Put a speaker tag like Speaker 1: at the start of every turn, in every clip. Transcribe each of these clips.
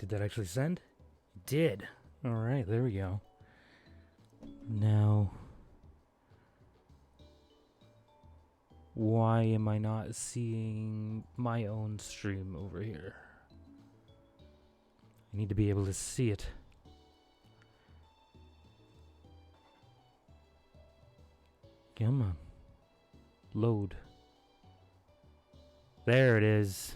Speaker 1: Did that actually send? It did. Alright, there we go. Now, why am I not seeing my own stream over here? I need to be able to see it. Come on. Load. There it is.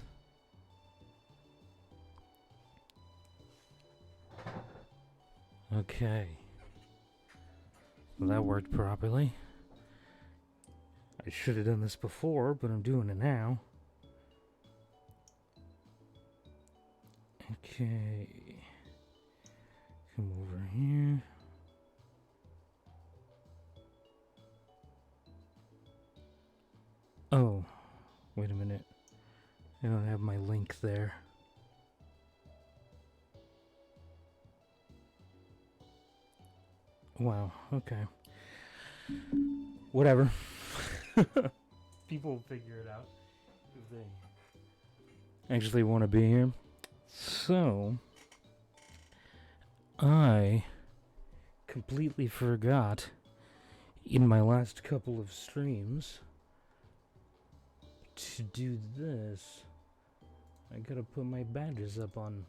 Speaker 1: Okay. Well, that worked properly. I should have done this before, but I'm doing it now. Okay. Come over here. Oh, wait a minute. I don't have my link there. Wow, okay. Whatever. People will figure it out if they actually want to be here. So, I completely forgot in my last couple of streams to do this. I gotta put my badges up on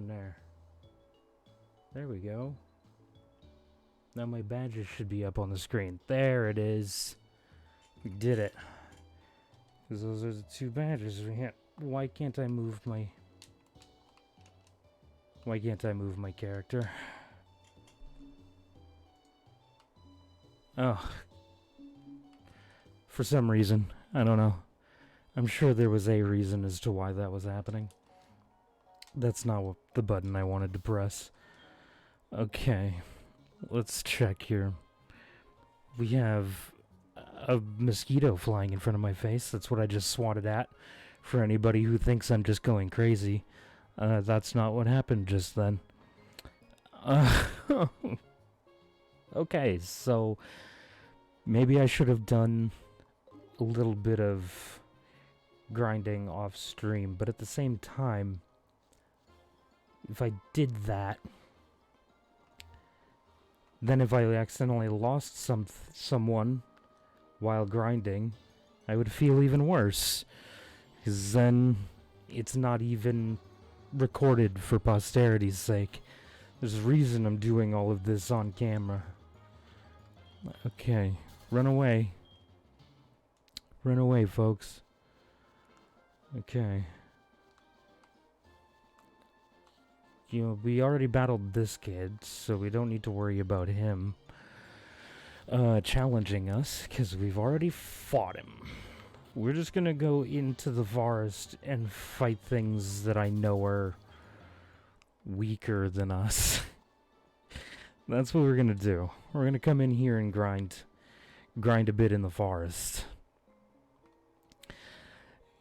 Speaker 1: there. There we go. Now my badges should be up on the screen. There it is. We did it. Because those are the two badges we have. Why can't I move my character? Oh. For some reason. I don't know. I'm sure there was a reason as to why that was happening. That's not what the button I wanted to press. Okay. Let's check here. We have a mosquito flying in front of my face. That's what I just swatted at. For anybody who thinks I'm just going crazy. That's not what happened just then. Okay, so maybe I should have done a little bit of grinding off stream, but at the same time, if I did that, then if I accidentally lost someone while grinding, I would feel even worse. Because then it's not even recorded for posterity's sake. There's a reason I'm doing all of this on camera. Okay, run away. Run away, folks. Okay. You know, we already battled this kid, so we don't need to worry about him challenging us, because we've already fought him. We're just gonna go into the forest and fight things that I know are weaker than us. That's what we're gonna do. We're gonna come in here and grind a bit in the forest.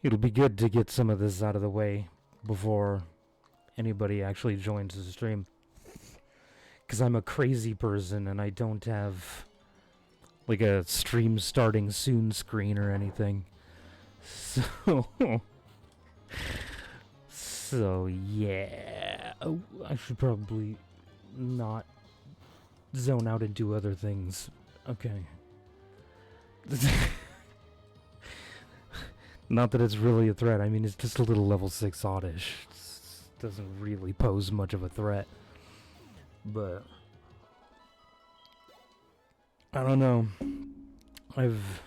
Speaker 1: It'll be good to get some of this out of the way before anybody actually joins the stream. Because I'm a crazy person and I don't have like a stream starting soon screen or anything. So yeah. Oh, I should probably not zone out and do other things. Okay. Not that it's really a threat. I mean, it's just a little level 6 oddish. Doesn't really pose much of a threat. But I don't know. I've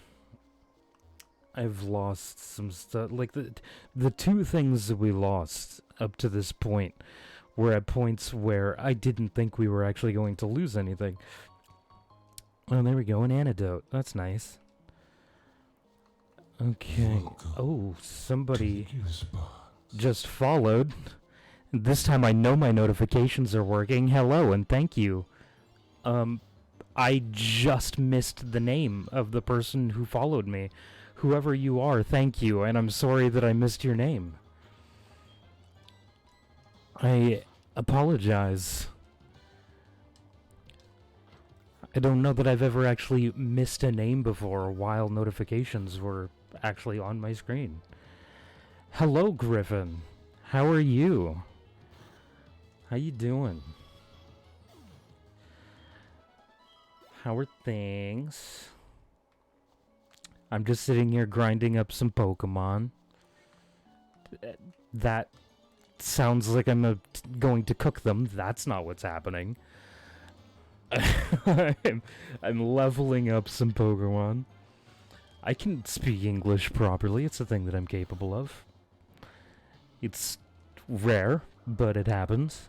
Speaker 1: lost some stuff. Like the two things that we lost up to this point were at points where I didn't think we were actually going to lose anything. Oh, there we go, an antidote. That's nice. Okay. Oh, somebody just followed. This time I know my notifications are working. Hello and thank you. I just missed the name of the person who followed me. Whoever you are, thank you, and I'm sorry that I missed your name. I apologize. I don't know that I've ever actually missed a name before while notifications were actually on my screen. Hello, Griffin. How are you? How you doing? How are things? I'm just sitting here grinding up some Pokemon. That sounds like I'm going to cook them. That's not what's happening. I'm leveling up some Pokemon. I can speak English properly. It's a thing that I'm capable of. It's rare, but it happens.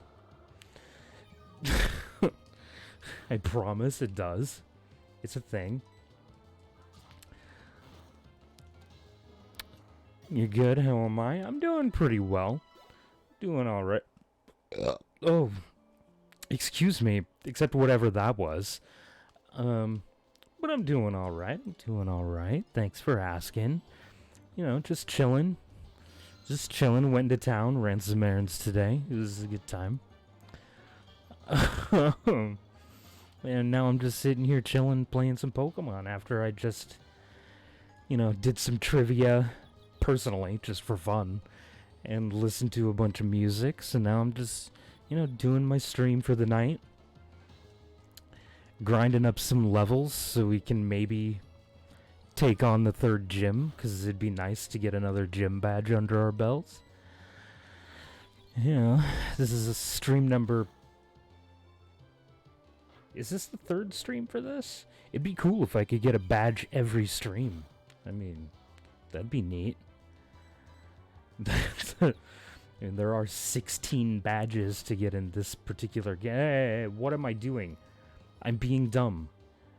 Speaker 1: I promise it does. It's a thing. You good? How am I? I'm doing pretty well. Doing alright. Oh. Excuse me. Except whatever that was. But I'm doing alright. I'm doing alright. Thanks for asking. You know, just chilling. Just chilling. Went into town. Ran some errands today. It was a good time. And now I'm just sitting here chilling, playing some Pokemon after I just, you know, did some trivia personally, just for fun, and listened to a bunch of music. So now I'm just, you know, doing my stream for the night, grinding up some levels so we can maybe take on the 3rd gym, because it'd be nice to get another gym badge under our belts. Yeah, this is a stream number... Is this the 3rd stream for this? It'd be cool if I could get a badge every stream. I mean, that'd be neat. And there are 16 badges to get in this particular game. Hey, what am I doing? I'm being dumb.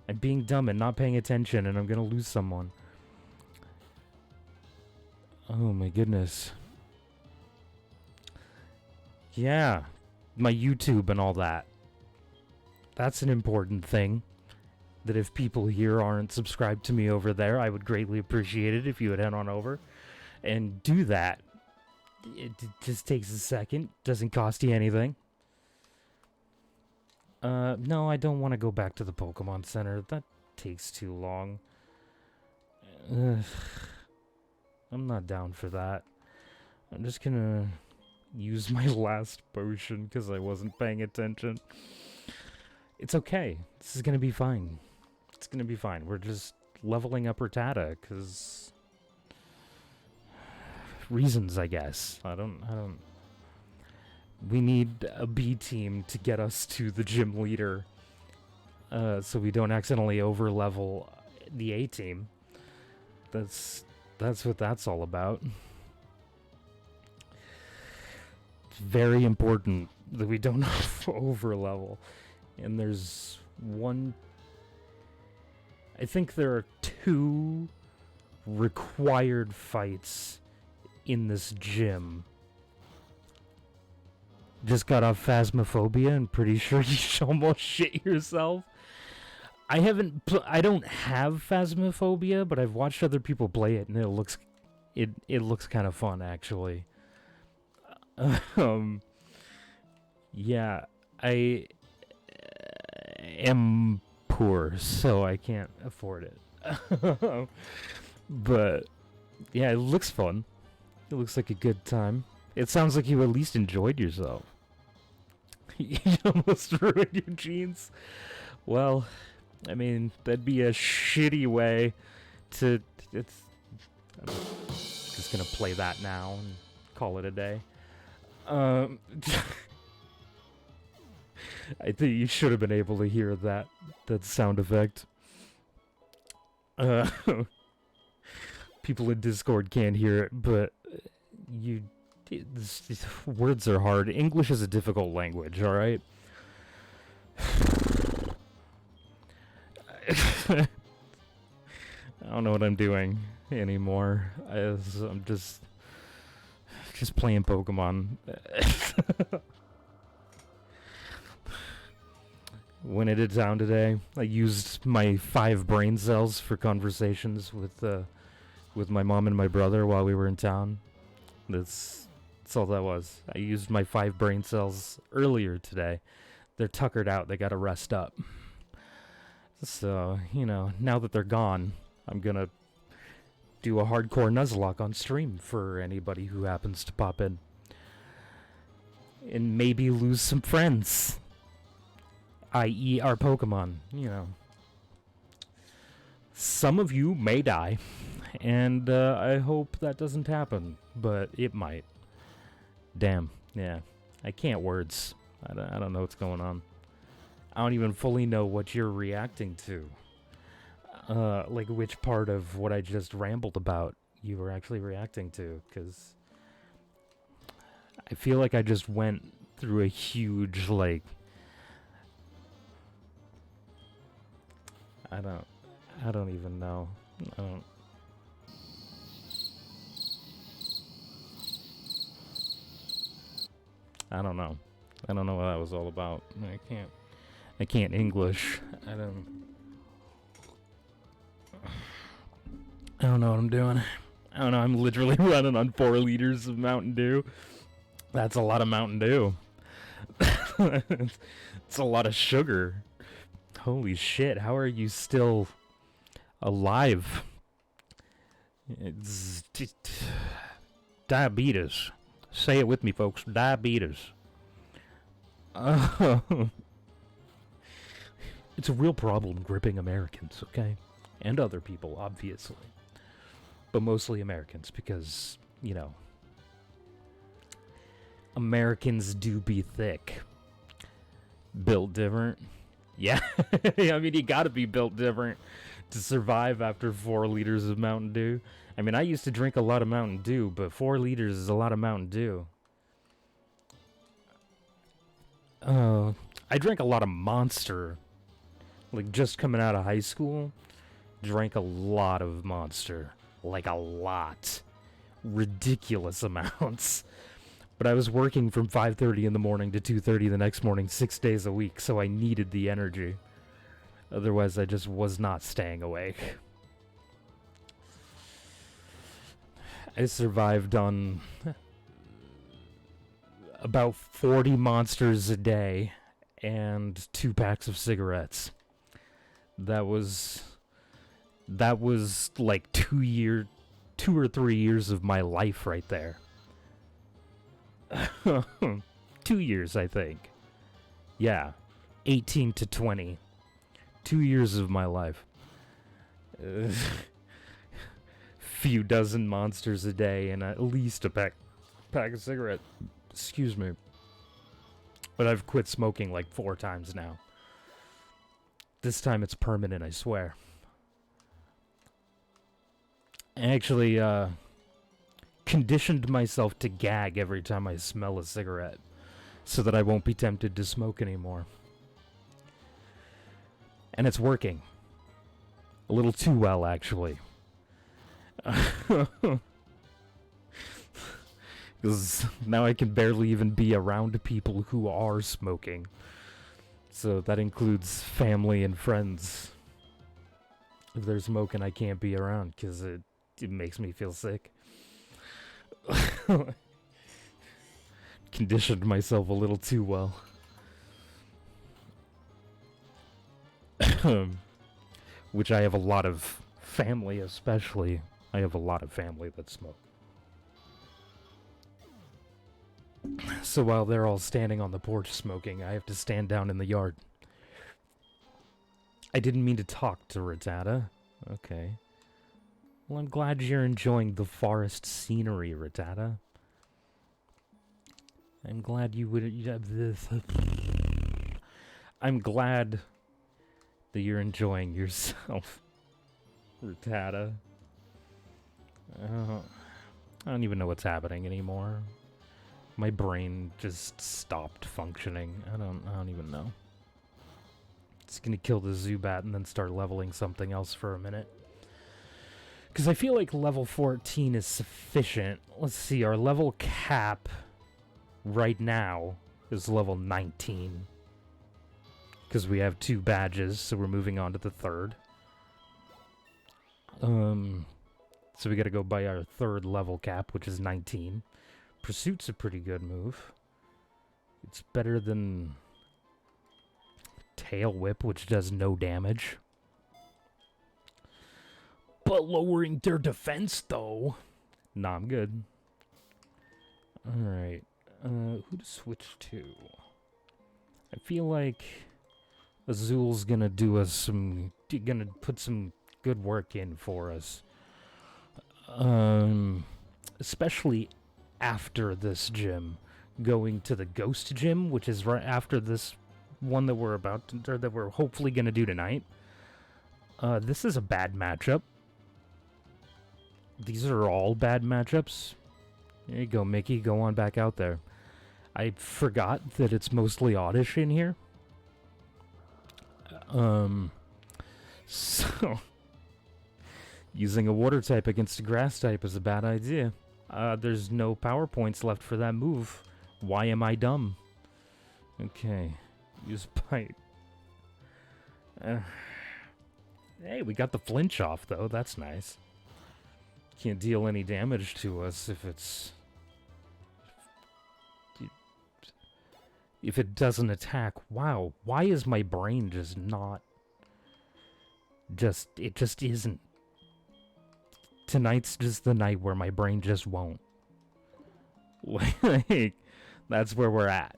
Speaker 1: I'm being dumb and not paying attention, and I'm gonna lose someone. Oh my goodness. Yeah, my YouTube and all that. That's an important thing. That if people here aren't subscribed to me over there, I would greatly appreciate it if you would head on over and do that. It just takes a second. Doesn't cost you anything. No, I don't want to go back to the Pokemon Center. That takes too long. I'm not down for that. I'm just gonna use my last potion because I wasn't paying attention. It's okay. This is gonna be fine. It's gonna be fine. We're just leveling up Rattata because reasons, I guess. I don't. We need a B team to get us to the gym leader, so we don't accidentally overlevel the A team. That's what that's all about. It's very important that we don't overlevel. And there's one... I think there are 2 required fights in this gym. Just got off Phasmophobia and pretty sure you should almost shit yourself. I don't have Phasmophobia, but I've watched other people play it, and it looks kind of fun, actually. Yeah, I am poor, so I can't afford it. But yeah, it looks fun. It looks like a good time. It sounds like you at least enjoyed yourself. You almost ruined your jeans. Well, I mean, that'd be a shitty way to... I'm just gonna play that now and call it a day. I think you should have been able to hear that sound effect. People in Discord can't hear it, but words are hard. English is a difficult language, alright? I don't know what I'm doing anymore. I'm just playing Pokemon. Went into town today. I used my 5 brain cells for conversations with my mom and my brother while we were in town. That's all that was. I used my 5 brain cells earlier today. They're tuckered out. They gotta rest up. So, you know, now that they're gone, I'm gonna do a hardcore Nuzlocke on stream for anybody who happens to pop in. and maybe lose some friends, i.e. our Pokemon, you know. Some of you may die, and I hope that doesn't happen, but it might. Damn, yeah. I can't words. I don't know what's going on. I don't even fully know what you're reacting to. Like which part of what I just rambled about you were actually reacting to, because I feel like I just went through a huge, like... I don't even know. I don't know. I don't know what that was all about. I can't English. I don't know what I'm doing. I don't know, I'm literally running on 4 liters of Mountain Dew. That's a lot of Mountain Dew. It's a lot of sugar. Holy shit, how are you still alive? It's diabetes. Say it with me, folks. Diabetes. It's a real problem gripping Americans, okay? And other people, obviously. But mostly Americans, because, you know, Americans do be thick. Built different. Yeah, I mean, you gotta be built different to survive after 4 liters of Mountain Dew. I mean, I used to drink a lot of Mountain Dew, but 4 liters is a lot of Mountain Dew. I drank a lot of Monster. Like, just coming out of high school, drank a lot of Monster. Like, a lot. Ridiculous amounts. But I was working from 5:30 in the morning to 2:30 the next morning, 6 days a week, so I needed the energy. Otherwise, I just was not staying awake. I survived on about 40 Monsters a day and 2 packs of cigarettes. That was like 2 or 3 years of my life right there. 2 years, I think. Yeah, 18 to 20. 2 years of my life. Few dozen Monsters a day and at least a pack of cigarettes. Excuse me. But I've quit smoking like 4 times now. This time it's permanent, I swear. I actually, conditioned myself to gag every time I smell a cigarette, so that I won't be tempted to smoke anymore. And it's working. A little too well, actually. Because now I can barely even be around people who are smoking. So that includes family and friends. If they're smoking, I can't be around because it makes me feel sick. Conditioned myself a little too well. Which I have a lot of family, especially. I have a lot of family that smoke. So while they're all standing on the porch smoking, I have to stand down in the yard. I didn't mean to talk to Rattata. Okay. Well, I'm glad you're enjoying the forest scenery, Rattata. I'm glad you would... I'm glad that you're enjoying yourself, Rattata. I don't even know what's happening anymore. My brain just stopped functioning. I don't even know. It's gonna kill the Zubat and then start leveling something else for a minute. Because I feel like level 14 is sufficient. Let's see, our level cap right now is level 19. Because we have 2 badges, so we're moving on to the 3rd. So we gotta go by our 3rd level cap, which is 19. Pursuit's a pretty good move. It's better than Tail Whip, which does no damage. But lowering their defense, though. Nah, I'm good. Alright. Who to switch to? I feel like Azul's gonna do us gonna put some good work in for us. Especially after this gym. Going to the Ghost Gym, which is right after this one that we're that we're hopefully gonna do tonight. This is a bad matchup. These are all bad matchups. There you go, Mickey. Go on back out there. I forgot that it's mostly Oddish in here. So using a water type against a grass type is a bad idea. There's no power points left for that move. Why am I dumb? Okay. Use Bite. Hey, we got the flinch off, though. That's nice. Can't deal any damage to us if it's... If it doesn't attack. Wow. Why is my brain just not... It just isn't. Tonight's just the night where my brain just won't. Like, that's where we're at.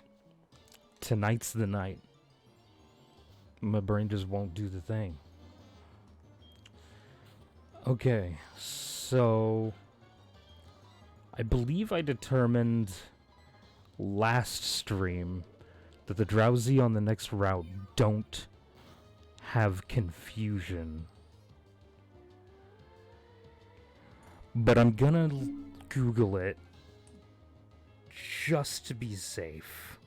Speaker 1: Tonight's the night. My brain just won't do the thing. Okay, so... I believe I determined last stream that the Drowsy on the next route don't have confusion. But I'm gonna Google it just to be safe.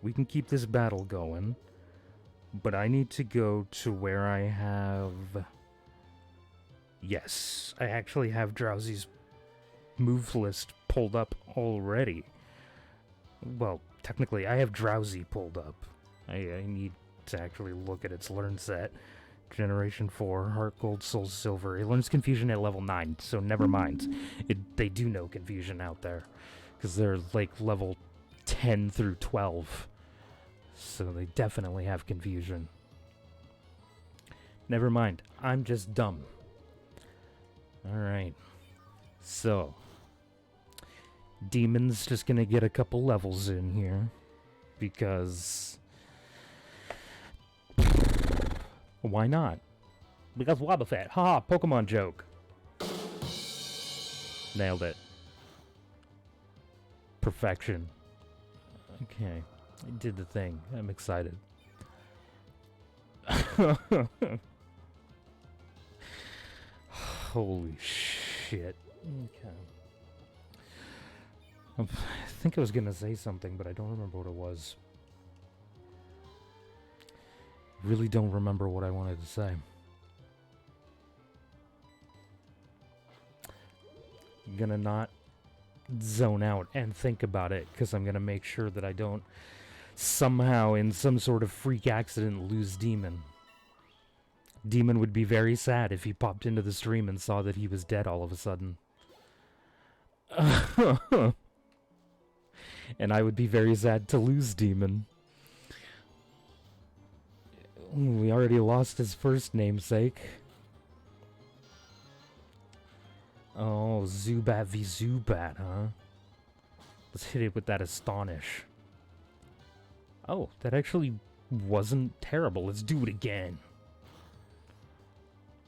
Speaker 1: We can keep this battle going, but I need to go to where I have... Yes, I actually have Drowsy's move list pulled up already. Well, technically, I have Drowsy pulled up. I need to actually look at its learn set. Generation 4, Heartgold, Soul Silver. It learns Confusion at level 9, so never mind. They do know Confusion out there, because they're like level 10 through 12. So they definitely have Confusion. Never mind, I'm just dumb. Alright. So, Demon's just gonna get a couple levels in here, because... Why not? Because Wobbuffet. Haha, Pokemon joke. Nailed it. Perfection. Okay. I did the thing. I'm excited. Holy shit. Okay. I think I was gonna say something, but I don't remember what it was. Really don't remember what I wanted to say. I'm gonna not zone out and think about it, because I'm gonna make sure that I don't somehow, in some sort of freak accident, lose Demon. Demon would be very sad if he popped into the stream and saw that he was dead all of a sudden. And I would be very sad to lose Demon. We already lost his first namesake. Oh, Zubat v Zubat, huh? Let's hit it with that Astonish. Oh, that actually wasn't terrible. Let's do it again.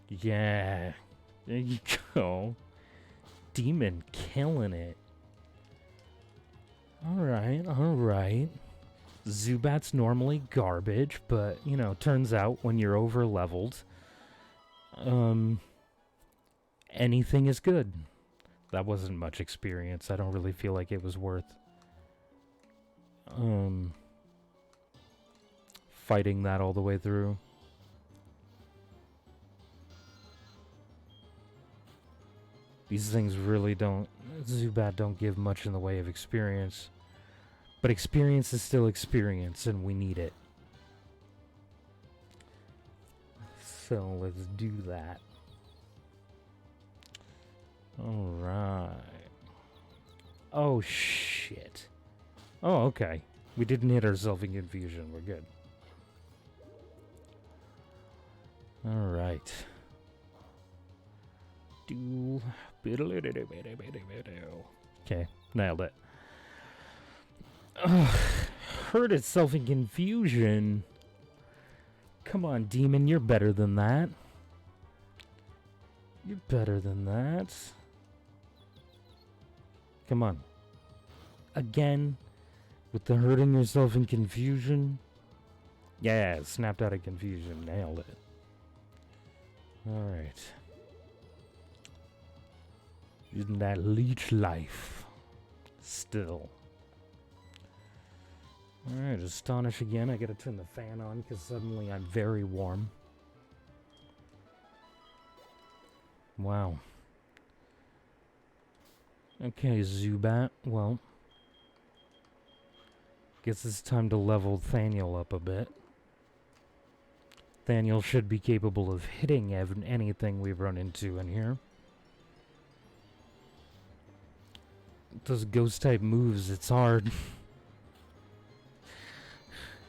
Speaker 1: Yeah. There you go. Demon killing it. Alright, alright. Zubat's normally garbage, but, you know, turns out when you're over-leveled, anything is good. That wasn't much experience. I don't really feel like it was worth, fighting that all the way through. These things really don't... Zubat don't give much in the way of experience. But experience is still experience, and we need it. So, let's do that. Alright. Oh, shit. Oh, okay. We didn't hit ourselves in confusion. We're good. Alright. Okay, nailed it. Ugh, hurt itself in confusion. Come on, demon, you're better than that. You're better than that. Come on. Again, with the hurting yourself in confusion. Yeah, snapped out of confusion. Nailed it. Alright. Using that leech life. Still. Alright, Astonish again. I gotta turn the fan on because suddenly I'm very warm. Wow. Okay, Zubat. Well, guess it's time to level Thaniel up a bit. Thaniel should be capable of hitting anything we've run into in here. Those ghost-type moves, it's hard.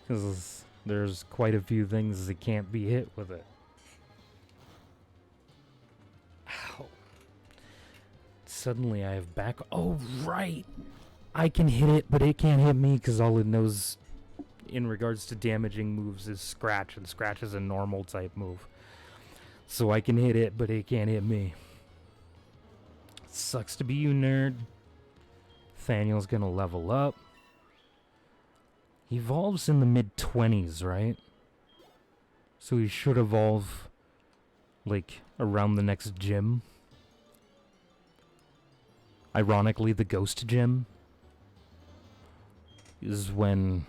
Speaker 1: Because there's quite a few things that can't be hit with it. Ow. Suddenly I have back... Oh, right! I can hit it, but it can't hit me because all it knows in regards to damaging moves is Scratch, and Scratch is a normal type move. So I can hit it, but it can't hit me. Sucks to be you, nerd. Thaniel's gonna level up. He evolves in the mid-20s, right? So he should evolve, like, around the next gym. Ironically, the Ghost Gym is when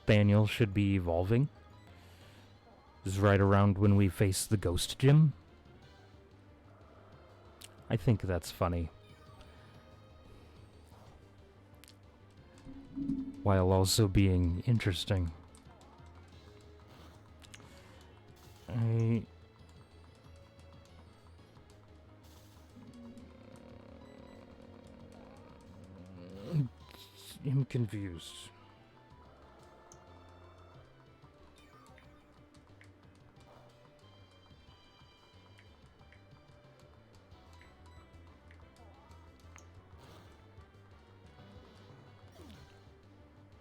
Speaker 1: Thaniel should be evolving. Is right around when we face the Ghost Gym. I think that's funny. While also being interesting. I'm confused.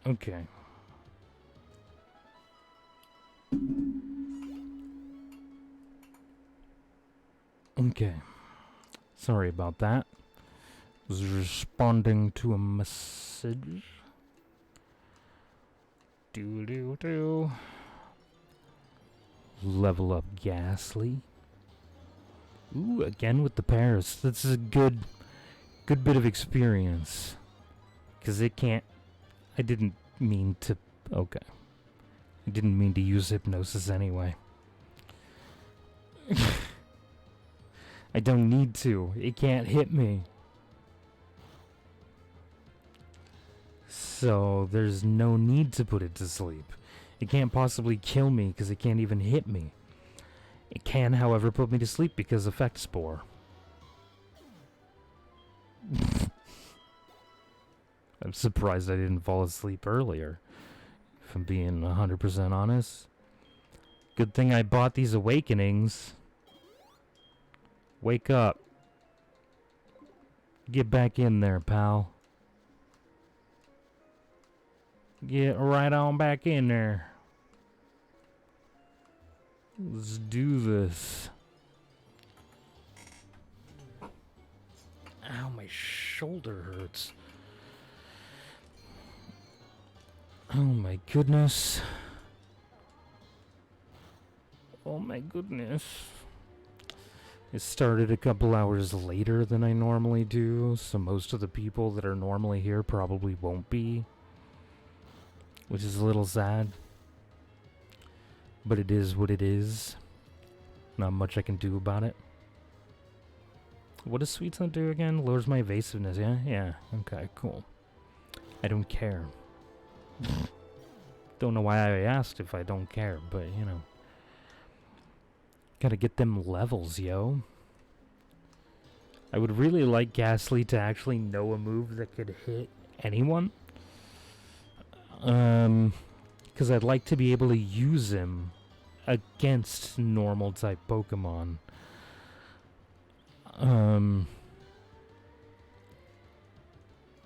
Speaker 1: Okay. Okay. Sorry about that. Was responding to a message. Do. Level up Ghastly. Ooh, again with the Paris. That's a good bit of experience. 'Cause it can't... I didn't mean to... Okay. I didn't mean to use hypnosis anyway. I don't need to. It can't hit me. So there's no need to put it to sleep. It can't possibly kill me because it can't even hit me. It can, however, put me to sleep because Effect Spore. I'm surprised I didn't fall asleep earlier, if I'm being 100% honest. Good thing I bought these awakenings. Wake up. Get back in there, pal. Get right on back in there. Let's do this. Ow, my shoulder hurts. Oh my goodness. Oh my goodness. It started a couple hours later than I normally do, so most of the people that are normally here probably won't be. Which is a little sad. But it is what it is. Not much I can do about it. What does Sweet Scent do again? Lowers my evasiveness, yeah? Yeah, okay, cool. I don't care. Don't know why I asked if I don't care, but, you know. Gotta get them levels, yo. I would really like Ghastly to actually know a move that could hit anyone. Because I'd like to be able to use him against normal type Pokemon.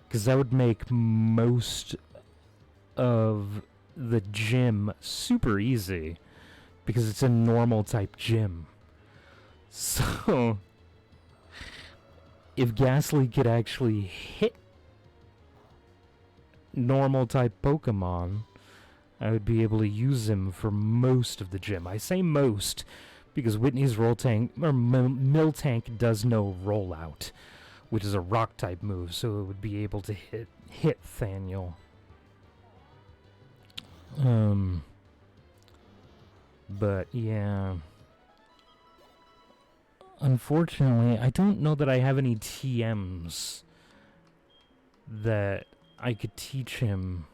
Speaker 1: Because that would make most of the gym super easy. Because it's a normal type gym. So, if Ghastly could actually hit normal type Pokemon, I would be able to use him for most of the gym. I say most because Whitney's Miltank does no rollout, which is a rock type move, so it would be able to hit Thaniel. But yeah, unfortunately, I don't know that I have any TMs that I could teach him.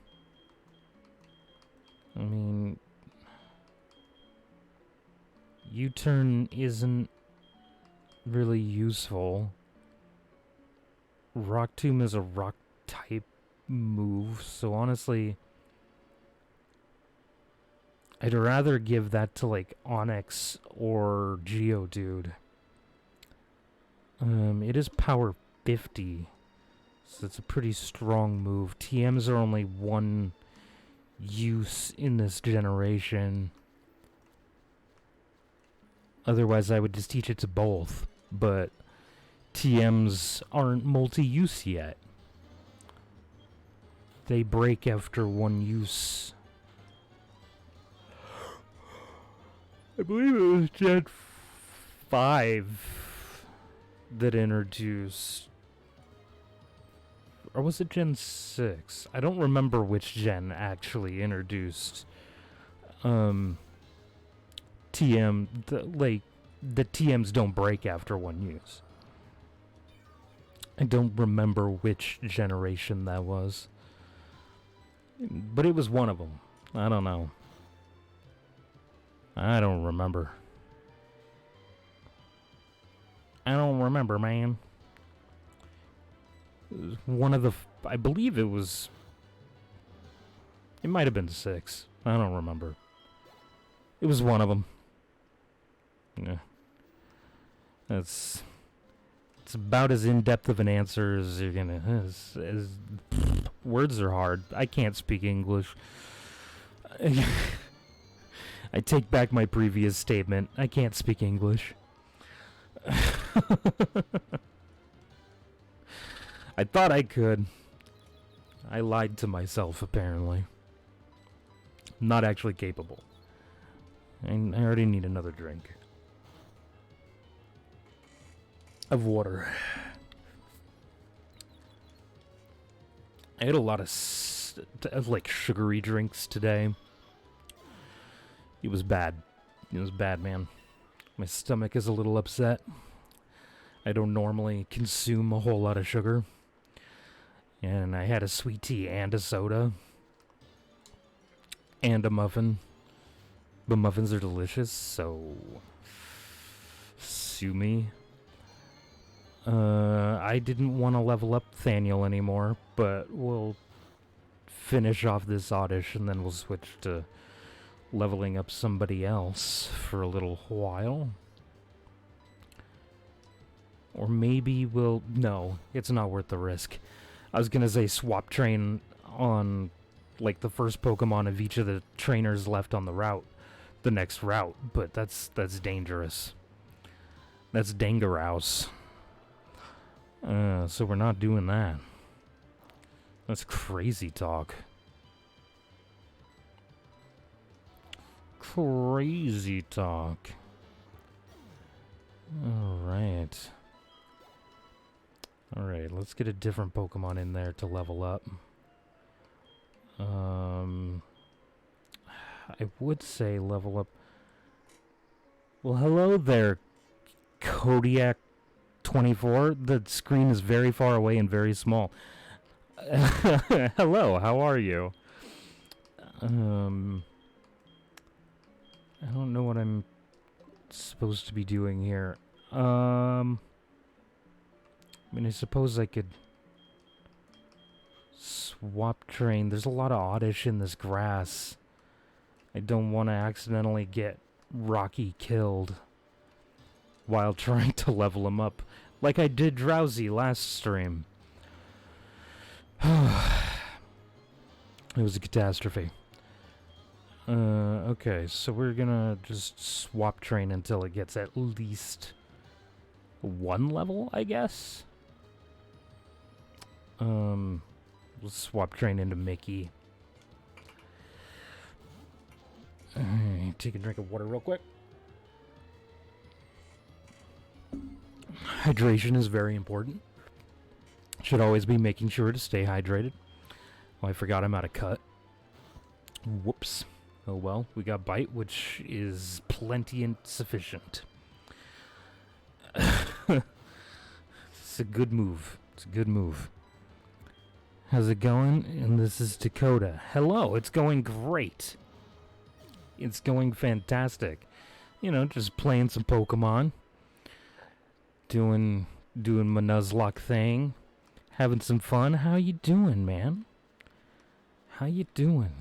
Speaker 1: I mean, U-turn isn't really useful. Rock Tomb is a rock type move, so honestly, I'd rather give that to like Onyx or Geodude. It is power 50, so it's a pretty strong move. TMs are only one use in this generation. Otherwise, I would just teach it to both, but TMs aren't multi-use yet. They break after one use. I believe it was Gen 5 that introduced... Or was it Gen 6? I don't remember which gen actually introduced TM. The TMs don't break after one use. I don't remember which generation that was. But it was one of them. I don't know. I don't remember. I don't remember, man. It was one of the... I believe it was... It might have been 6. I don't remember. It was one of them. Yeah. It's about as in-depth of an answer as you're gonna... words are hard. I can't speak English. I take back my previous statement. I can't speak English. I thought I could. I lied to myself, apparently. I'm not actually capable. I already need another drink of water. I had a lot of like sugary drinks today. It was bad. It was bad, man. My stomach is a little upset. I don't normally consume a whole lot of sugar. And I had a sweet tea and a soda. And a muffin. The muffins are delicious, so... sue me. I didn't want to level up Thaniel anymore, but we'll finish off this Oddish and then we'll switch to leveling up somebody else for a little while. Or maybe we'll... No, it's not worth the risk. I was gonna say swap train on, like, the first Pokemon of each of the trainers left on the route. The next route, but that's dangerous. That's Dangerous. So we're not doing that. That's crazy talk. Crazy talk. Alright. Alright, let's get a different Pokemon in there to level up. I would say level up... Well, hello there, Kodiak 24. The screen is very far away and very small. Hello, how are you? I don't know what I'm supposed to be doing here. I mean, I suppose I could swap train. There's a lot of Oddish in this grass. I don't want to accidentally get Rocky killed while trying to level him up, like I did Drowsy last stream. It was a catastrophe. Okay, so we're gonna just swap train until it gets at least 1 level, I guess. Let's swap train into Mickey. Alright, take a drink of water real quick. Hydration is very important. Should always be making sure to stay hydrated. Oh, I forgot I'm out of cut. Whoops. Oh well, we got bite, which is plenty and sufficient. It's a good move. It's a good move. How's it going? And this is Dakota. Hello, it's going great. It's going fantastic. You know, just playing some Pokemon. Doing my Nuzlocke thing. Having some fun. How you doing, man? How you doing?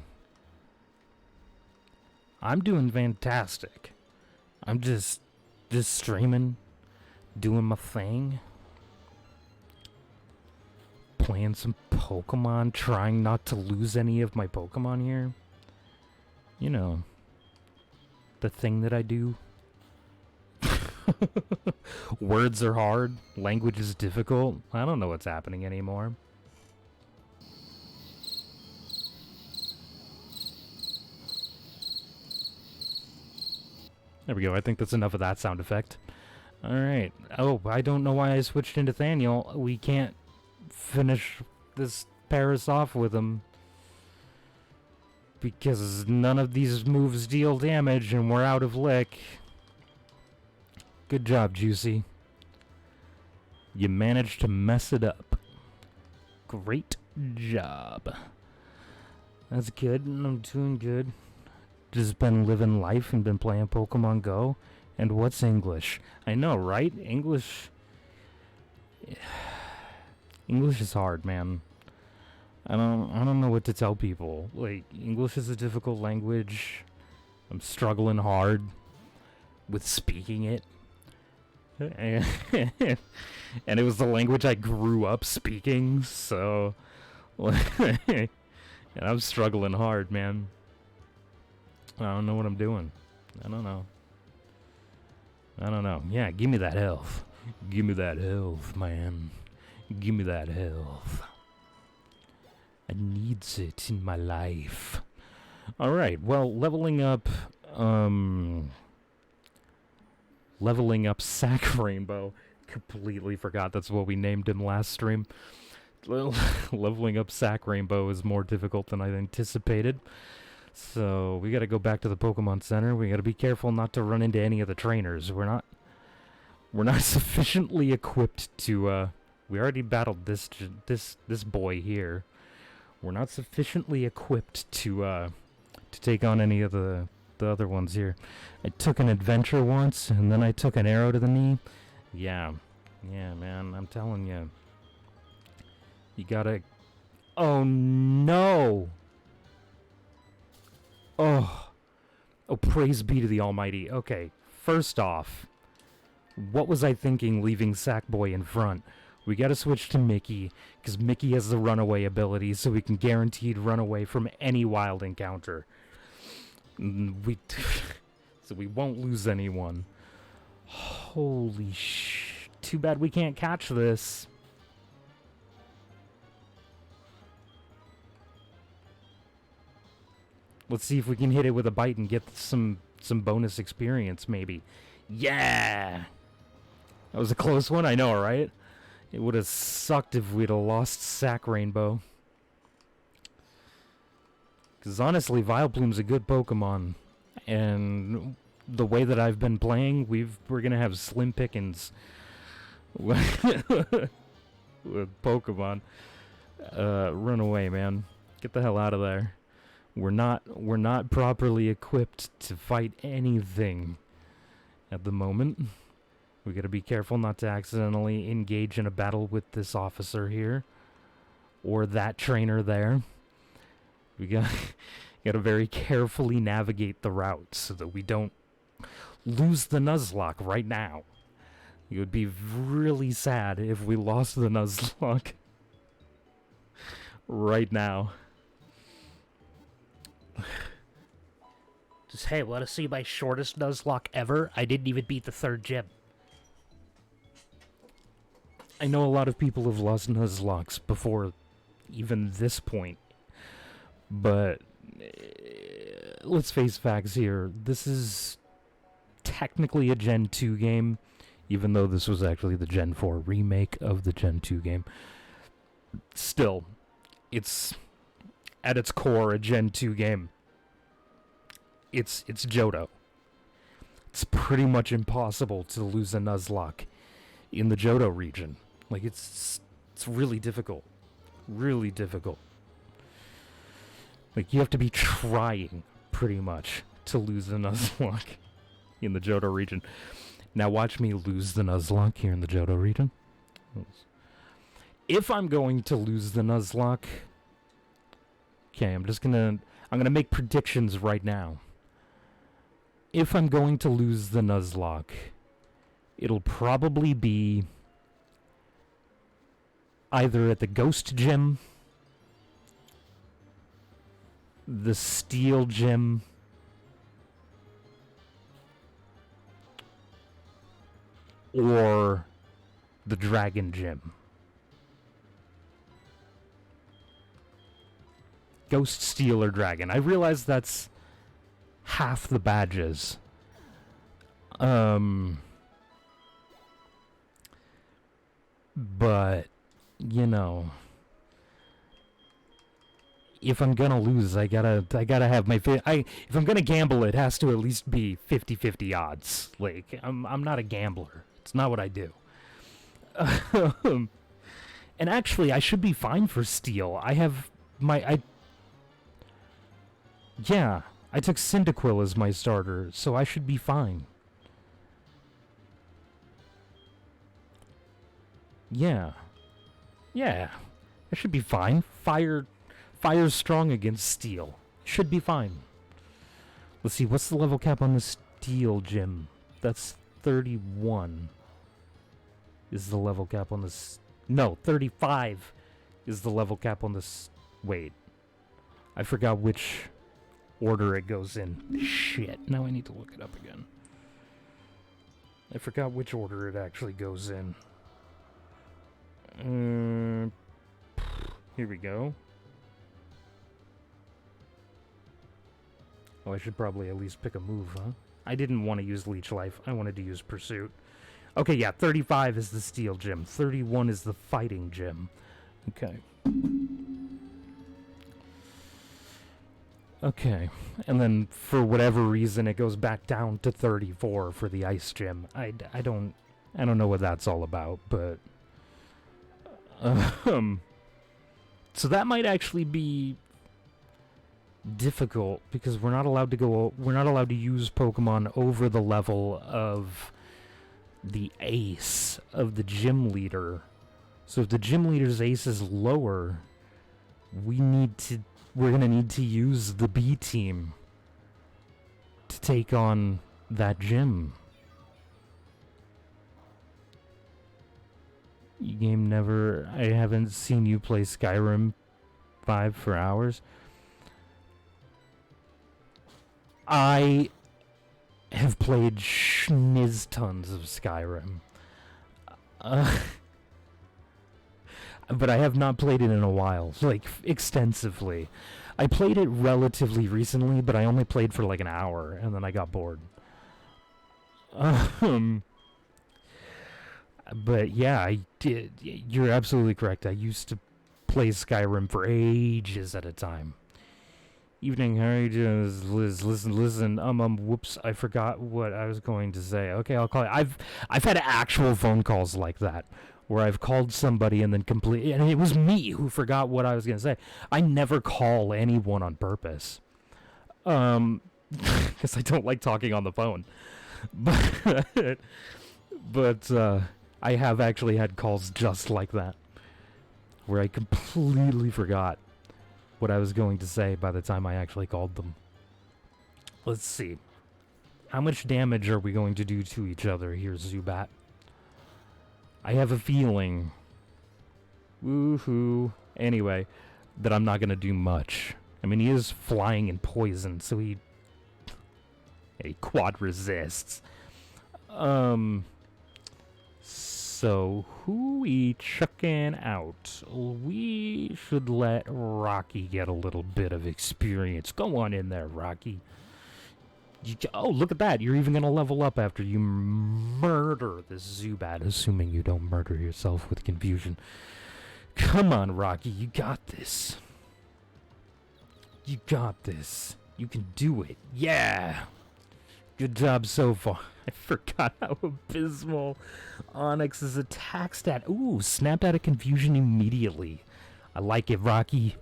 Speaker 1: I'm doing fantastic. I'm just streaming, doing my thing, playing some Pokemon, trying not to lose any of my Pokemon here. You know, the thing that I do. Words are hard, language is difficult. I don't know what's happening anymore. There we go, I think that's enough of that sound effect. Alright. Oh, I don't know why I switched into Nathaniel. We can't finish this Paris off with him. Because none of these moves deal damage and we're out of lick. Good job, Juicy. You managed to mess it up. Great job. That's good, and I'm doing good. Just been living life and been playing Pokemon Go. And what's English? I know, right? English is hard, man. I don't know what to tell people. Like, English is a difficult language. I'm struggling hard with speaking it. And it was the language I grew up speaking, so and I'm struggling hard, man. I don't know what I'm doing. I don't know. Yeah, give me that health. Give me that health, man. Give me that health. I needs it in my life. Alright, well, leveling up Sack Rainbow. Completely forgot that's what we named him last stream. Leveling up Sack Rainbow is more difficult than I anticipated. So, we gotta go back to the Pokemon Center. We gotta be careful not to run into any of the trainers. We're not sufficiently equipped to, we already battled this boy here. We're not sufficiently equipped to take on any of the other ones here. I took an adventure once, and then I took an arrow to the knee. Yeah, man, I'm telling you. You gotta... Oh, no! Oh, praise be to the Almighty. Okay, first off, what was I thinking leaving Sackboy in front? We gotta switch to Mickey, because Mickey has the runaway ability, so we can guaranteed run away from any wild encounter. So we won't lose anyone. Holy too bad we can't catch this. Let's see if we can hit it with a bite and get some bonus experience, maybe. Yeah! That was a close one, I know, right? It would have sucked if we'd have lost Sack Rainbow. Because honestly, Vileplume's a good Pokemon. And the way that I've been playing, we're going to have slim pickings with Pokemon. Run away, man. Get the hell out of there. We're not properly equipped to fight anything at the moment. We gotta be careful not to accidentally engage in a battle with this officer here. Or that trainer there. We gotta very carefully navigate the route so that we don't lose the Nuzlocke right now. It would be really sad if we lost the Nuzlocke right now.
Speaker 2: Just, hey, want to see my shortest Nuzlocke ever? I didn't even beat the 3rd gym.
Speaker 1: I know a lot of people have lost Nuzlocks before even this point, but let's face facts here. This is technically a Gen 2 game, even though this was actually the Gen 4 remake of the Gen 2 game. Still, it's at its core a Gen 2 game. It's Johto. It's pretty much impossible to lose a Nuzlocke in the Johto region. Like, it's really difficult. Really difficult. Like, you have to be trying, pretty much, to lose a Nuzlocke in the Johto region. Now watch me lose the Nuzlocke here in the Johto region. If I'm going to lose the Nuzlocke... Okay, I'm gonna make predictions right now. If I'm going to lose the Nuzlocke, it'll probably be either at the Ghost Gym, the Steel Gym, or the Dragon Gym. Ghost, Steel, or Dragon. I realize that's half the badges. But, you know, if I'm gonna lose, I gotta have my if I'm gonna gamble, it has to at least be 50-50 odds. Like, I'm not a gambler. It's not what I do. And actually, I should be fine for Steel. I have yeah, I took Cyndaquil as my starter, so I should be fine. Yeah. Yeah. I should be fine. Fire's strong against Steel. Should be fine. Let's see, what's the level cap on the Steel Gym? That's 31. Is the level cap on this? No, 35 is the level cap on this. Wait. I forgot which order it goes in. Shit, now I need to look it up again. I forgot which order it actually goes in. Here we go. Oh, I should probably at least pick a move, huh? I didn't want to use Leech Life. I wanted to use Pursuit. Okay, yeah, 35 is the Steel Gym. 31 is the Fighting Gym. Okay. Okay, and then for whatever reason it goes back down to 34 for the Ice Gym. I don't know what that's all about, but so that might actually be difficult because we're not allowed to use Pokemon over the level of the ace of the gym leader. So if the gym leader's ace is lower, we're gonna need to use the B team to take on that gym. I haven't seen you play Skyrim 5 for hours. I have played schniz tons of Skyrim. But I have not played it in a while, like, extensively. I played it relatively recently, but I only played for like an hour, and then I got bored. But yeah, I did. You're absolutely correct. I used to play Skyrim for ages at a time. Evening, how are you doing? Listen. Whoops, I forgot what I was going to say. Okay, I'll call you. I've had actual phone calls like that, where I've called somebody and then and it was me who forgot what I was going to say. I never call anyone on purpose. Because I don't like talking on the phone. But I have actually had calls just like that, where I completely forgot what I was going to say by the time I actually called them. Let's see. How much damage are we going to do to each other here, Zubat? I have a feeling, woohoo, anyway, that I'm not going to do much. I mean, he is flying and poison, so he quad resists. So, who we chucking out? We should let Rocky get a little bit of experience. Go on in there, Rocky. Oh, look at that. You're even going to level up after you murder this Zubat, assuming you don't murder yourself with confusion. Come on, Rocky. You got this. You got this. You can do it. Yeah. Good job so far. I forgot how abysmal Onix's attack stat. Ooh, snapped out of confusion immediately. I like it, Rocky.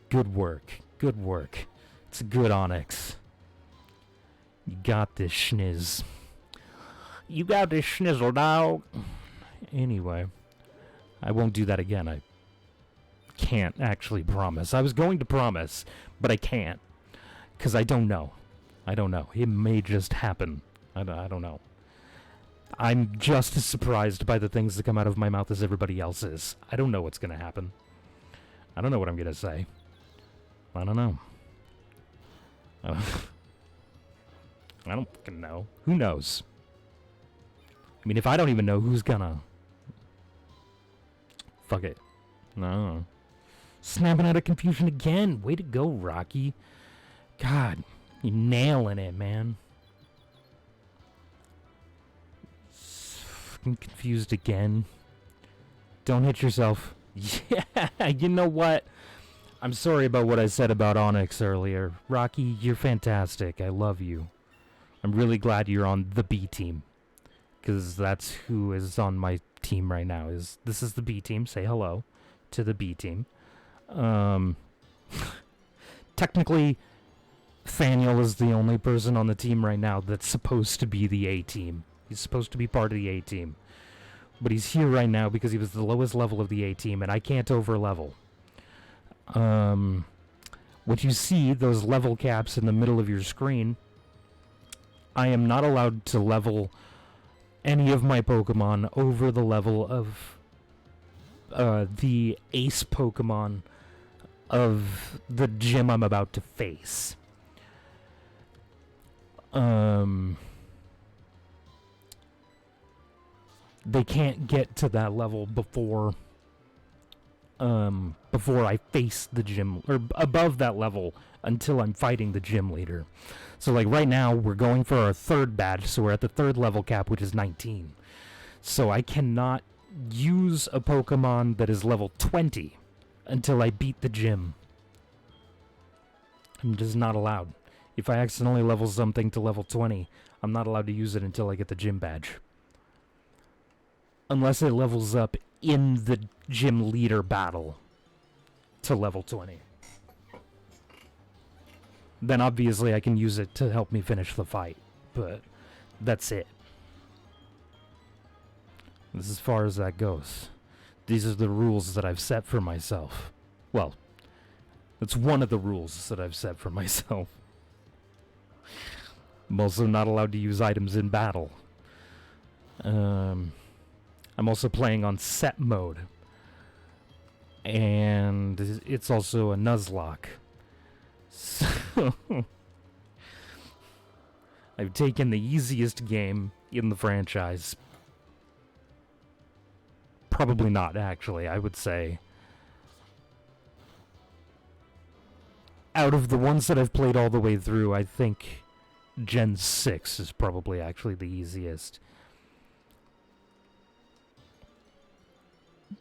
Speaker 1: Good work. Good work. It's a good Onix. You got this, schniz. You got this, schnizzle, dog. Anyway, I won't do that again. I can't actually promise. I was going to promise, but I can't. Because I don't know. I don't know. It may just happen. I don't know. I'm just as surprised by the things that come out of my mouth as everybody else is. I don't know what's going to happen. I don't know what I'm going to say. I don't know. I don't fucking know. Who knows? I mean, if I don't even know, who's gonna? Fuck it. No. Snapping out of confusion again. Way to go, Rocky. God, you're nailing it, man. Fucking confused again. Don't hit yourself. Yeah, you know what? I'm sorry about what I said about Onix earlier. Rocky, you're fantastic. I love you. I'm really glad you're on the B team. Because that's who is on my team right now. This is the B team. Say hello to the B team. Technically, Thaniel is the only person on the team right now that's supposed to be the A team. He's supposed to be part of the A team. But he's here right now because he was the lowest level of the A team, and I can't over-level. What you see, those level caps in the middle of your screen, I am not allowed to level any of my Pokemon over the level of the ace Pokemon of the gym I'm about to face. They can't get to that level before I face the gym, or above that level until I'm fighting the gym leader. So like right now we're going for our third badge, so we're at the third level cap, which is 19. So I cannot use a Pokemon that is level 20 until I beat the gym. I'm just not allowed. If I accidentally level something to level 20, I'm not allowed to use it until I get the gym badge. Unless it levels up in the gym leader battle to level 20. Then obviously I can use it to help me finish the fight, but that's it. This is as far as that goes. These are the rules that I've set for myself. Well, that's one of the rules that I've set for myself. I'm also not allowed to use items in battle. I'm also playing on set mode. And it's also a Nuzlocke. So I've taken the easiest game in the franchise. Probably not, actually. I would say out of the ones that I've played all the way through, I think Gen 6 is probably actually the easiest.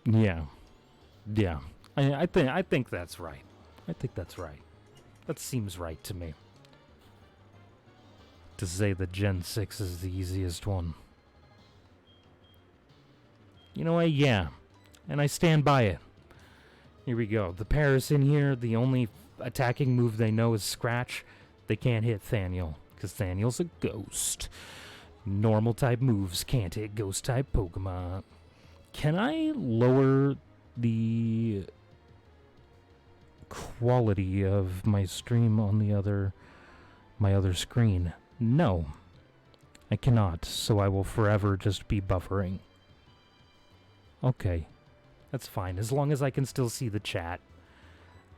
Speaker 1: Yeah. Yeah. I think that's right. I think that's right. That seems right to me. To say that Gen 6 is the easiest one. You know what? Yeah. And I stand by it. Here we go. The Paris in here, the only attacking move they know is Scratch. They can't hit Thaniel, because Thaniel's a ghost. Normal type moves can't hit ghost type Pokemon. Can I lower the quality of my stream on my other screen? No, I cannot, so I will forever just be buffering. Okay, that's fine, as long as I can still see the chat.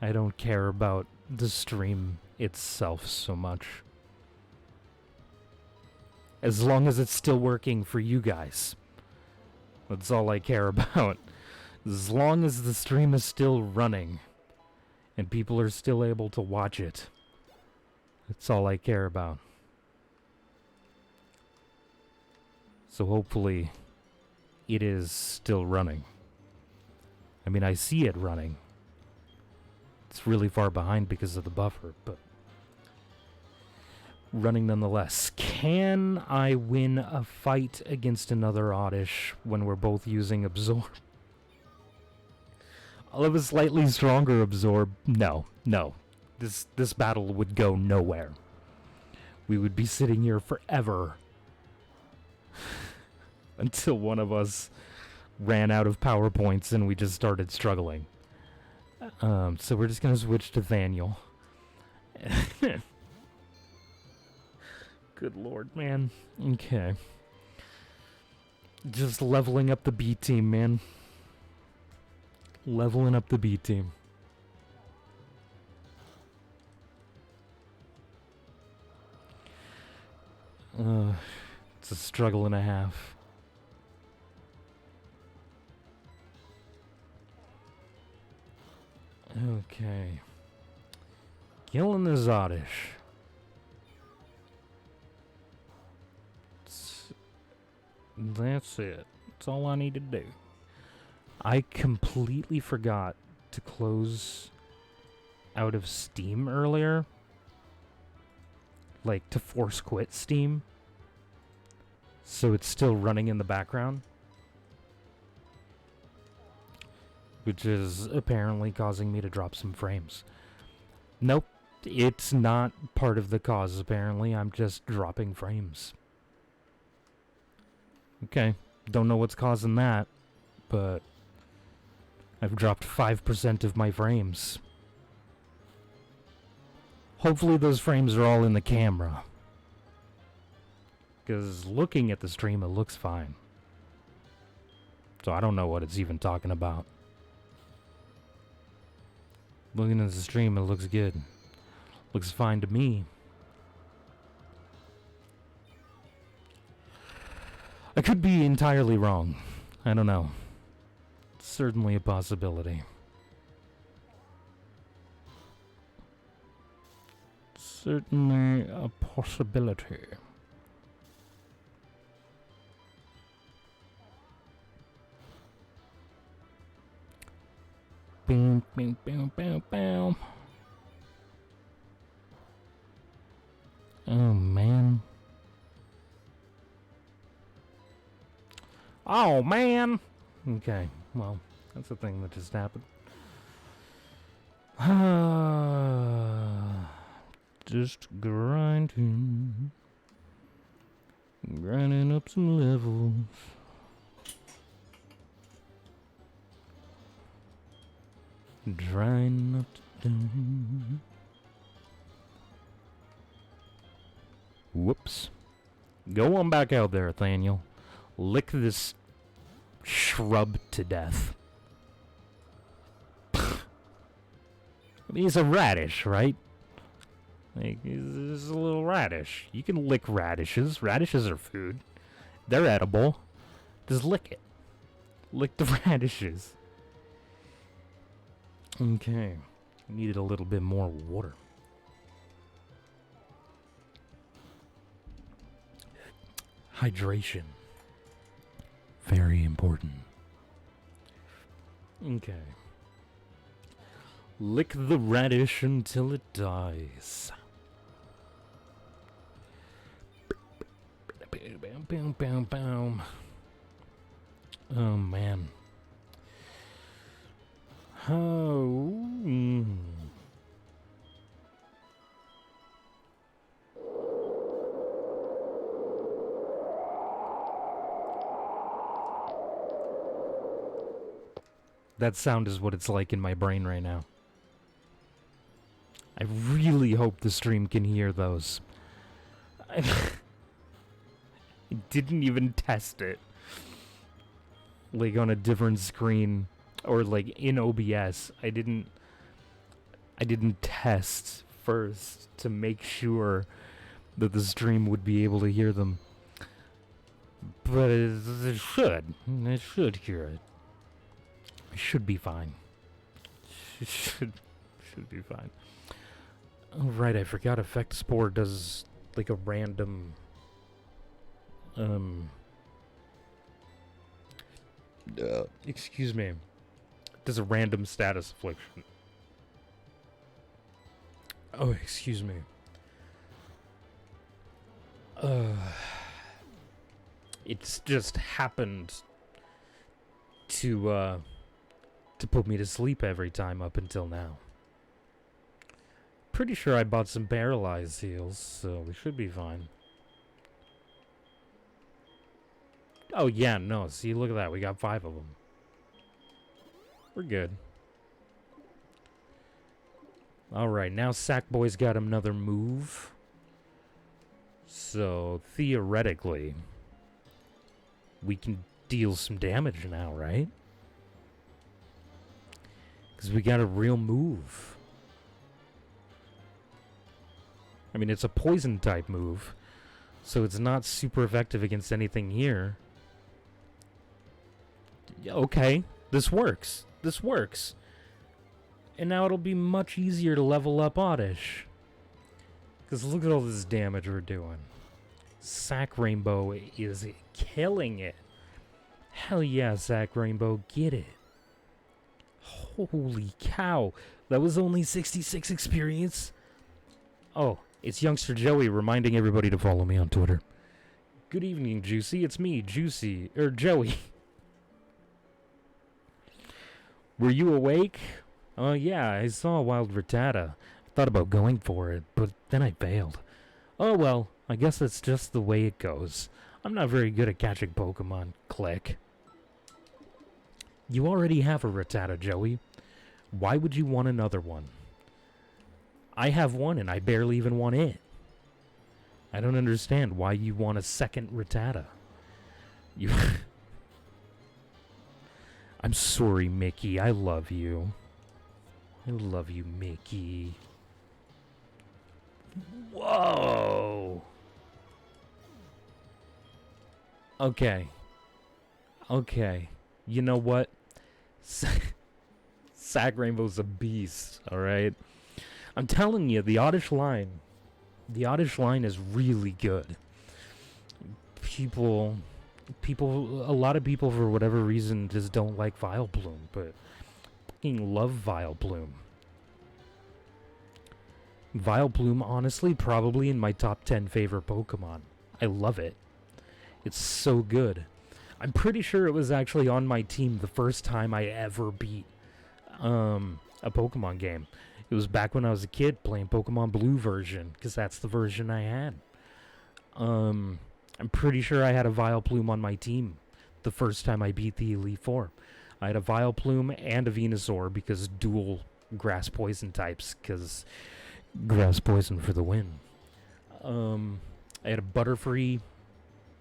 Speaker 1: I don't care about the stream itself so much. As long as it's still working for you guys. That's all I care about. As long as the stream is still running and people are still able to watch it. That's all I care about. So hopefully it is still running. I mean, I see it running. It's really far behind because of the buffer, but running nonetheless. Can I win a fight against another Oddish when we're both using Absorb? I'll have a slightly stronger Absorb. No. This battle would go nowhere. We would be sitting here forever until one of us ran out of PowerPoints and we just started struggling. So we're just gonna switch to Thaniel. Good lord, man. Okay. Just leveling up the B team, man. Leveling up the B team. It's a struggle and a half. Okay. Killing the Oddish. That's it. That's all I need to do. I completely forgot to close out of Steam earlier. Like, to force quit Steam. So it's still running in the background. Which is apparently causing me to drop some frames. Nope, it's not part of the cause, apparently. I'm just dropping frames. Okay, don't know what's causing that, but I've dropped 5% of my frames. Hopefully those frames are all in the camera. Because looking at the stream, it looks fine. So I don't know what it's even talking about. Looking at the stream, it looks good. Looks fine to me. I could be entirely wrong. I don't know. It's certainly a possibility. Certainly a possibility. Boom, boom, boom, boom, boom. Oh, man. Oh, man! Okay, well, that's a thing that just happened. Just grinding. Grinding up some levels. Trying not to die. Whoops. Go on back out there, Thaniel. Lick this shrub to death. I mean, he's a radish, right? Like, he's a little radish. You can lick radishes. Radishes are food. They're edible. Just lick it. Lick the radishes. Okay. Needed a little bit more water. Hydration. Very important. Okay. Lick the radish until it dies. Bam, bam, bam, bam. Oh, man. Oh. That sound is what it's like in my brain right now. I really hope the stream can hear those. I didn't even test it. Like on a different screen or like in OBS. I didn't test first to make sure that the stream would be able to hear them. But it should. It should hear it. It should be fine. It should be fine. Oh, right, I forgot Effect Spore does like a random excuse me. Does a random status affliction. Oh, excuse me. It's just happened to put me to sleep every time up until now. Pretty sure I bought some paralyzed heals, so we should be fine. Oh yeah, no, see, look at that, we got 5 of them. We're good. Alright, now Sackboy's got another move. So, theoretically, we can deal some damage now, right? Because we got a real move. I mean, it's a poison type move, so it's not super effective against anything here. Okay, this works. This works. And now it'll be much easier to level up Oddish. Because look at all this damage we're doing. Sack Rainbow is killing it. Hell yeah, Sack Rainbow, get it. Holy cow. That was only 66 experience? Oh, it's Youngster Joey reminding everybody to follow me on Twitter. Good evening, Juicy. It's me, Joey. Were you awake? Oh yeah, I saw a wild Rattata. I thought about going for it, but then I failed. Oh well, I guess that's just the way it goes. I'm not very good at catching Pokemon. Click. You already have a Rattata, Joey. Why would you want another one? I have one and I barely even want it. I don't understand why you want a second Rattata. You... I'm sorry, Mickey. I love you. I love you, Mickey. Whoa! Okay. Okay. You know what? Sack Rainbow's a beast, alright? I'm telling you, the Oddish line is really good. A lot of people for whatever reason just don't like Vileplume, but fucking love Vileplume. Vileplume, honestly, probably in my top 10 favorite Pokemon. I love it. It's so good. I'm pretty sure it was actually on my team the first time I ever beat a Pokemon game. It was back when I was a kid playing Pokemon Blue version, because that's the version I had. I'm pretty sure I had a Vileplume on my team the first time I beat the Elite Four. I had a Vileplume and a Venusaur because dual grass poison types, because grass poison for the win. I had a Butterfree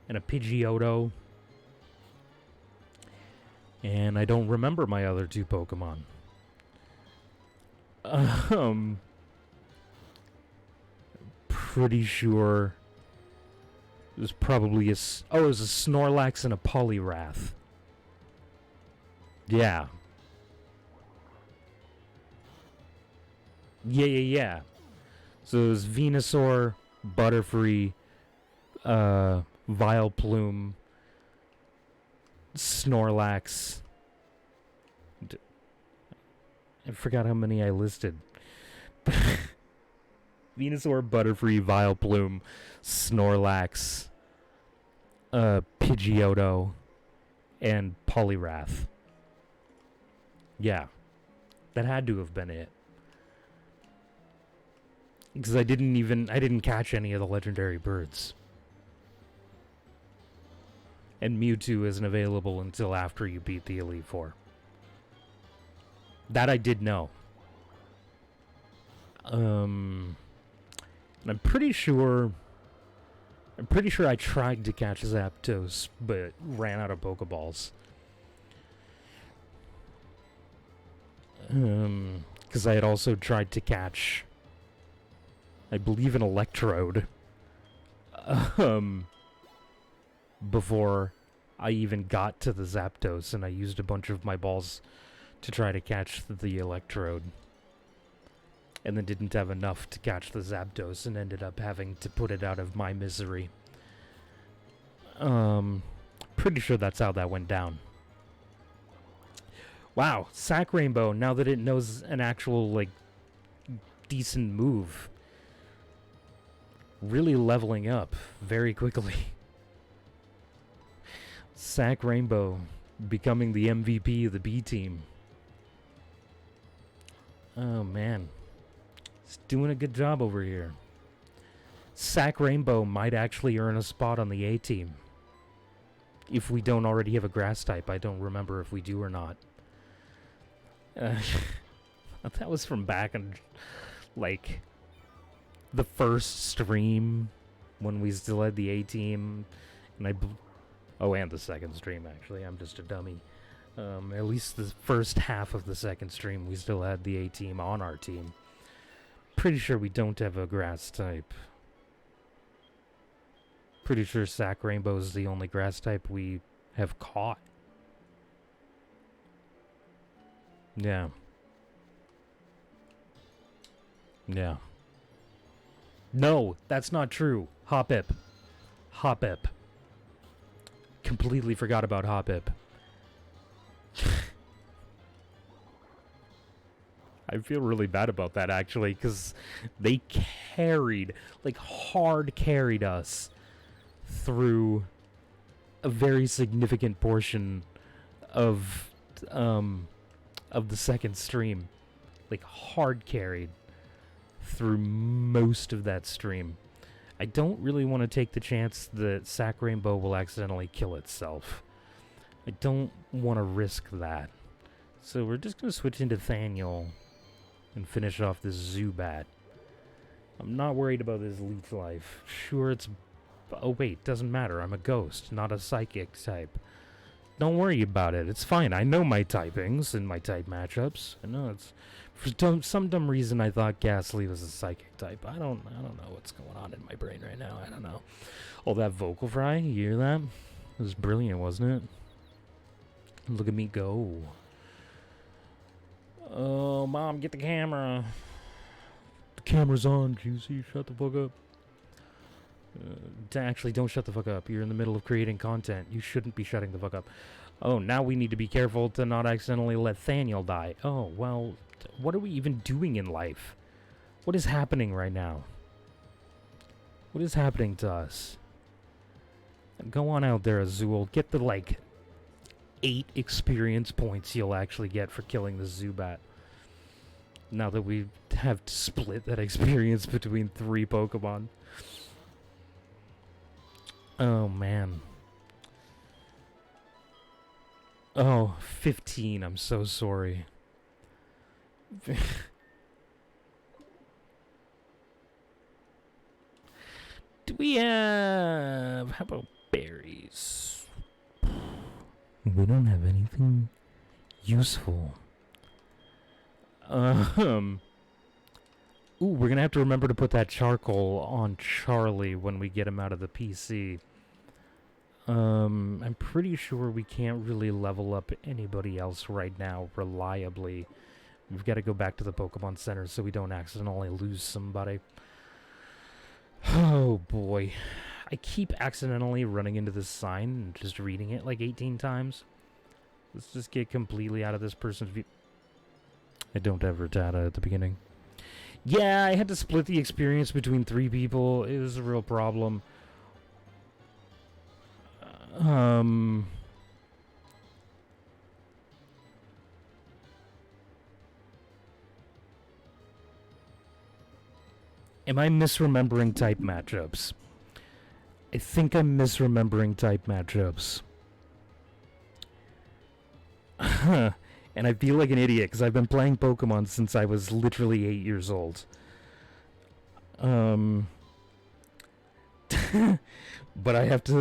Speaker 1: and a Pidgeotto. And I don't remember my other 2 Pokemon. Pretty sure it was probably it was a Snorlax and a Poliwrath. Yeah. Yeah. So it was Venusaur, Butterfree, Vileplume, Snorlax. I forgot how many I listed. Venusaur, Butterfree, Vileplume, Snorlax, Pidgeotto, and Poliwrath. Yeah. That had to have been it. Because I didn't catch any of the legendary birds. And Mewtwo isn't available until after you beat the Elite Four. That I did know. And I'm pretty sure I'm pretty sure I tried to catch Zapdos, but ran out of Pokeballs. Because I had also tried to catch, I believe, an Electrode. Before I even got to the Zapdos, and I used a bunch of my balls to try to catch the Electrode. And then didn't have enough to catch the Zapdos and ended up having to put it out of my misery. Pretty sure that's how that went down. Wow, Sack Rainbow, now that it knows an actual, like, decent move. Really leveling up very quickly. Sack Rainbow becoming the MVP of the B team. Oh, man. It's doing a good job over here. Sack Rainbow might actually earn a spot on the A team. If we don't already have a grass type. I don't remember if we do or not. That was from back in, like, the first stream when we still had the A team. And and the second stream, actually. I'm just a dummy. At least the first half of the second stream, we still had the A team on our team. Pretty sure we don't have a grass type. Pretty sure Sack Rainbow is the only grass type we have caught. Yeah. Yeah. No, that's not true. Hoppip. Hoppip. Completely forgot about Hoppip. I feel really bad about that, actually, because they carried, like, hard carried us through a very significant portion of the second stream. Like, hard carried through most of that stream. I don't really want to take the chance that Sack Rainbow will accidentally kill itself. I don't want to risk that. So we're just going to switch into Thaniel and finish off this Zubat. I'm not worried about this Leech Life. Sure, it's... Oh, wait, doesn't matter. I'm a ghost, not a psychic type. Don't worry about it. It's fine. I know my typings and my type matchups. I know it's... For some dumb reason, I thought Ghastly was a psychic type. I don't know what's going on in my brain right now. I don't know. Oh, that vocal fry, you hear that? It was brilliant, wasn't it? Look at me go. Oh, Mom, get the camera. The camera's on, Juicy. Shut the fuck up. Actually, don't shut the fuck up. You're in the middle of creating content. You shouldn't be shutting the fuck up. Oh, now we need to be careful to not accidentally let Thaniel die. Oh, well, what are we even doing in life? What is happening right now? What is happening to us? Go on out there, Azul. Get the, like, 8 experience points you'll actually get for killing the Zubat. Now that we have to split that experience between 3 Pokemon. Oh, man. Oh, 15. I'm so sorry. Do we have... How about berries? We don't have anything useful. Ooh, we're gonna have to remember to put that charcoal on Charlie when we get him out of the PC. I'm pretty sure we can't really level up anybody else right now reliably. We've got to go back to the Pokemon Center so we don't accidentally lose somebody. Oh boy. I keep accidentally running into this sign and just reading it like 18 times. Let's just get completely out of this person's view. I don't have Rattata at the beginning. Yeah, I had to split the experience between 3 people. It was a real problem. Am I misremembering type matchups? I think I'm misremembering type matchups. And I feel like an idiot because I've been playing Pokemon since I was literally 8 years old. But I have to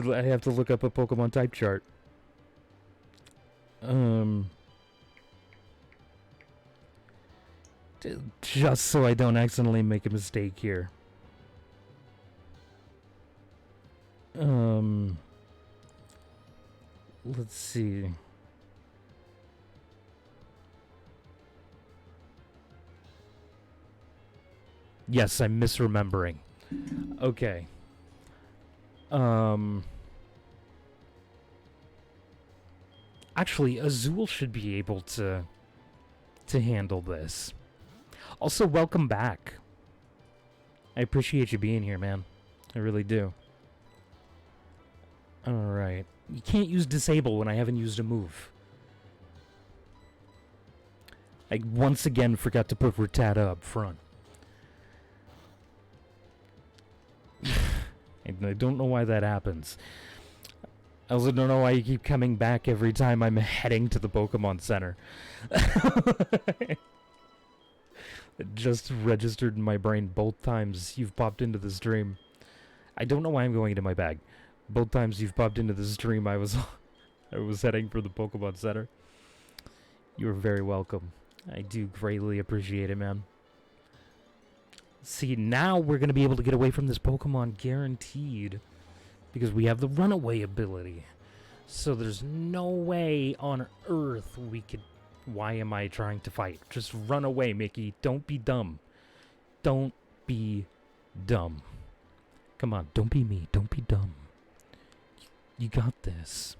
Speaker 1: look up a Pokemon type chart. Just so I don't accidentally make a mistake here. Let's see. Yes, I'm misremembering. Okay. Actually, Azul should be able to handle this. Also, welcome back. I appreciate you being here, man. I really do. Alright. You can't use disable when I haven't used a move. I once again forgot to put Rattata up front. I don't know why that happens. I also don't know why you keep coming back every time I'm heading to the Pokemon Center. It just registered in my brain both times you've popped into the stream. I don't know why I'm going into my bag. Both times you've popped into the stream, I was heading for the Pokemon Center. You're very welcome. I do greatly appreciate it, man. See, now we're going to be able to get away from this Pokemon guaranteed. Because we have the runaway ability. So there's no way on Earth we could... Why am I trying to fight? Just run away, Mickey. Don't be dumb. Don't be dumb. Come on, don't be me. Don't be dumb. You got this.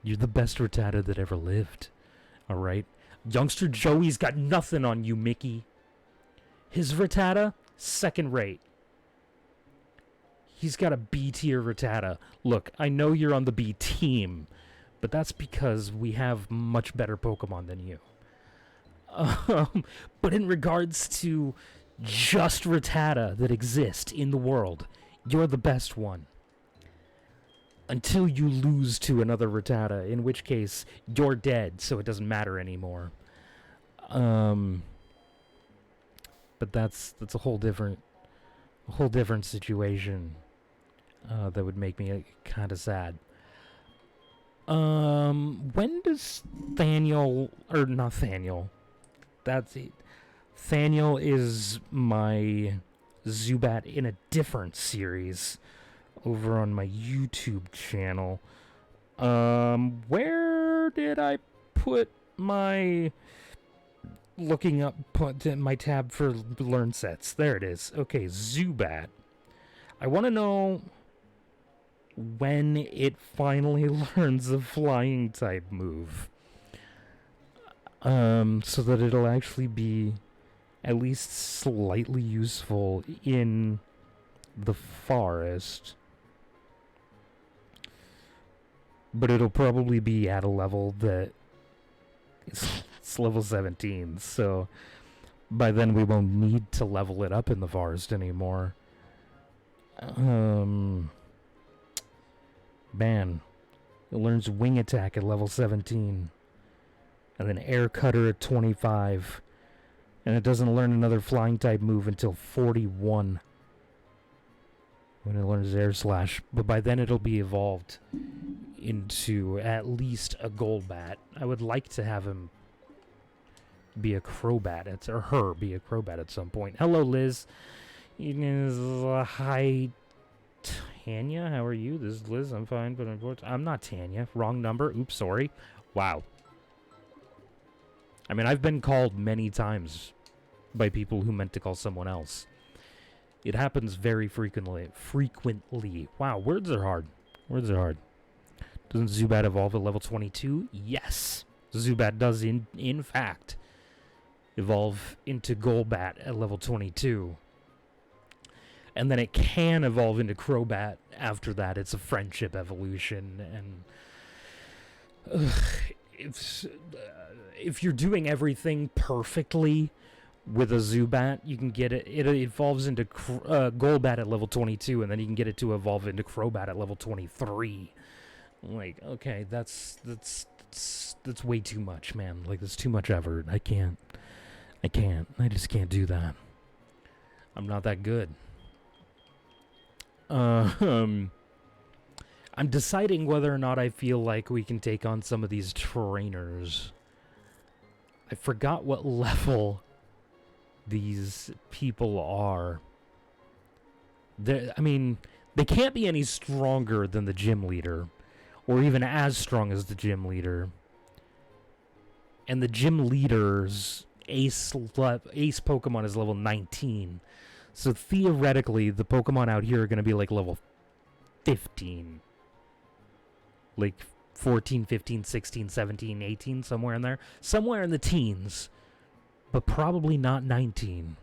Speaker 1: You're the best Rattata that ever lived. Alright? Youngster Joey's got nothing on you, Mickey. His Rattata, second rate. He's got a B tier Rattata. Look, I know you're on the B team, but that's because we have much better Pokemon than you. But in regards to just Rattata that exist in the world, you're the best one. Until you lose to another Rattata, in which case you're dead, so it doesn't matter anymore. But that's a whole different situation. That would make me kind of sad. When does Thaniel, or not Thaniel, that's it. Thaniel is my Zubat in a different series over on my YouTube channel. Where did I put my looking up my tab for learn sets? There it is. Okay, Zubat. I want to know when it finally learns a flying type move. So that it'll actually be at least slightly useful in the forest. But it'll probably be at a level that it's level 17, so by then we won't need to level it up in the forest anymore. Man, it learns Wing Attack at level 17, and then Air Cutter at 25, and it doesn't learn another flying type move until 41, when it learns Air Slash, but by then it'll be evolved into at least a Golbat. I would like to have him be a Crobat, or her be a Crobat at some point. Hello, Liz. Hi, Tanya, how are you? This is Liz. I'm fine, but unfortunately, I'm not Tanya. Wrong number. Oops, sorry. Wow. I mean, I've been called many times by people who meant to call someone else. It happens very frequently. Wow, words are hard. Words are hard. Doesn't Zubat evolve at level 22? Yes. Zubat does, in fact, evolve into Golbat at level 22. And then it can evolve into Crobat after that. It's a friendship evolution, and if you're doing everything perfectly with a Zubat, you can get it. It evolves into Golbat at level 22, and then you can get it to evolve into Crobat at level 23. Like, okay, that's way too much, man. Like, that's too much effort. I just can't do that. I'm not that good. I'm deciding whether or not I feel like we can take on some of these trainers. I forgot what level these people are. I mean, they can't be any stronger than the gym leader, or even as strong as the gym leader. And the gym leader's ace Pokemon is level 19. So theoretically, the Pokemon out here are going to be like level 15. Like 14, 15, 16, 17, 18, somewhere in there. Somewhere in the teens. But probably not 19.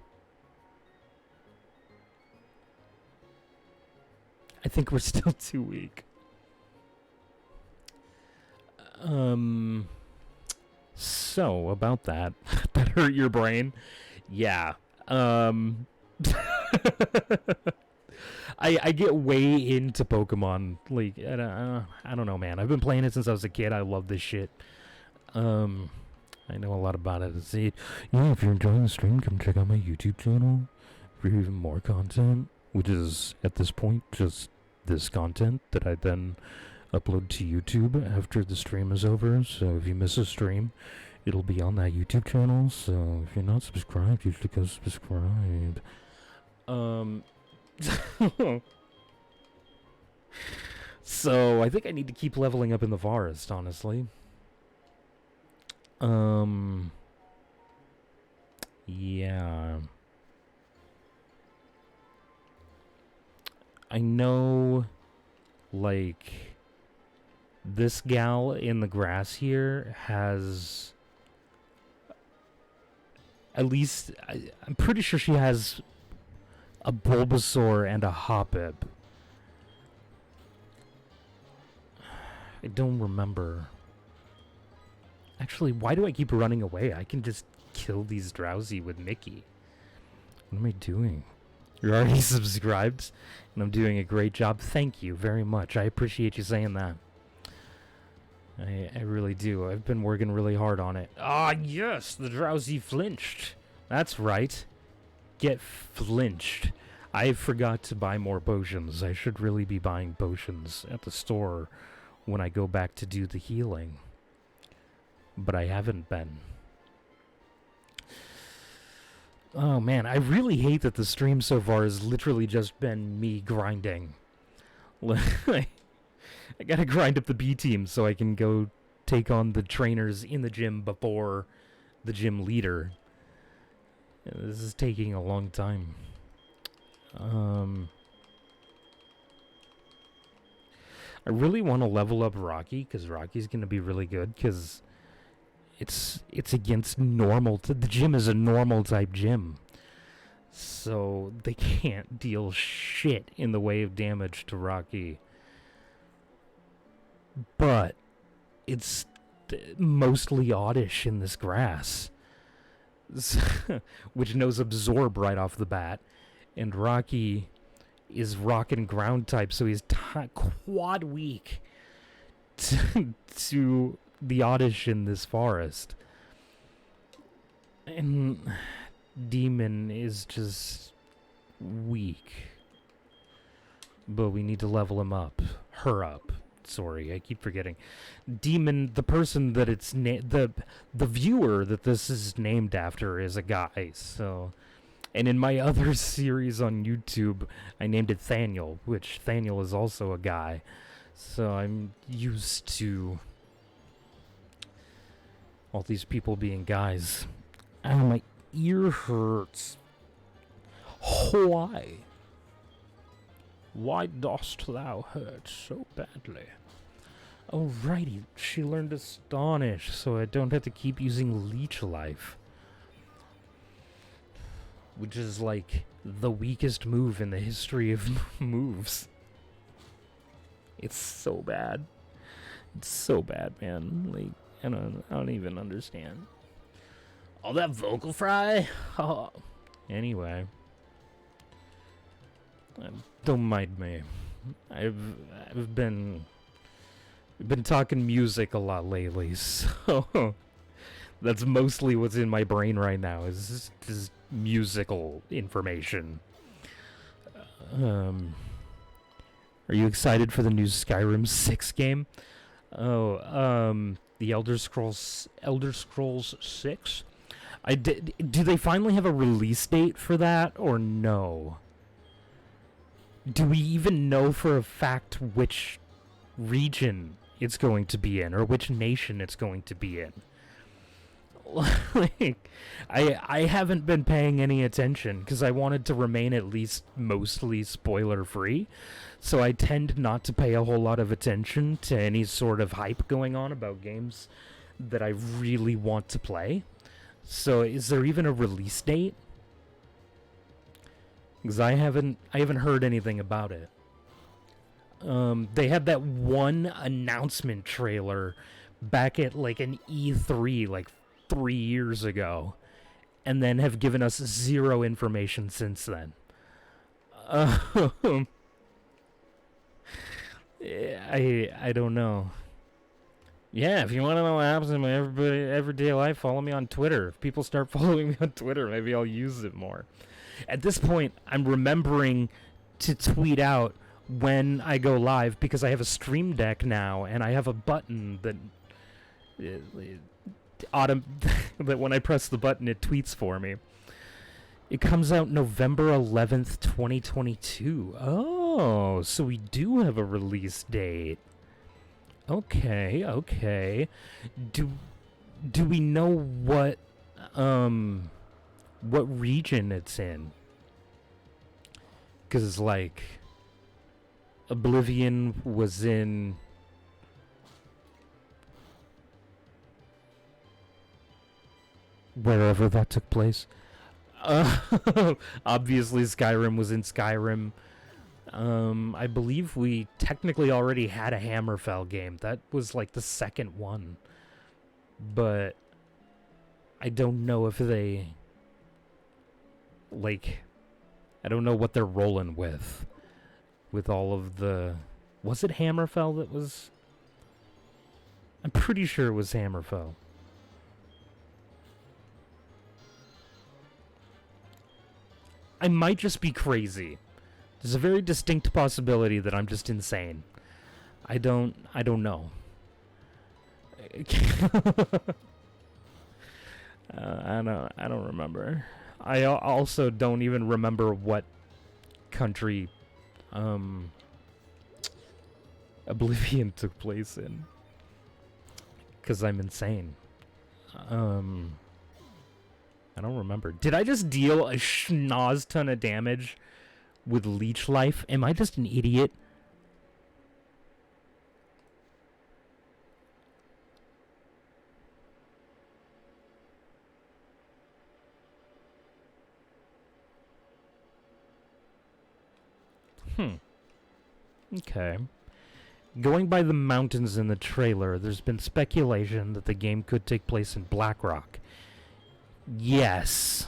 Speaker 1: I think we're still too weak. So, about that. That hurt your brain? Yeah. I get way into Pokemon. Like, I don't know, man. I've been playing it since I was a kid. I love this shit. I know a lot about it. See, yeah, if you're enjoying the stream, come check out my YouTube channel for even more content, which is, at this point, just this content that I then upload to YouTube after the stream is over. So if you miss a stream, it'll be on that YouTube channel. So if you're not subscribed, you should go subscribe. So I think I need to keep leveling up in the forest, honestly. Yeah. I know, like, this gal in the grass here has, at least, I'm pretty sure she has a Bulbasaur and a Hoppip. I don't remember. Actually, why do I keep running away? I can just kill these Drowsy with Mickey. What am I doing? You're already subscribed, and I'm doing a great job. Thank you very much. I appreciate you saying that. I really do. I've been working really hard on it. Ah, yes, the Drowsy flinched. That's right. Get flinched. I forgot to buy more potions. I should really be buying potions at the store when I go back to do the healing. But I haven't been. Oh man, I really hate that the stream so far has literally just been me grinding. I gotta grind up the B team so I can go take on the trainers in the gym before the gym leader. This is taking a long time. I really want to level up Rocky, because Rocky's going to be really good, because it's against normal. The gym is a normal type gym. So they can't deal shit in the way of damage to Rocky. But it's mostly oddish in this grass. Which knows Absorb right off the bat. And Rocky is rock and ground type, so he's quad weak to the oddish in this forest. And Demon is just weak. But we need to level him up. Her up. Sorry, I keep forgetting. Demon, the person that it's the viewer that this is named after is a guy, so. And in my other series on YouTube, I named it Thaniel, which Thaniel is also a guy. So I'm used to all these people being guys. Ow, my ear hurts. Why? Why dost thou hurt so badly? Alrighty, she learned Astonish, so I don't have to keep using Leech Life. Which is like the weakest move in the history of moves. It's so bad. It's so bad, man. Like, I don't even understand. All that vocal fry? Oh. Anyway. Don't mind me. I've been talking music a lot lately, so that's mostly what's in my brain right now is just musical information. Are you excited for the new Skyrim 6 game? Oh, the Elder Scrolls 6? Do they finally have a release date for that, or no? Do we even know for a fact which region it's going to be in, or which nation it's going to be in? Like, I haven't been paying any attention because I wanted to remain at least mostly spoiler free, so I tend not to pay a whole lot of attention to any sort of hype going on about games that I really want to play. So is there even a release date? Because I haven't heard anything about it. They had that one announcement trailer back at like an E3 like 3 years ago, and then have given us zero information since then. I don't know. Yeah, if you want to know what happens in my everyday life, follow me on Twitter. If people start following me on Twitter, maybe I'll use it more. At this point, I'm remembering to tweet out when I go live because I have a Stream Deck now, and I have a button that that when I press the button, it tweets for me. It comes out November 11th, 2022. Oh, so we do have a release date. Okay. Do we know what region it's in? Because, like, Oblivion was in... wherever that took place. Obviously, Skyrim was in Skyrim. I believe we technically already had a Hammerfell game. That was like the second one. But I don't know if they... like... I don't know what they're rolling with. With all of the... Was it Hammerfell that was... I'm pretty sure it was Hammerfell. I might just be crazy. There's a very distinct possibility that I'm just insane. I don't know. I don't remember. I also don't even remember what country Oblivion took place in. 'Cause I'm insane. I don't remember. Did I just deal a schnoz ton of damage with Leech Life? Am I just an idiot? Okay. Going by the mountains in the trailer, there's been speculation that the game could take place in Blackrock. Yes.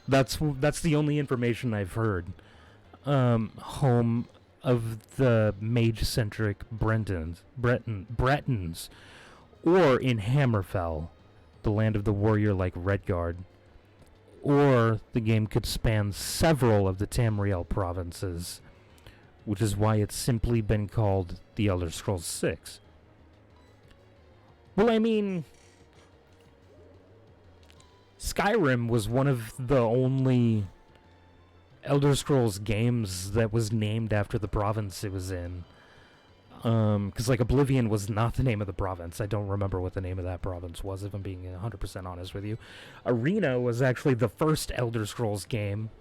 Speaker 1: That's the only information I've heard. Home of the mage-centric Bretons. Or in Hammerfell, the land of the warrior like Redguard. Or the game could span several of the Tamriel provinces, which is why it's simply been called The Elder Scrolls 6. Well, I mean... Skyrim was one of the only Elder Scrolls games that was named after the province it was in. Because, like, Oblivion was not the name of the province. I don't remember what the name of that province was, if I'm being 100% honest with you. Arena was actually the first Elder Scrolls game.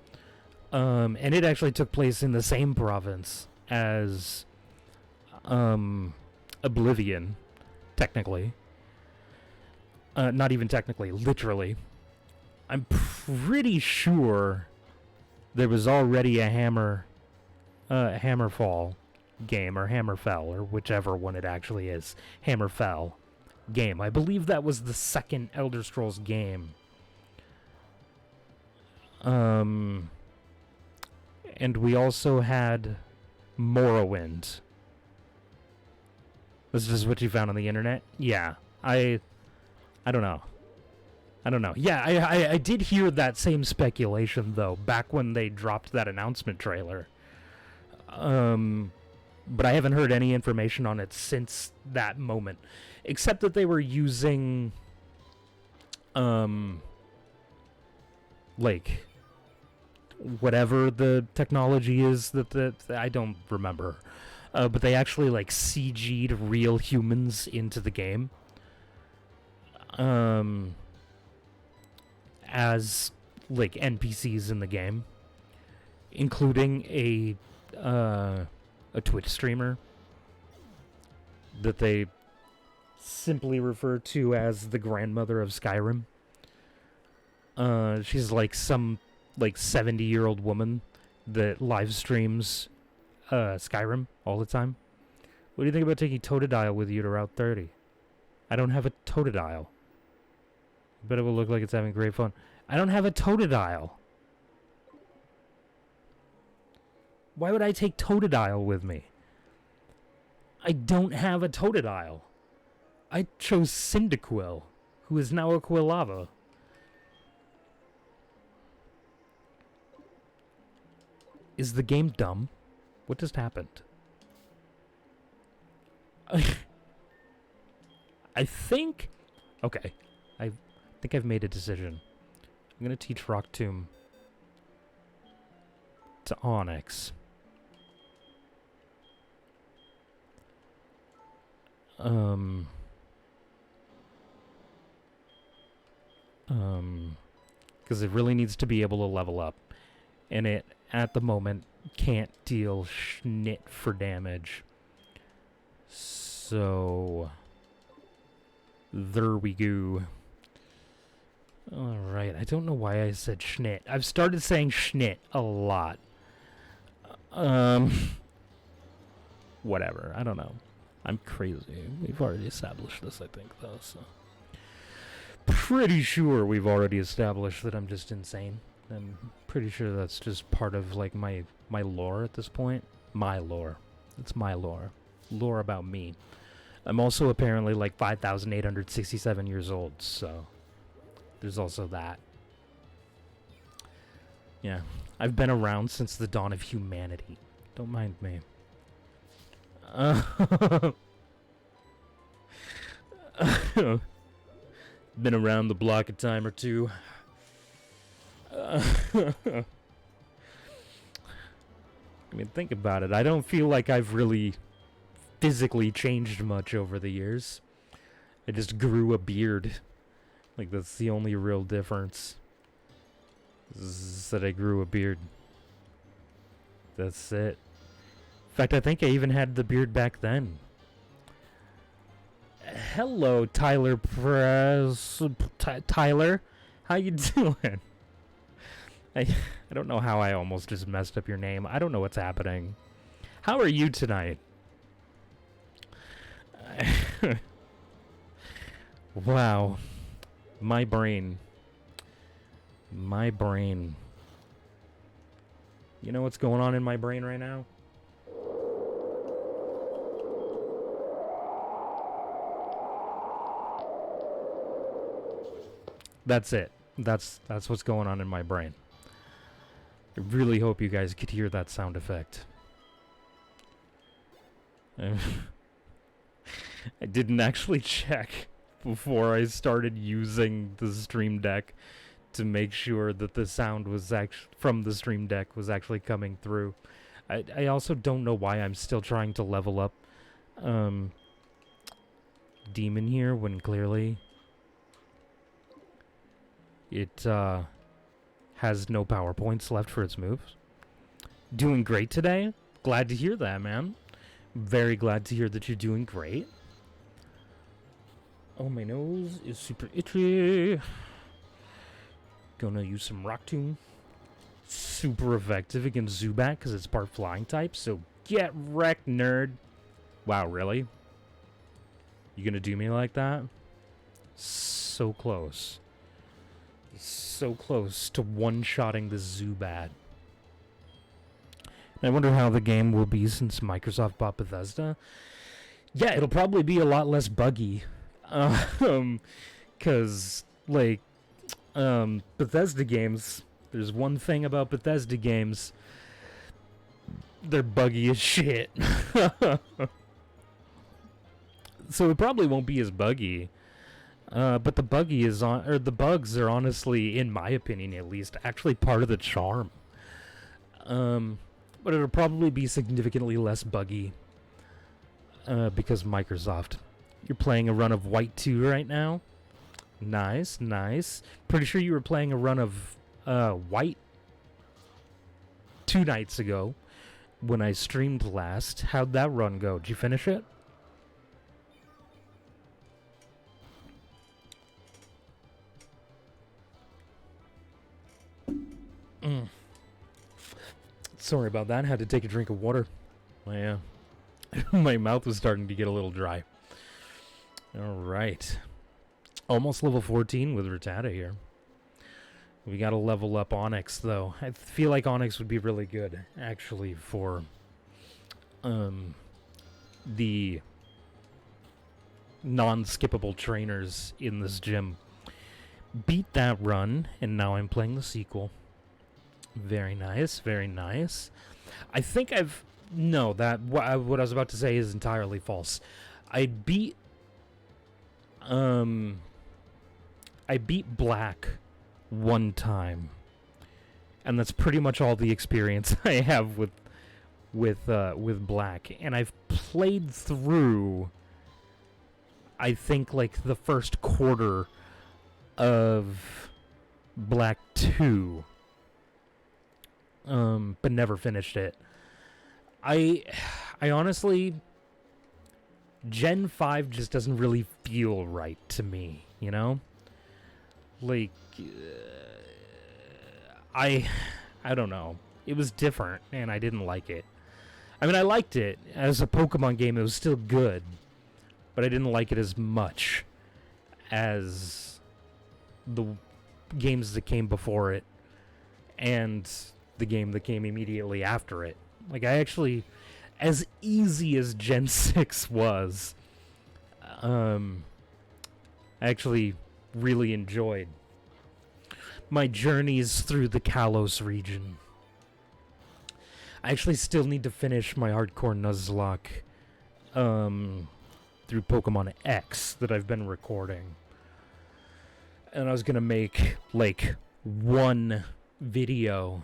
Speaker 1: And it actually took place in the same province as Oblivion, technically. Not even technically, literally. I'm pretty sure there was already a Hammerfall game, or Hammerfell, or whichever one it actually is. Hammerfell game. I believe that was the second Elder Scrolls game. And we also had Morrowind. This is what you found on the internet? Yeah. I don't know. Yeah, I did hear that same speculation, though, back when they dropped that announcement trailer. but I haven't heard any information on it since that moment, except that they were using, like, whatever the technology is that I don't remember, but they actually like CG'd real humans into the game, as like NPCs in the game, including a Twitch streamer that they simply refer to as the grandmother of Skyrim. She's like some like 70-year-old woman that live streams Skyrim all the time. What do you think about taking Totodile with you to Route 30? I don't have a Totodile. I bet it will look like it's having great fun. I don't have a Totodile. Why would I take Totodile with me? I don't have a Totodile. I chose Cyndaquil, who is now a Quilava. Is the game dumb? What just happened? I think... Okay. I think I've made a decision. I'm going to teach Rock Tomb to Onyx. Because it really needs to be able to level up. And it, at the moment, can't deal schnit for damage. So... there we go. Alright, I don't know why I said schnit. I've started saying schnit a lot. Whatever, I don't know. I'm crazy. We've already established this, I think, though, so... Pretty sure we've already established that I'm just insane. I'm pretty sure that's just part of, like, my lore at this point. My lore. It's my lore. Lore about me. I'm also apparently, like, 5,867 years old, so... there's also that. Yeah. I've been around since the dawn of humanity. Don't mind me. Been around the block a time or two. I mean, think about it. I don't feel like I've really physically changed much over the years. I just grew a beard. Like, that's the only real difference. Is that I grew a beard. That's it. In fact, I think I even had the beard back then. Hello, Tyler Press. Tyler? How you doing? I don't know how I almost just messed up your name. I don't know what's happening. How are you tonight? Wow. My brain. My brain. You know what's going on in my brain right now? That's it. That's what's going on in my brain. I really hope you guys could hear that sound effect. I didn't actually check before I started using the Stream Deck to make sure that the sound was from the Stream Deck was actually coming through. I also don't know why I'm still trying to level up Demon here when clearly it has no power points left for its moves. Doing great today. Glad to hear that, man. Very glad to hear that you're doing great. Oh, my nose is super itchy. Gonna use some Rock Tomb. Super effective against Zubat because it's part flying type. So get wrecked, nerd. Wow, really? You gonna do me like that? So close. So close to one-shotting the Zubat. I wonder how the game will be since Microsoft bought Bethesda. Yeah, it'll probably be a lot less buggy. Cause, like, Bethesda games, there's one thing about Bethesda games. They're buggy as shit. So it probably won't be as buggy. But the bugs are honestly, in my opinion at least, actually part of the charm. But it'll probably be significantly less buggy. Because Microsoft. You're playing a run of White 2 right now? Nice, nice. Pretty sure you were playing a run of White 2 nights ago when I streamed last. How'd that run go? Did you finish it? Sorry about that. I had to take a drink of water. My mouth was starting to get a little dry. Alright. Almost level 14 with Rattata here. We gotta level up Onyx, though. I feel like Onyx would be really good, actually, for the non-skippable trainers in this gym. Beat that run, and now I'm playing the sequel. Very nice, very nice. I think I've... No, what I was about to say is entirely false. I beat Black one time, and that's pretty much all the experience I have with Black. And I've played through, I think, like the first quarter of Black 2, but never finished it. I honestly, Gen 5 just doesn't really feel right to me, you know? Like, I don't know. It was different, and I didn't like it. I mean, I liked it. As a Pokemon game, it was still good, but I didn't like it as much as the games that came before it, and the game that came immediately after it. Like, I actually, as easy as Gen 6 was, I actually really enjoyed my journeys through the Kalos region. I actually still need to finish my hardcore Nuzlocke through Pokemon X that I've been recording. And I was gonna make, like, one video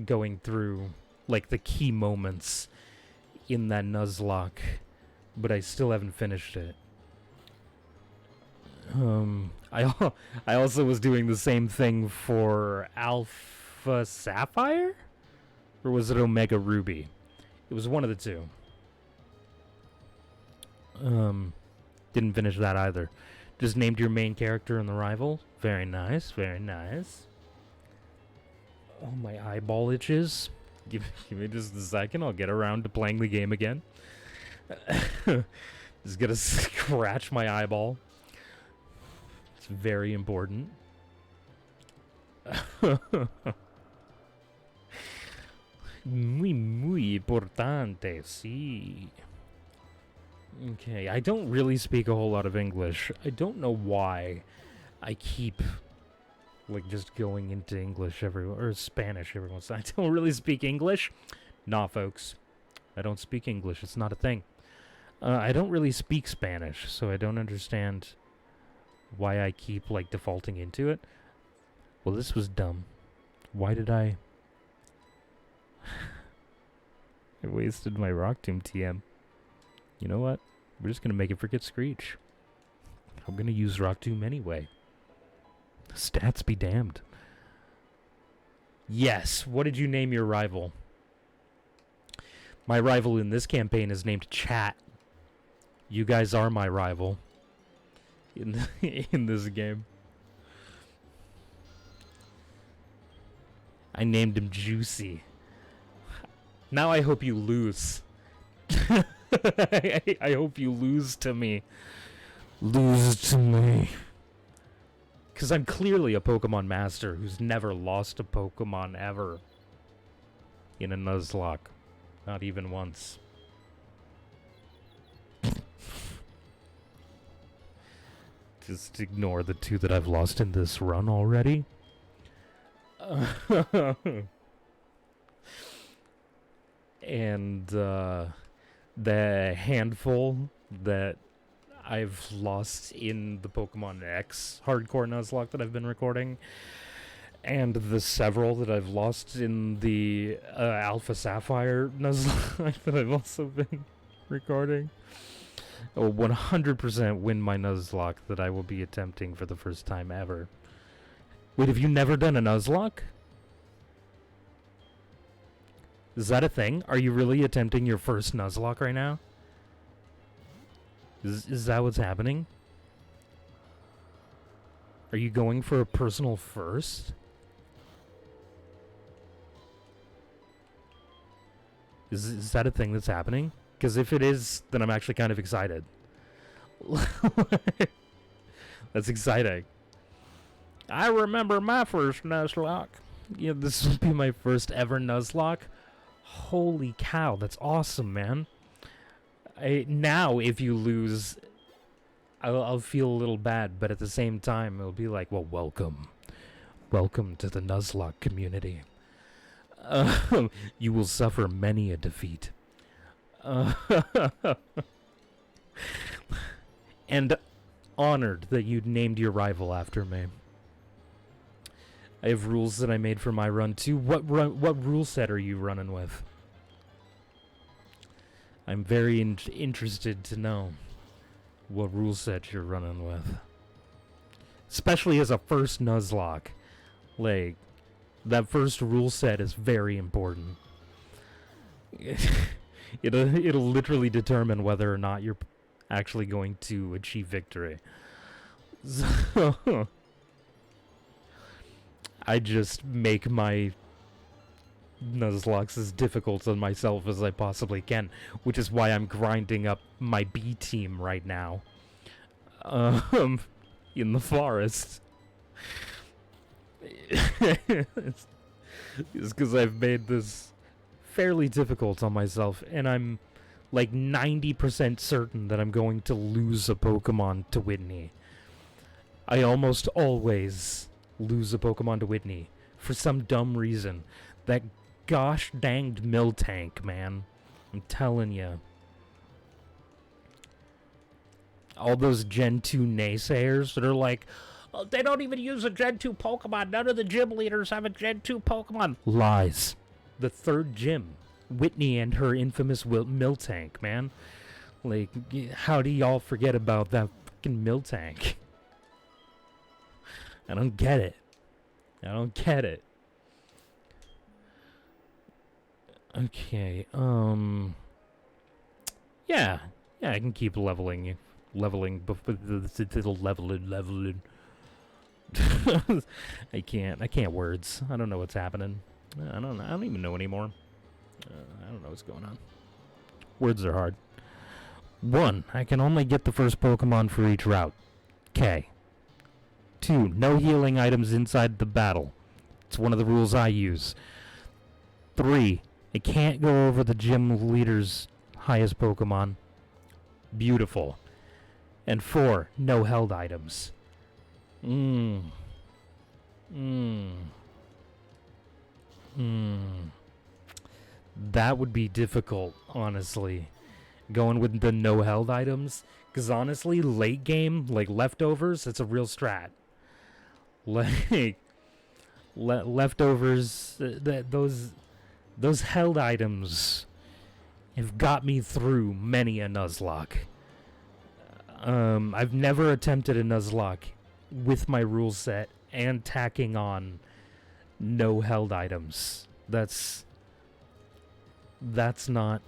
Speaker 1: going through, like, the key moments in that Nuzlocke, but I still haven't finished it. I also was doing the same thing for Alpha Sapphire? Or was it Omega Ruby? It was one of the two. Didn't finish that either. Just named your main character and the rival. Very nice, very nice. Oh, my eyeball itches. Give me just a second. I'll get around to playing the game again. Just gonna scratch my eyeball. It's very important. Muy importante, sí. Okay, I don't really speak a whole lot of English. I don't know why I keep, like, just going into English or Spanish every once in a while. I don't really speak English. Nah, folks. I don't speak English. It's not a thing. I don't really speak Spanish, so I don't understand why I keep, like, defaulting into it. Well, this was dumb. Why did I... I wasted my Rock Tomb TM. You know what? We're just gonna make it forget Screech. I'm gonna use Rock Tomb anyway. Stats be damned. Yes, what did you name your rival? My rival in this campaign is named Chat. You guys are my rival in this game. I named him Juicy. Now I hope you lose. I hope you lose to me. Lose to me. Because I'm clearly a Pokemon master who's never lost a Pokemon ever in a Nuzlocke. Not even once. Just ignore the two that I've lost in this run already. and the handful that I've lost in the Pokemon X hardcore Nuzlocke that I've been recording, and the several that I've lost in the Alpha Sapphire Nuzlocke that I've also been recording. Will 100% win my Nuzlocke that I will be attempting for the first time ever. Wait, have you never done a Nuzlocke? Is that a thing? Are you really attempting your first Nuzlocke right now? Is that what's happening? Are you going for a personal first? Is that a thing that's happening? Because if it is, then I'm actually kind of excited. That's exciting. I remember my first Nuzlocke. Yeah, this will be my first ever Nuzlocke. Holy cow, that's awesome, man. Now, if you lose, I'll feel a little bad, but at the same time, it'll be like, well, welcome. Welcome to the Nuzlocke community. You will suffer many a defeat. And honored that you named your rival after me. I have rules that I made for my run too. What rule set are you running with? I'm very interested to know what rule set you're running with. Especially as a first Nuzlocke. Like, that first rule set is very important. It'll literally determine whether or not you're actually going to achieve victory. So I just make my Nuzlocks as difficult on myself as I possibly can, which is why I'm grinding up my B team right now. In the forest. It's because I've made this fairly difficult on myself, and I'm like 90% certain that I'm going to lose a Pokemon to Whitney. I almost always lose a Pokemon to Whitney for some dumb reason. That gosh danged Miltank, man. I'm telling you. All those Gen 2 naysayers that are like, oh, they don't even use a Gen 2 Pokemon. None of the gym leaders have a Gen 2 Pokemon. Lies. The third gym. Whitney and her infamous Miltank, man. Like, how do y'all forget about that fucking Miltank? I don't get it. I don't get it. Okay, yeah, I can keep leveling. Leveling. I can't words. I don't know what's happening. I don't even know anymore. I don't know what's going on. Words are hard. 1. I can only get the first Pokemon for each route. K. 2. No healing items inside the battle. It's one of the rules I use. 3. I can't go over the gym leader's highest Pokemon. Beautiful. And 4. No held items. That would be difficult, honestly. Going with the no held items. Because honestly, late game, like leftovers, it's a real strat. Like, leftovers, those held items have got me through many a Nuzlocke. I've never attempted a Nuzlocke with my rule set and tacking on no held items. That's not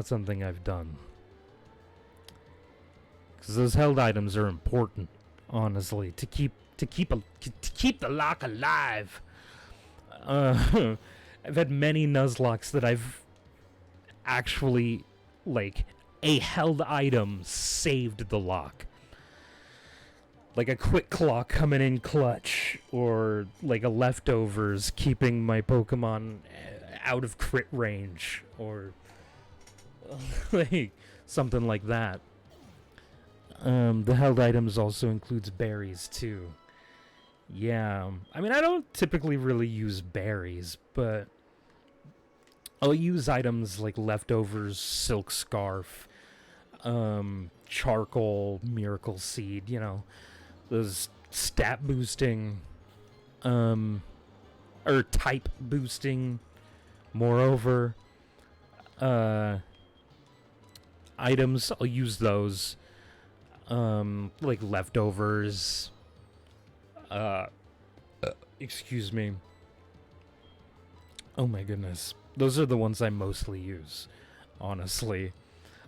Speaker 1: something I've done. Because those held items are important, honestly, to keep the lock alive. I've had many Nuzlocks that I've actually, like, a held item saved the lock. Like a quick claw coming in clutch, or like a leftovers keeping my Pokemon out of crit range, or like something like that. The held items also includes berries too. Yeah, I mean, I don't typically really use berries, but I'll use items like leftovers, silk scarf, charcoal, miracle seed, you know, those stat boosting, or type boosting, moreover, items. I'll use those, like leftovers, excuse me. Oh my goodness. Those are the ones I mostly use, honestly.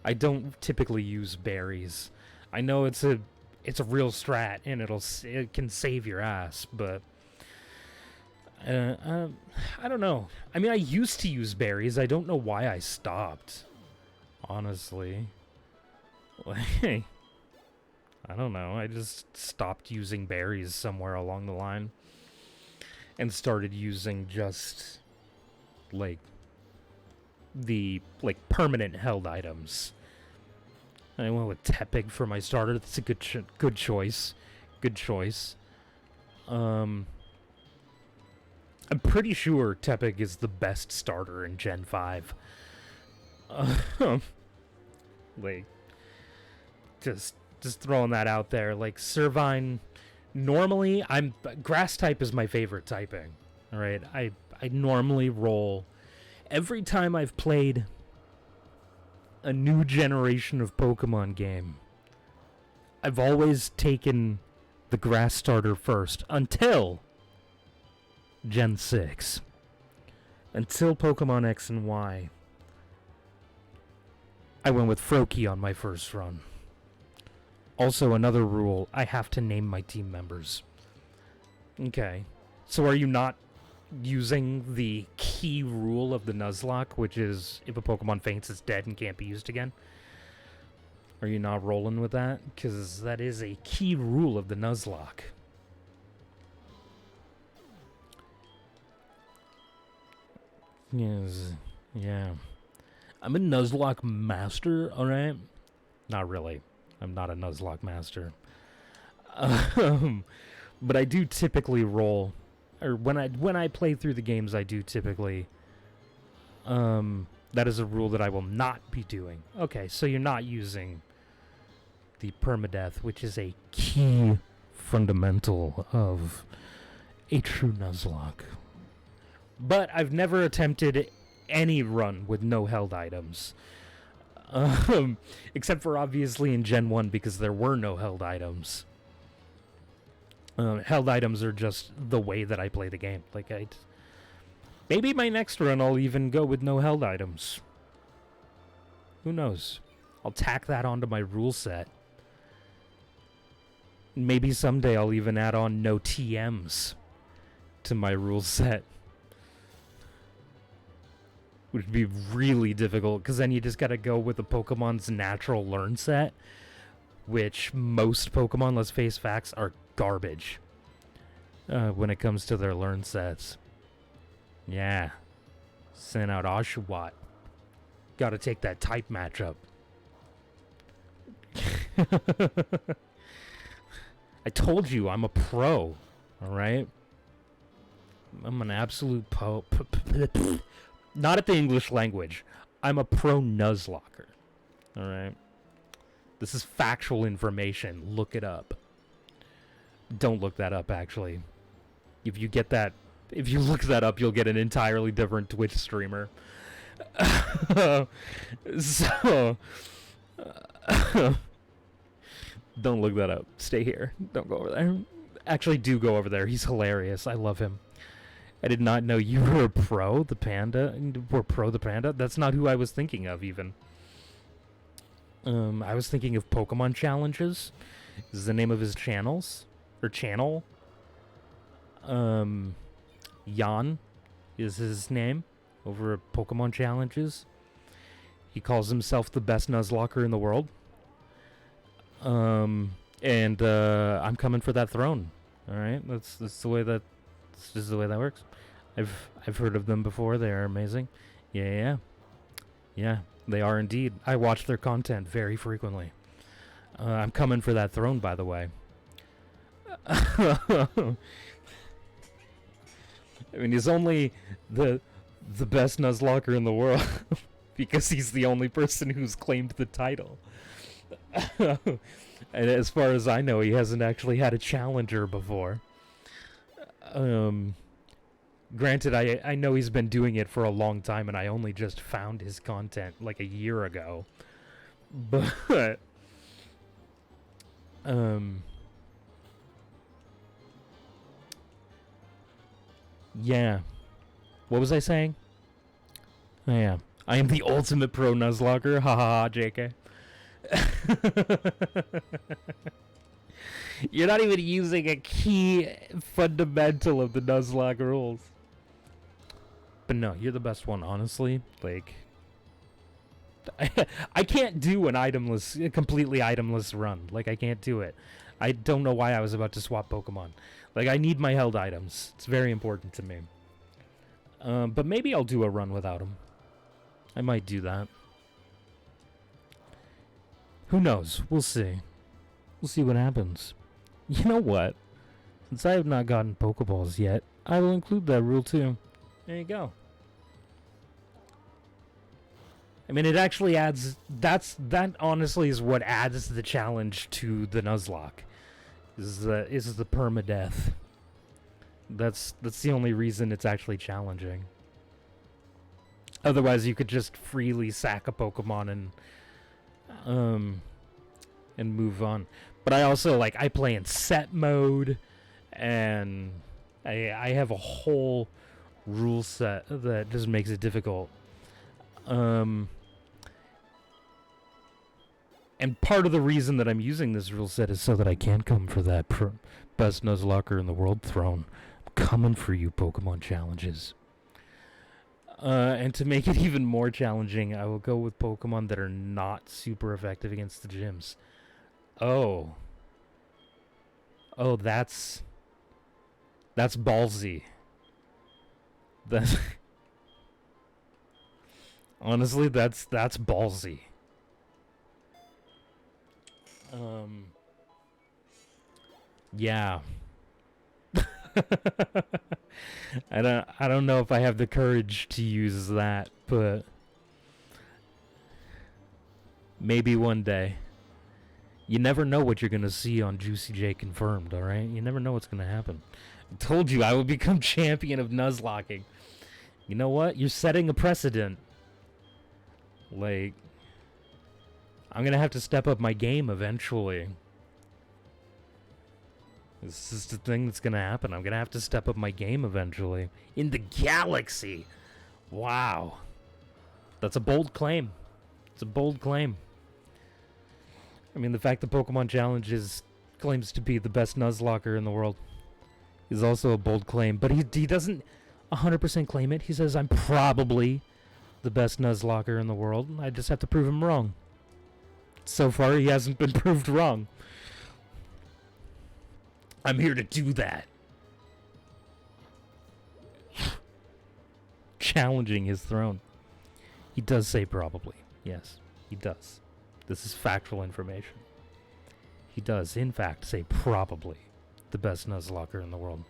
Speaker 1: I don't typically use berries. I know it's a real strat and it can save your ass, but I don't know. I mean, I used to use berries. I don't know why I stopped. Honestly. Like, I don't know. I just stopped using berries somewhere along the line and started using just like the permanent held items. I went with Tepig for my starter. That's a good choice. Good choice. I'm pretty sure Tepig is the best starter in Gen 5. Like, just throwing that out there. Like, Servine, normally, Grass type is my favorite typing. Alright, I normally roll. Every time I've played a new generation of Pokemon game, I've always taken the grass starter first until Gen 6. Until Pokemon X and Y. I went with Froakie on my first run. Also, another rule, I have to name my team members. Okay. So are you not using the key rule of the Nuzlocke, which is if a Pokemon faints, it's dead and can't be used again? Are you not rolling with that? Because that is a key rule of the Nuzlocke. Yes, yeah. I'm a Nuzlocke master, alright? Not really. I'm not a Nuzlocke master. But I do typically roll, or when I play through the games, I do typically. That is a rule that I will not be doing. Okay, so you're not using the permadeath, which is a key fundamental of a true Nuzlocke. But I've never attempted any run with no held items. Except for obviously in Gen 1 because there were no held items. Held items are just the way that I play the game. Like, maybe my next run I'll even go with no held items. Who knows? I'll tack that onto my rule set. Maybe someday I'll even add on no TMs to my rule set. Which would be really difficult, because then you just gotta go with the Pokemon's natural learn set, which most Pokemon, let's face facts, are garbage when it comes to their learn sets. Yeah. Send out Oshawott. Gotta take that type matchup. I told you, I'm a pro, alright? I'm an absolute not at the English language. I'm a pro Nuzlocker. Alright? This is factual information. Look it up. Don't look that up, actually. If you look that up, you'll get an entirely different Twitch streamer. So... don't look that up. Stay here. Don't go over there. Actually, do go over there. He's hilarious. I love him. I did not know you were a pro, the panda. Were pro, the panda? That's not who I was thinking of, even. I was thinking of Pokemon Challenges. This is the name of his channels. Or channel. Jan is his name over at Pokemon Challenges. He calls himself the best Nuzlocker in the world. I'm coming for that throne. Alright? That's the way that... This is the way that works. I've heard of them before. They are amazing. Yeah, they are indeed. I watch their content very frequently. I'm coming for that throne, by the way. I mean, he's only the the best Nuzlocker in the world because he's the only person who's claimed the title. And as far as I know, he hasn't actually had a challenger before. Granted, I know he's been doing it for a long time, and I only just found his content like a year ago. But, yeah. What was I saying? Oh, yeah. I am the ultimate pro Nuzlocke. Ha ha ha, JK. You're not even using a key fundamental of the Nuzlocke rules. But no, you're the best one, honestly. Like, I can't do an completely itemless run. Like, I can't do it. I don't know why I was about to swap Pokemon. Like, I need my held items. It's very important to me. But maybe I'll do a run without them. I might do that. Who knows? We'll see. We'll see what happens. You know what? Since I have not gotten Pokeballs yet, I will include that rule too. There you go. I mean, it actually adds... That honestly is what adds the challenge to the Nuzlocke. Is the permadeath. That's the only reason it's actually challenging. Otherwise, you could just freely sack a Pokemon and move on. But I also, like, I play in set mode, and I have a whole rule set that just makes it difficult. And part of the reason that I'm using this rule set is so that I can come for that best Nuzlocke in the world throne. I'm coming for you, Pokemon challenges. And to make it even more challenging, I will go with Pokemon that are not super effective against the gyms. Oh, that's ballsy. That's honestly, that's ballsy. Yeah. I don't know if I have the courage to use that, but maybe one day. You never know what you're going to see on Juicy J Confirmed, alright? You never know what's going to happen. I told you I would become champion of Nuzlocking. You know what? You're setting a precedent. Like, I'm going to have to step up my game eventually. This is the thing that's going to happen. I'm going to have to step up my game eventually. In the galaxy! Wow. That's a bold claim. It's a bold claim. I mean, the fact that Pokemon Challenges claims to be the best Nuzlocke in the world is also a bold claim. But he doesn't 100% claim it. He says, I'm probably the best Nuzlocke in the world. I just have to prove him wrong. So far, he hasn't been proved wrong. I'm here to do that. Challenging his throne. He does say probably. Yes, he does. This is factual information. He does, in fact, say probably the best Nuzlocke in the world.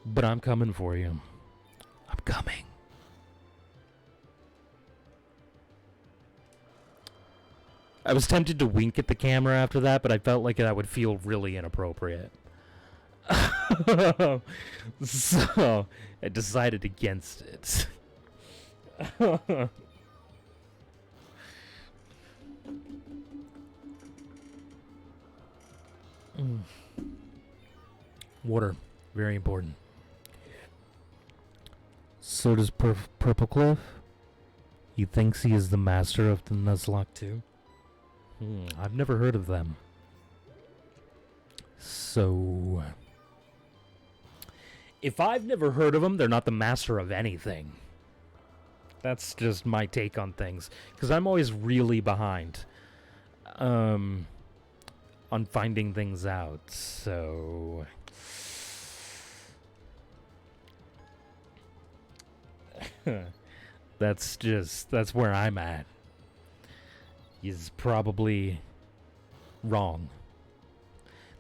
Speaker 1: But I'm coming for you. I'm coming. I was tempted to wink at the camera after that, but I felt like that would feel really inappropriate. So, I decided against it. Water. Very important. So does Purple Cliff? He thinks he is the master of the Nuzlocke too? I've never heard of them. So, if I've never heard of them, they're not the master of anything. That's just my take on things. Because I'm always really behind on finding things out. So, that's where I'm at. He's probably wrong.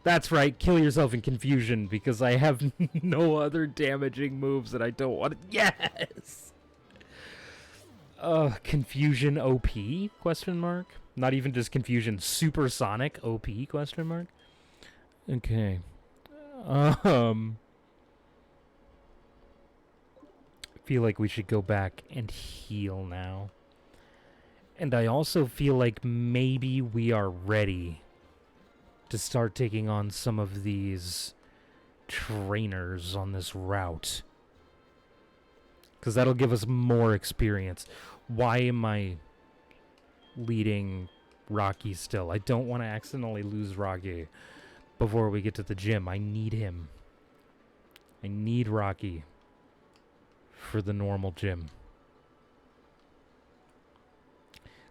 Speaker 1: That's right, kill yourself in confusion, because I have no other damaging moves that I don't want to... Yes! Confusion OP? Question mark? Not even just confusion, supersonic OP? Question mark? Okay. Feel like we should go back and heal now. And I also feel like maybe we are ready to start taking on some of these trainers on this route. Because that'll give us more experience. Why am I leading Rocky still? I don't want to accidentally lose Rocky before we get to the gym. I need him. I need Rocky for the normal gym.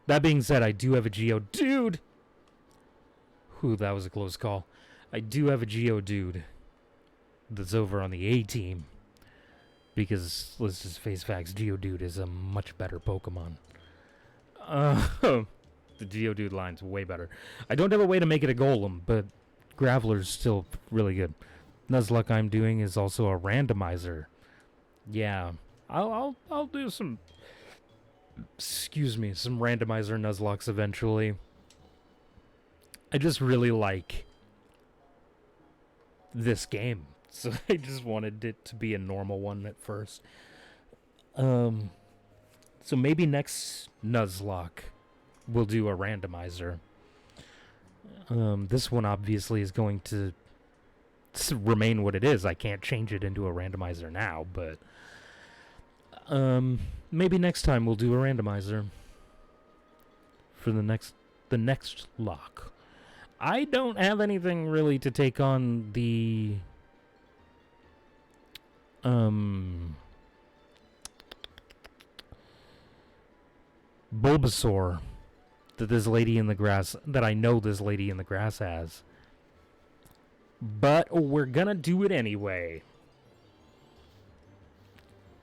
Speaker 1: That being said, I do have a Geodude. Whew, that was a close call. I do have a Geodude that's over on the A team. Because, let's just face facts, Geodude is a much better Pokemon. The Geodude line's way better. I don't have a way to make it a Golem, but Graveler's still really good. Nuzlocke I'm doing is also a randomizer. Yeah, I'll do some... Excuse me, some randomizer Nuzlocks eventually. I just really like this game, so I just wanted it to be a normal one at first. So maybe next Nuzlocke we'll do a randomizer. This one obviously is going to remain what it is. I can't change it into a randomizer now, but maybe next time we'll do a randomizer for the next lock. I don't have anything really to take on the Bulbasaur that I know this lady in the grass has. But we're gonna do it anyway.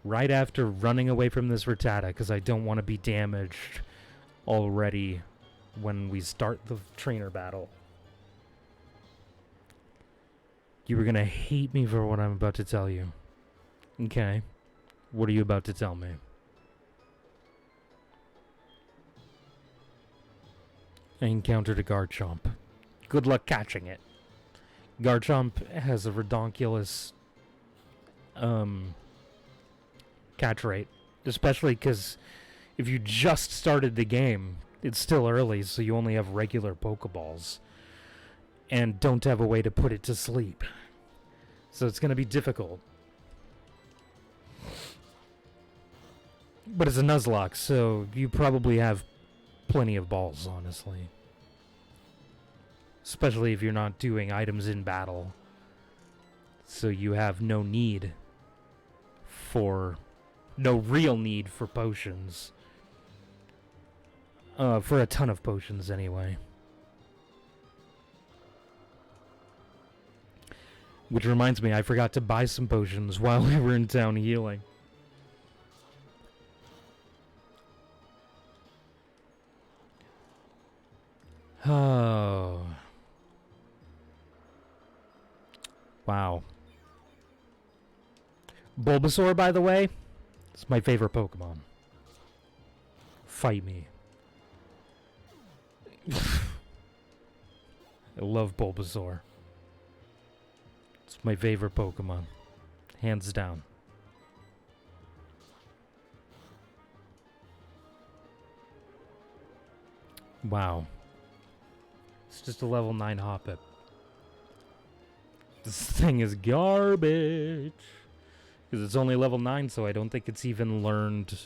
Speaker 1: Right after running away from this Rattata, because I don't want to be damaged already when we start the trainer battle. You were gonna hate me for what I'm about to tell you. Okay. What are you about to tell me? I encountered a Garchomp. Good luck catching it. Garchomp has a redonkulous catch rate. Especially because if you just started the game, it's still early, so you only have regular Pokeballs. And don't have a way to put it to sleep. So it's going to be difficult. But it's a Nuzlocke, so you probably have plenty of balls, honestly. Especially if you're not doing items in battle. So you have no real need for potions. For a ton of potions, anyway. Which reminds me, I forgot to buy some potions while we were in town healing. Oh. Wow. Bulbasaur, by the way, is my favorite Pokemon. Fight me. I love Bulbasaur. It's my favorite Pokemon. Hands down. Wow. It's just a level 9 Hoppip. This thing is garbage. Because it's only level 9, so I don't think it's even learned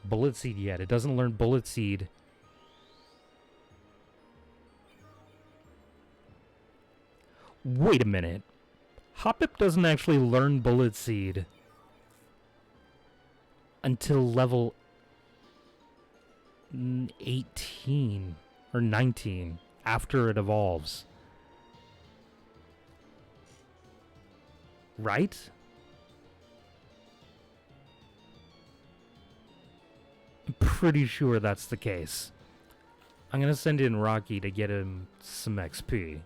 Speaker 1: Bullet Seed yet. It doesn't learn Bullet Seed. Wait a minute. Hoppip doesn't actually learn Bullet Seed until level 18 or 19 after it evolves. Right? I'm pretty sure that's the case. I'm gonna send in Rocky to get him some XP.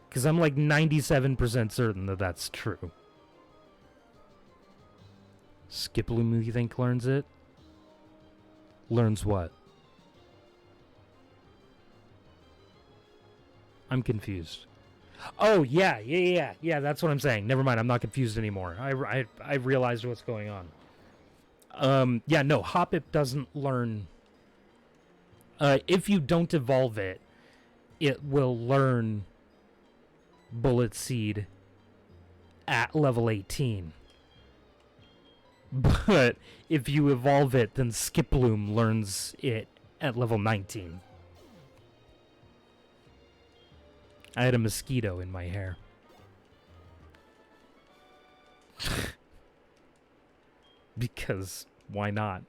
Speaker 1: Because I'm like 97% certain that that's true. Skiploom, you think, learns it? Learns what? I'm confused. Oh, yeah, that's what I'm saying. Never mind, I'm not confused anymore. I realized what's going on. Yeah, no, Hoppip doesn't learn... if you don't evolve it, it will learn Bullet Seed at level 18. But if you evolve it, then Skiploom learns it at level 19. I had a mosquito in my hair. Because why not?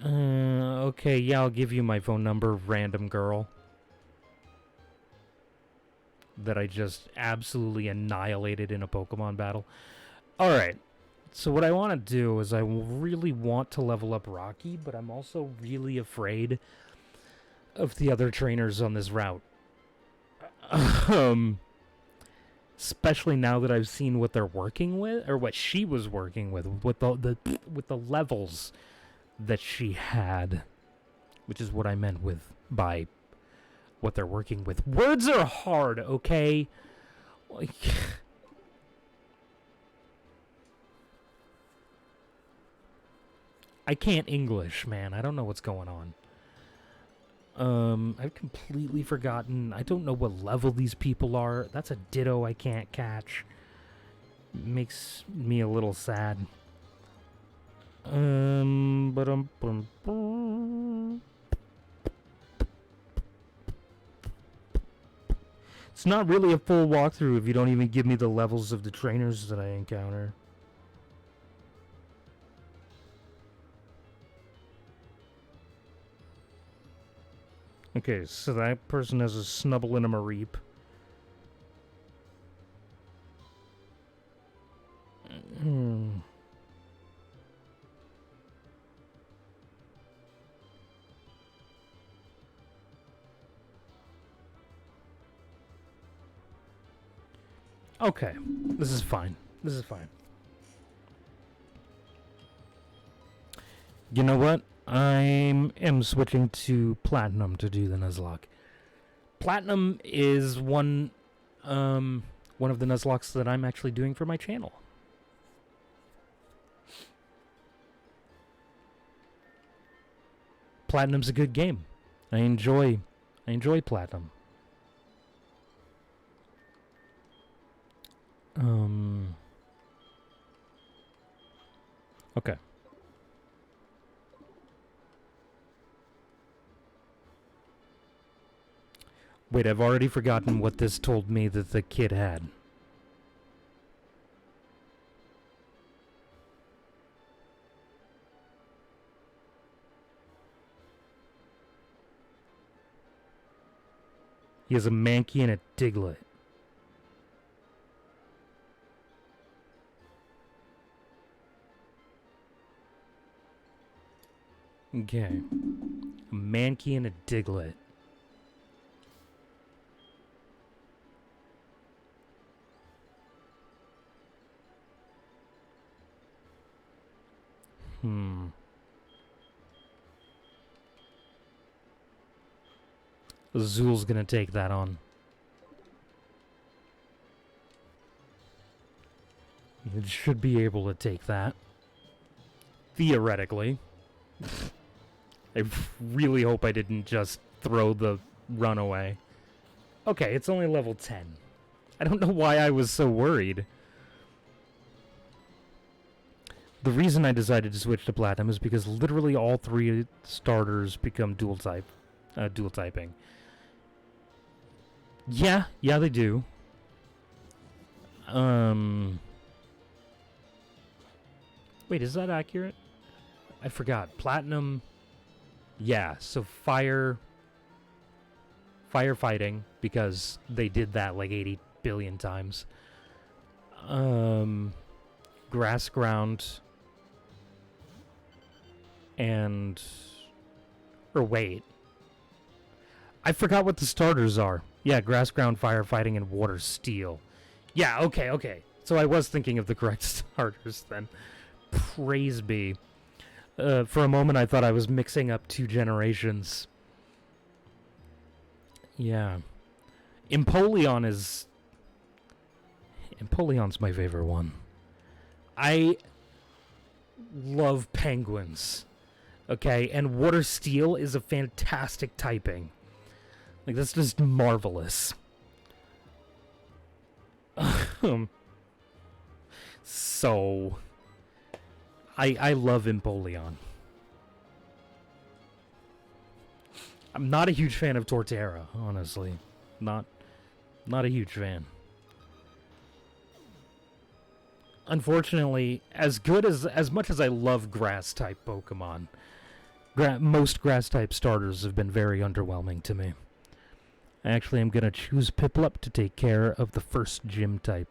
Speaker 1: Okay, yeah, I'll give you my phone number, random girl. That I just absolutely annihilated in a Pokemon battle. Alright, so what I want to do is I really want to level up Rocky, but I'm also really afraid of the other trainers on this route. Especially now that I've seen what they're working with, or what she was working with the levels that she had, which is what I meant by what they're working with. Words are hard, okay? Like, I can't English, man. I don't know what's going on. I've completely forgotten. I don't know what level these people are. That's a Ditto I can't catch. Makes me a little sad. It's not really a full walkthrough if you don't even give me the levels of the trainers that I encounter. Okay, so that person has a Snubble and a Mareep. Okay, this is fine. This is fine. You know what? I am switching to Platinum to do the Nuzlocke. Platinum is one of the Nuzlocks that I'm actually doing for my channel. Platinum's a good game. I enjoy Platinum. Okay. Wait, I've already forgotten what this told me that the kid had. He has a Mankey and a Diglett. Okay. A Mankey and a Diglett. Azul's gonna take that on. It should be able to take that. Theoretically. I really hope I didn't just throw the run away. Okay, it's only level 10. I don't know why I was so worried. The reason I decided to switch to Platinum is because literally all three starters become dual typing. Yeah, they do. Wait, is that accurate? I forgot. Platinum. Yeah, so firefighting, because they did that like 80 billion times. Grass ground. Or wait. I forgot what the starters are. Yeah, Grass, Ground, Firefighting, and Water Steel. Yeah, okay. So I was thinking of the correct starters then. Praise be. For a moment I thought I was mixing up 2 generations. Yeah. Empoleon's my favorite one. I love penguins. Okay, and Water Steel is a fantastic typing. Like, that's just marvelous. So, I love Empoleon. I'm not a huge fan of Torterra, honestly. Not a huge fan. Unfortunately, as much as I love grass-type Pokemon, most grass-type starters have been very underwhelming to me. I actually am going to choose Piplup to take care of the first gym-type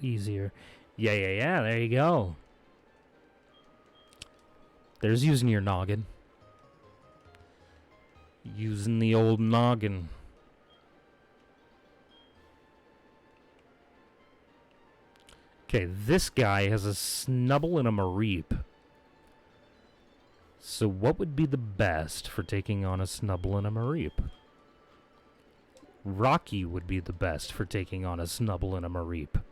Speaker 1: easier. Yeah, there you go. There's using your noggin. Using the old noggin. Okay, this guy has a Snubble and a Mareep. So what would be the best for taking on a Snubble and a Mareep? Rocky would be the best for taking on a Snubble and a Mareep.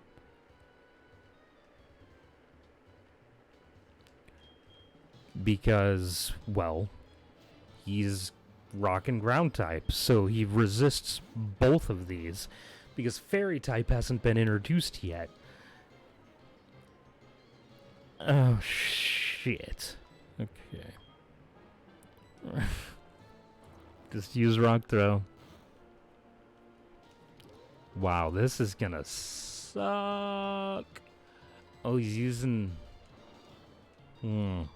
Speaker 1: Because, well, he's rock and ground type, so he resists both of these. Because fairy type hasn't been introduced yet. Oh, shit. Okay. Just use Rock Throw. Wow, this is gonna suck. Oh, he's using... He's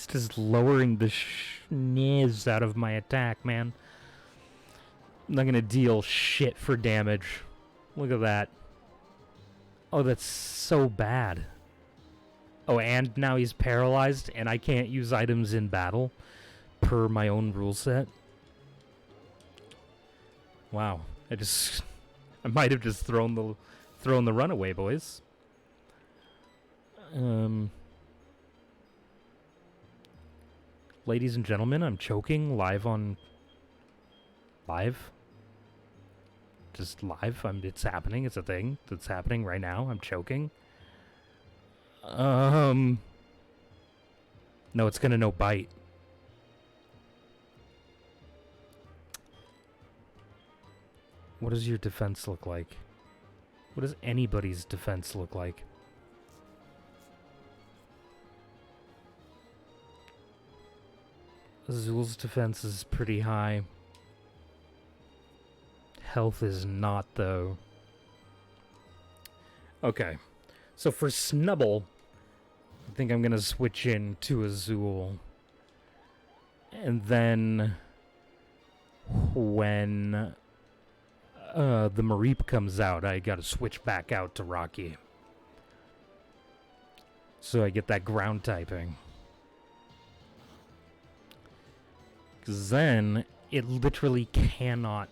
Speaker 1: just lowering the schniz out of my attack, man. I'm not gonna deal shit for damage. Look at that. Oh, that's so bad. Oh, and now he's paralyzed, and I can't use items in battle per my own rule set. Wow, I might have just thrown the runaway, boys. Ladies and gentlemen, I'm choking live on live. Just live. It's happening. It's a thing that's happening right now. I'm choking. No, it's gonna no bite. What does your defense look like? What does anybody's defense look like? Azul's defense is pretty high. Health is not, though. Okay. So for Snubble, I think I'm going to switch in to Azul. And then when the Mareep comes out, I got to switch back out to Rocky. So I get that ground typing. Because then it literally cannot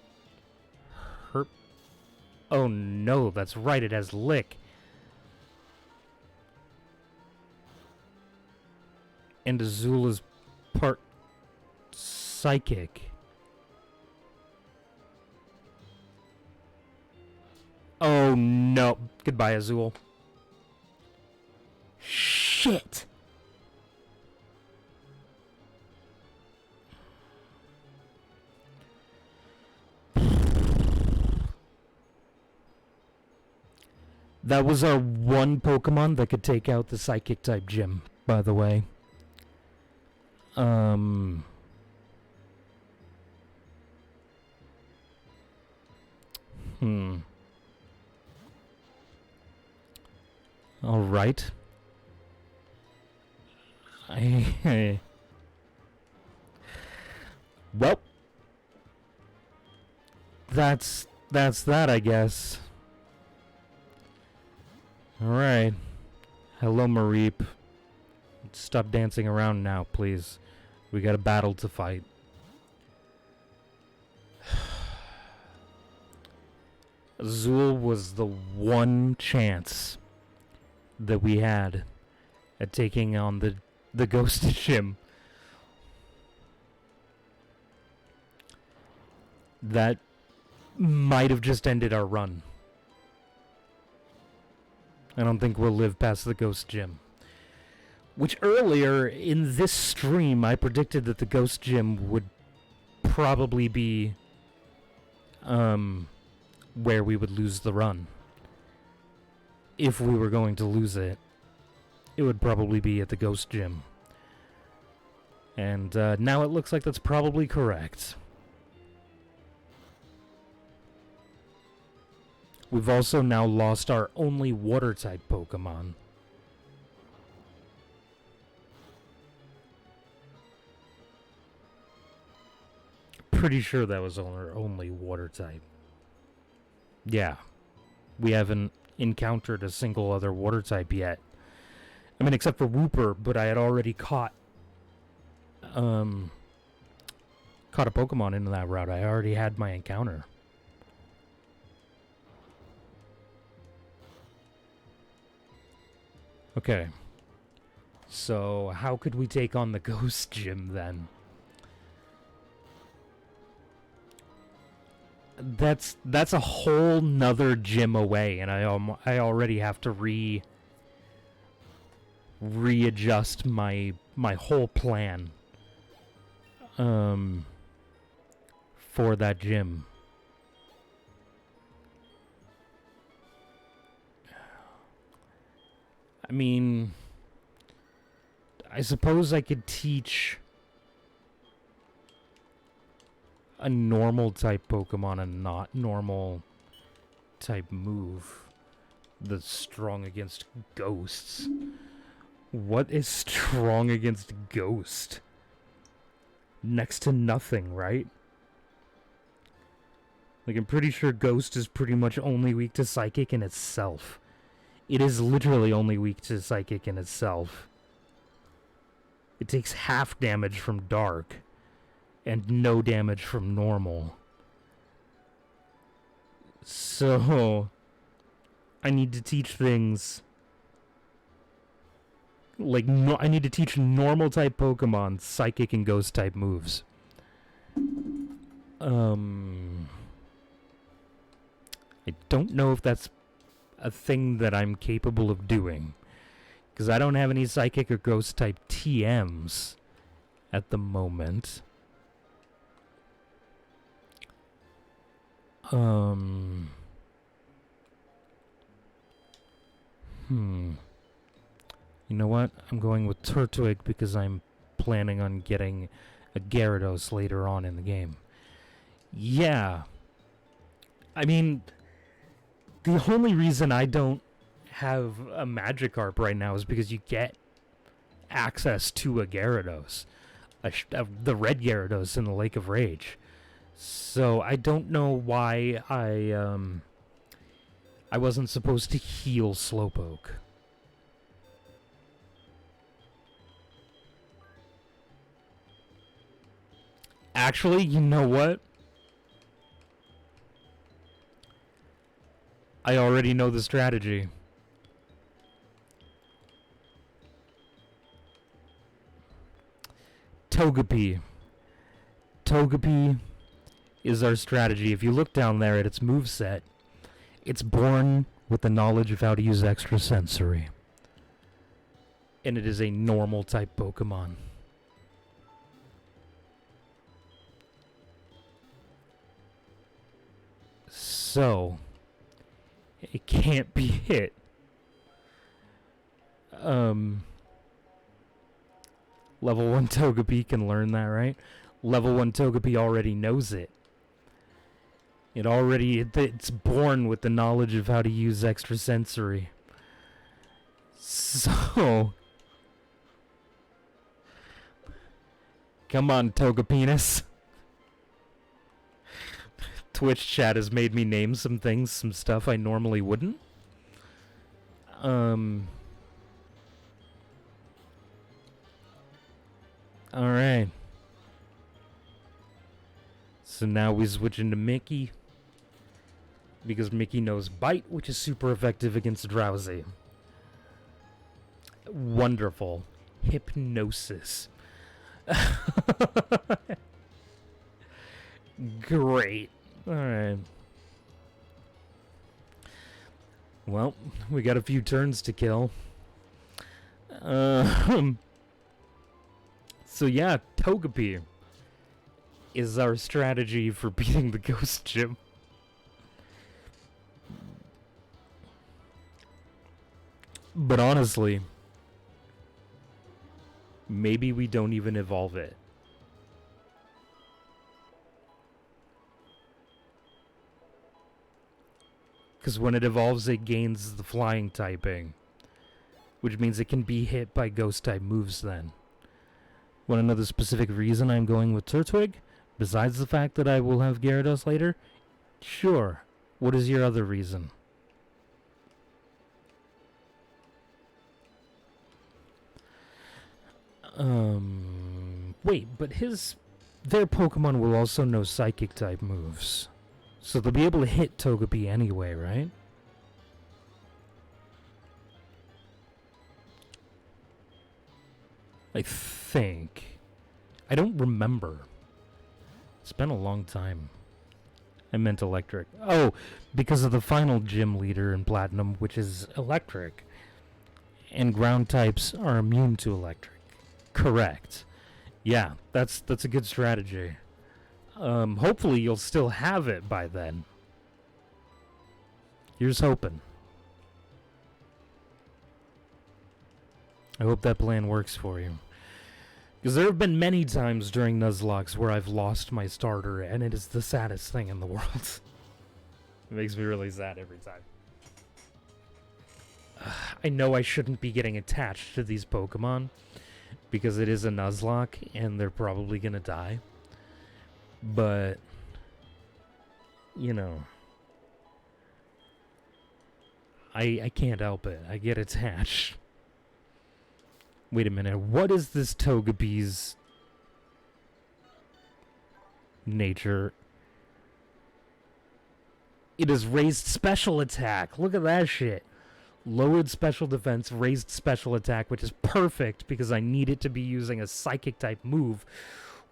Speaker 1: hurt. Oh no, that's right, it has Lick. And Azul is part psychic. Oh no. Goodbye, Azul. Shit. That was our one Pokemon that could take out the Psychic type gym, by the way. All right. Well, that's that, I guess. All right. Hello, Mareep. Stop dancing around now, please. We got a battle to fight. Azul was the one chance that we had at taking on the Ghost Gym. That might have just ended our run. I don't think we'll live past the Ghost Gym. Which earlier in this stream, I predicted that the Ghost Gym would probably be where we would lose the run. If we were going to lose it, it would probably be at the Ghost Gym. And now it looks like that's probably correct. We've also now lost our only water-type Pokemon. Pretty sure that was our only water-type. Yeah. We haven't encountered a single other water-type yet. I mean, except for Wooper, but I had already caught a Pokemon into that route. I already had my encounter. Okay. So, how could we take on the Ghost Gym then? That's a whole nother gym away, and I already have to readjust my whole plan for that gym. I mean, I suppose I could teach a normal type Pokemon a not normal type move that's strong against ghosts. What is strong against ghost? Next to nothing, right? Like, I'm pretty sure ghost is pretty much only weak to psychic in itself. It is literally only weak to psychic in itself. It takes half damage from dark and no damage from normal. So, I need to teach things like I need to teach normal type Pokemon psychic and ghost type moves. I don't know if that's a thing that I'm capable of doing, because I don't have any psychic or ghost type TMs at the moment. You know what? I'm going with Turtwig because I'm planning on getting a Gyarados later on in the game. Yeah. I mean, the only reason I don't have a Magikarp right now is because you get access to a Gyarados. The red Gyarados in the Lake of Rage. So I don't know why I wasn't supposed to heal Slowpoke. Actually, you know what? I already know the strategy. Togepi. Togepi is our strategy. If you look down there at its moveset, it's born with the knowledge of how to use extrasensory. And it is a normal type Pokemon. So, it can't be hit. Level 1 Togepi can learn that, right? Level 1 Togepi already knows it. It's born with the knowledge of how to use extrasensory. So, come on, Togepenis. Twitch chat has made me name some things, some stuff I normally wouldn't. Alright. So now we switch into Mickey. Because Mickey knows Bite, which is super effective against Drowsy. Wonderful. Hypnosis. Great. Alright. Well, we got a few turns to kill. So yeah, Togepi is our strategy for beating the Ghost Gym. But honestly, maybe we don't even evolve it. Because when it evolves, it gains the flying typing. Which means it can be hit by ghost type moves then. Want another specific reason I'm going with Turtwig? Besides the fact that I will have Gyarados later? Sure. What is your other reason? Wait, but their Pokemon will also know Psychic type moves. So they'll be able to hit Togepi anyway, right? I think. I don't remember. It's been a long time. I meant electric. Oh, because of the final gym leader in Platinum, which is electric. And ground types are immune to electric. Correct. Yeah, that's a good strategy. Hopefully you'll still have it by then. Here's hoping. I hope that plan works for you. Because there have been many times during Nuzlocke where I've lost my starter, and it is the saddest thing in the world. It makes me really sad every time. I know I shouldn't be getting attached to these Pokemon, because it is a Nuzlocke, and they're probably gonna die. But, you know, I can't help it. I get attached. Wait a minute, what is this Togepi's nature? It is raised special attack. Look at that shit. Lowered special defense, raised special attack, which is perfect because I need it to be using a psychic type move,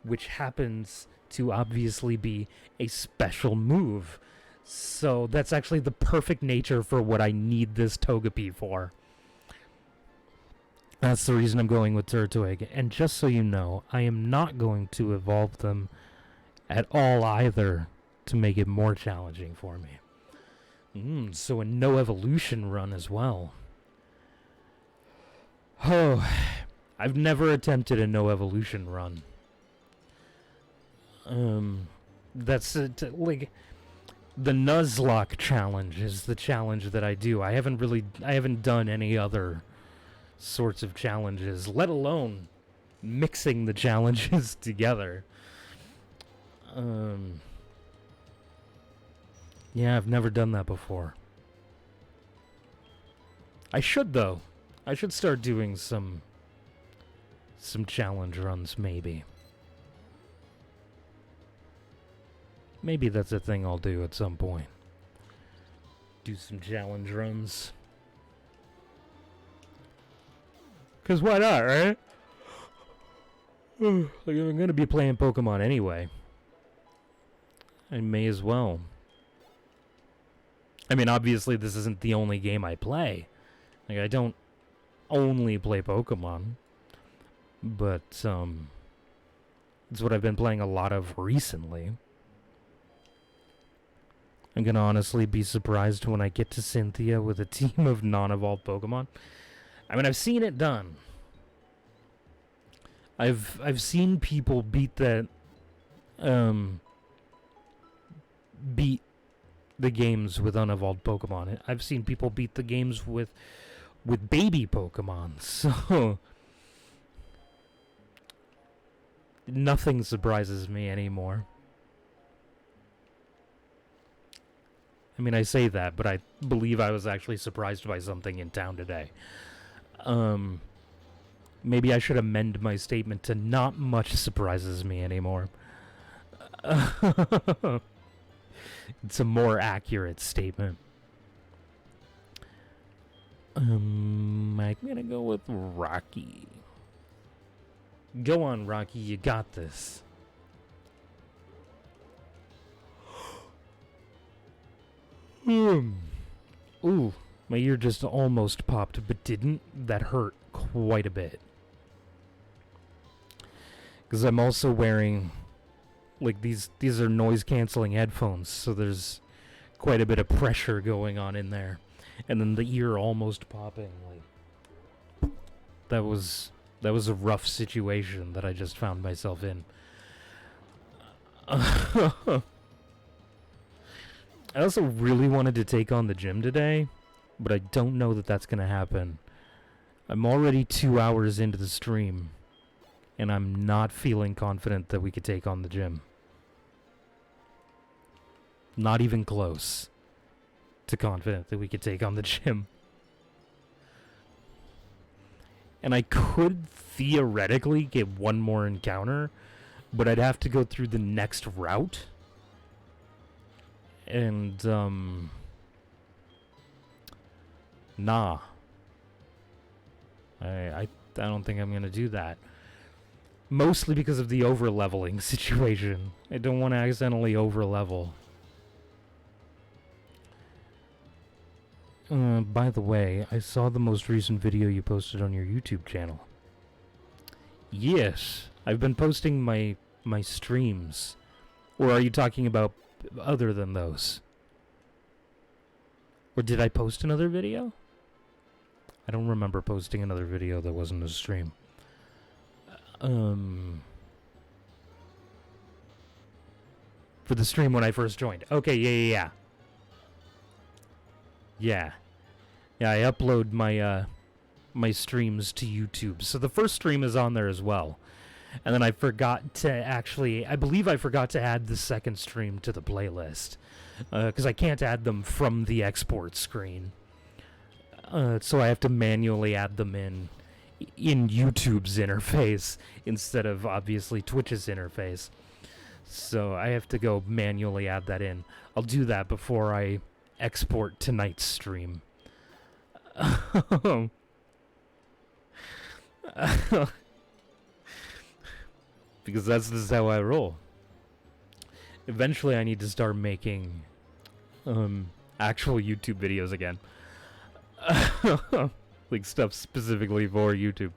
Speaker 1: which happens to obviously be a special move. So that's actually the perfect nature for what I need this Togepi for. That's the reason I'm going with Turtwig. And just so you know, I am not going to evolve them at all either to make it more challenging for me. So a no evolution run as well. Oh, I've never attempted a no evolution run. That's like the Nuzlocke challenge is the challenge that I do. I haven't done any other sorts of challenges, let alone mixing the challenges together. Yeah, I've never done that before. I should, though. I should start doing some challenge runs, maybe. Maybe that's a thing I'll do at some point. Do some challenge runs. 'Cause why not, right? Like, I'm gonna be playing Pokemon anyway. I may as well. I mean, obviously this isn't the only game I play. Like, I don't only play Pokemon. But, it's what I've been playing a lot of recently. I'm gonna honestly be surprised when I get to Cynthia with a team of non-evolved Pokemon. I mean, I've seen it done. I've seen people beat that, beat the games with unevolved Pokemon. I've seen people beat the games with baby Pokemon. So nothing surprises me anymore. I mean, I say that, but I believe I was actually surprised by something in town today. Maybe I should amend my statement to not much surprises me anymore. It's a more accurate statement. I'm gonna go with Rocky. Go on, Rocky, you got this. Ooh, my ear just almost popped, but didn't. That hurt quite a bit. Because I'm also wearing, like, these are noise-canceling headphones, so there's quite a bit of pressure going on in there. And then the ear almost popping, like, that was a rough situation that I just found myself in. I also really wanted to take on the gym today, but I don't know that that's going to happen. I'm already 2 hours into the stream, and I'm not feeling confident that we could take on the gym. Not even close to confident that we could take on the gym. And I could theoretically get one more encounter, but I'd have to go through the next route. And, nah. I don't think I'm gonna do that. Mostly because of the over-leveling situation. I don't want to accidentally over-level. By the way, I saw the most recent video you posted on your YouTube channel. Yes, I've been posting my streams. Or are you talking about other than those? Or did I post another video? I don't remember posting another video that wasn't a stream. For the stream when I first joined. Okay, yeah. Yeah, I upload my my streams to YouTube. So the first stream is on there as well. And then I forgot to I believe I forgot to add the second stream to the playlist. Because I can't add them from the export screen. So I have to manually add them in YouTube's interface instead of, obviously, Twitch's interface. So I have to go manually add that in. I'll do that before I export tonight's stream. Because this is how I roll. Eventually I need to start making actual YouTube videos again. Like stuff specifically for YouTube.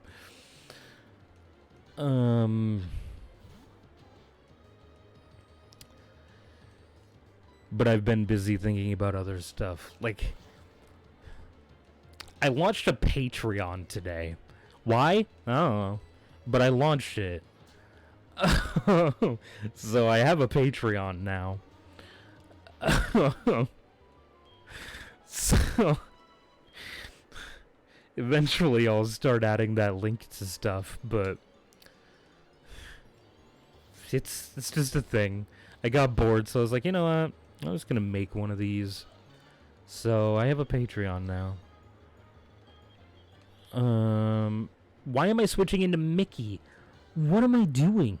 Speaker 1: But I've been busy thinking about other stuff. Like, I launched a Patreon today. Why? I don't know. But I launched it. So I have a Patreon now. So eventually I'll start adding that link to stuff, but it's just a thing. I got bored, so I was like, you know what? I'm just gonna make one of these. So I have a Patreon now. Why am I switching into Mickey? What am I doing?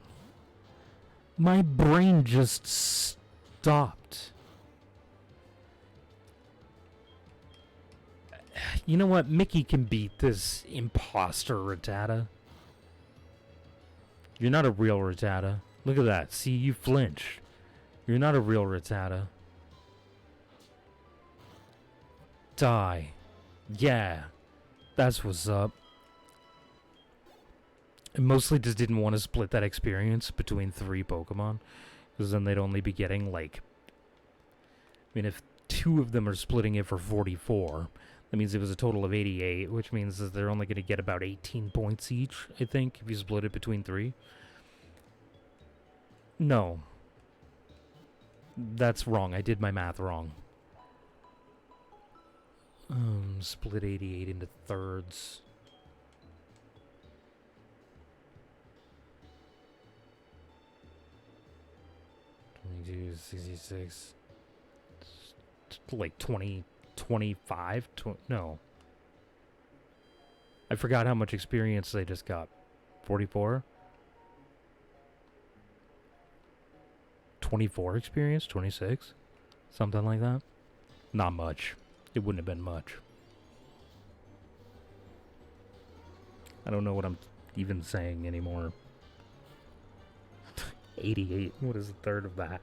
Speaker 1: My brain just stopped. You know what? Mickey can beat this imposter Rattata. You're not a real Rattata. Look at that. See, you flinch. You're not a real Rattata. Die. Yeah. That's what's up. I mostly just didn't want to split that experience between 3 Pokemon. Because then they'd only be getting, like... I mean, if 2 of them are splitting it for 44, that means it was a total of 88, which means that they're only going to get about 18 points each, I think, if you split it between 3. No. That's wrong. I did my math wrong. Split 88 into thirds. 22, 66. Like 20, 25? No. I forgot how much experience they just got. 44? 24 experience? 26? Something like that? Not much. It wouldn't have been much. I don't know what I'm even saying anymore. 88. What is a third of that?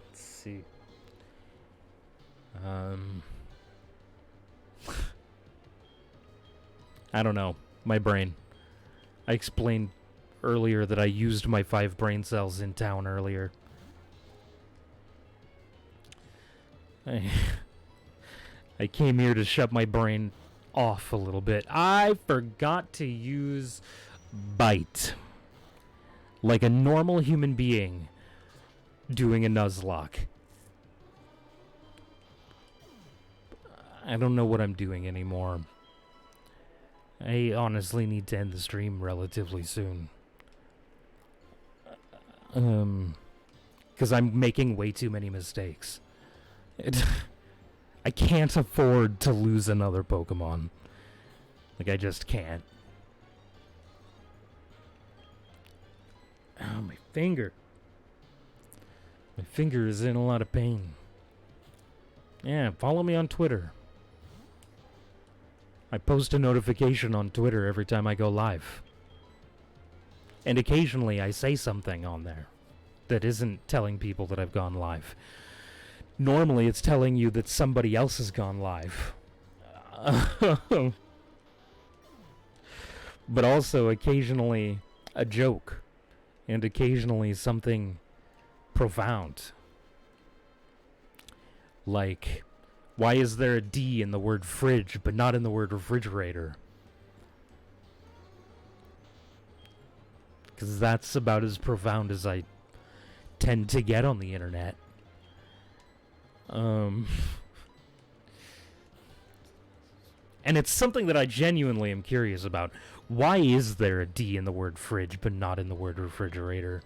Speaker 1: Let's see. I don't know. My brain. I explained earlier that I used my 5 brain cells in town earlier. I came here to shut my brain off a little bit. I forgot to use Bite. Like a normal human being doing a Nuzlocke. I don't know what I'm doing anymore. I honestly need to end the stream relatively soon. Because I'm making way too many mistakes. I can't afford to lose another Pokemon. Like, I just can't. Oh, my finger. My finger is in a lot of pain. Yeah, follow me on Twitter. I post a notification on Twitter every time I go live. And occasionally I say something on there that isn't telling people that I've gone live. Normally it's telling you that somebody else has gone live. But also occasionally a joke. And occasionally something profound. Like, why is there a D in the word fridge but not in the word refrigerator? Because that's about as profound as I tend to get on the internet. And it's something that I genuinely am curious about. Why is there a D in the word fridge but not in the word refrigerator?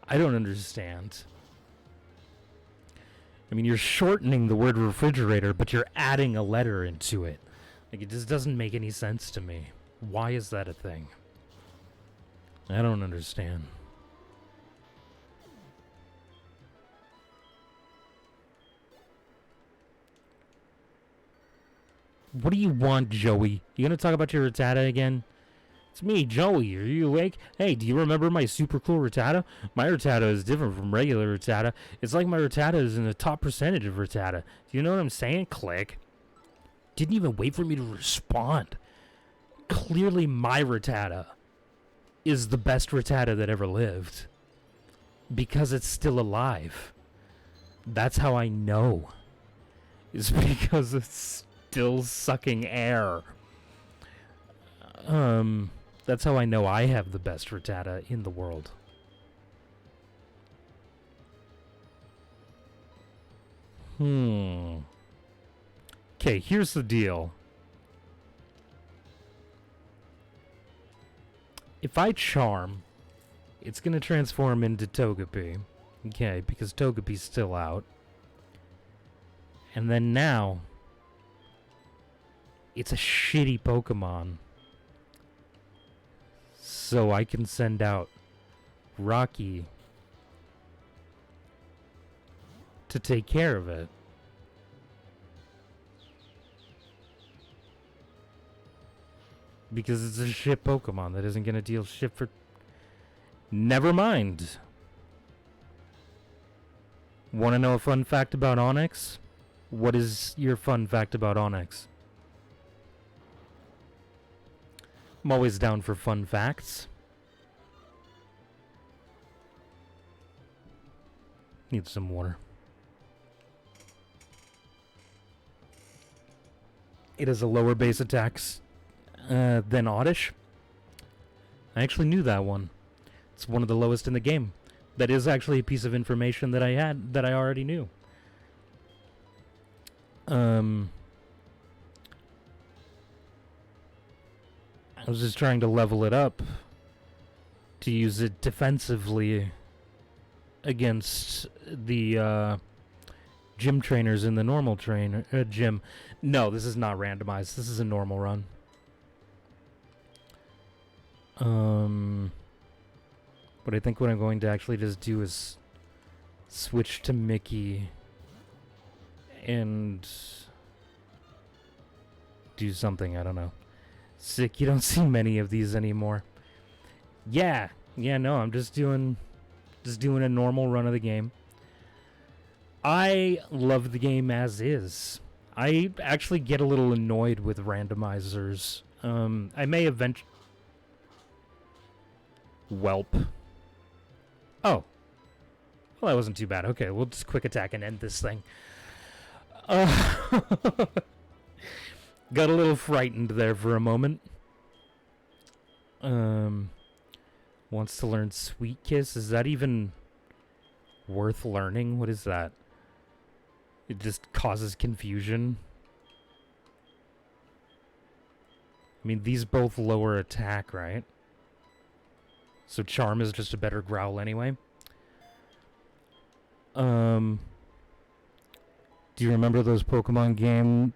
Speaker 1: I don't understand. I mean, you're shortening the word refrigerator, but you're adding a letter into it. Like, it just doesn't make any sense to me. Why is that a thing? I don't understand. What do you want, Joey? You gonna talk about your Rattata again? It's me, Joey. Are you awake? Hey, do you remember my super cool Rattata? My Rattata is different from regular Rattata. It's like my Rattata is in the top percentage of Rattata. Do you know what I'm saying? Click. Didn't even wait for me to respond. Clearly my Rattata is the best Rattata that ever lived. Because it's still alive. That's how I know. It's because it's still sucking air. That's how I know I have the best Rattata in the world. Okay, here's the deal. If I Charm, it's gonna transform into Togepi. Okay, because Togepi's still out. And then now, it's a shitty Pokemon. So I can send out Rocky to take care of it. Because it's a shit Pokemon that isn't going to deal shit for... Never mind. Want to know a fun fact about Onix? What is your fun fact about Onix? I'm always down for fun facts. Need some water. It has a lower base attacks than Oddish. I actually knew that one. It's one of the lowest in the game. That is actually a piece of information that I already knew. I was just trying to level it up to use it defensively against the gym trainers in the normal gym. No, this is not randomized. This is a normal run. But I think what I'm going to actually just do is switch to Mickey and do something, I don't know. Sick, you don't see many of these anymore. Yeah, no, I'm just doing a normal run of the game. I love the game as is. I actually get a little annoyed with randomizers. I may eventually... Welp. Oh. Well, that wasn't too bad. Okay, we'll just quick attack and end this thing. Got a little frightened there for a moment. Wants to learn Sweet Kiss. Is that even worth learning? What is that? It just causes confusion. I mean, these both lower attack, right? So Charm is just a better growl anyway. Do you remember those Pokemon game...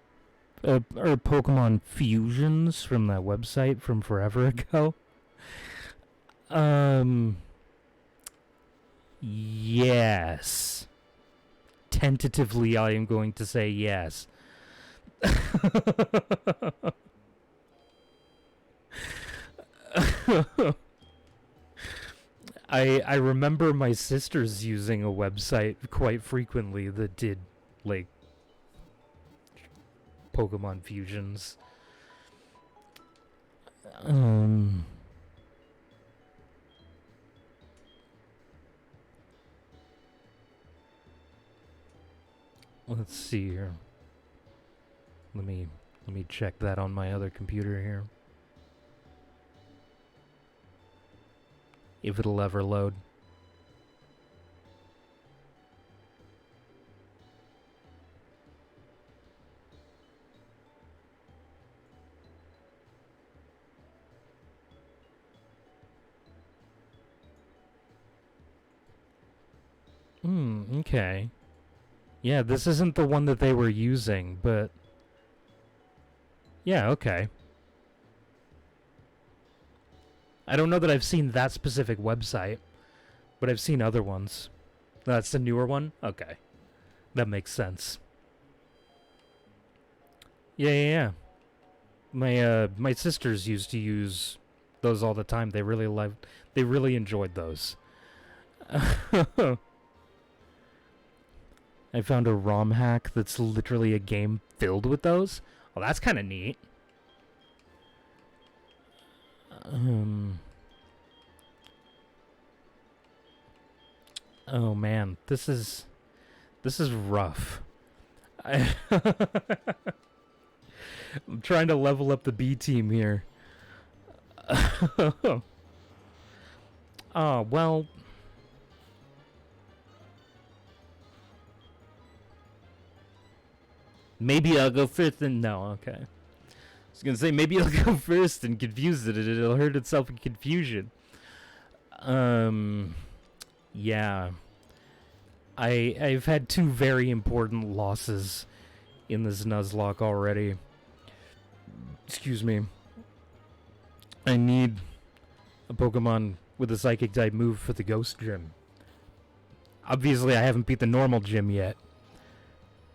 Speaker 1: or Pokemon fusions from that website from forever ago? Yes. Tentatively, I am going to say yes. I remember my sisters using a website quite frequently that did, like, Pokemon fusions. Let's see here. Let me check that on my other computer here. If it'll ever load. Okay. Yeah, this isn't the one that they were using, but... Yeah, okay. I don't know that I've seen that specific website, but I've seen other ones. That's the newer one? Okay. That makes sense. Yeah. My sisters used to use those all the time. They really enjoyed those. I found a ROM hack that's literally a game filled with those. Well, that's kind of neat. Oh man, this is rough. I'm trying to level up the B team here. Oh, well. Maybe I'll go first and... No, okay. I was gonna say, maybe I'll go first and confuse it, and it'll hurt itself in confusion. Yeah. I've had two very important losses in this Nuzlocke already. Excuse me. I need a Pokemon with a Psychic type move for the Ghost Gym. Obviously, I haven't beat the normal gym yet.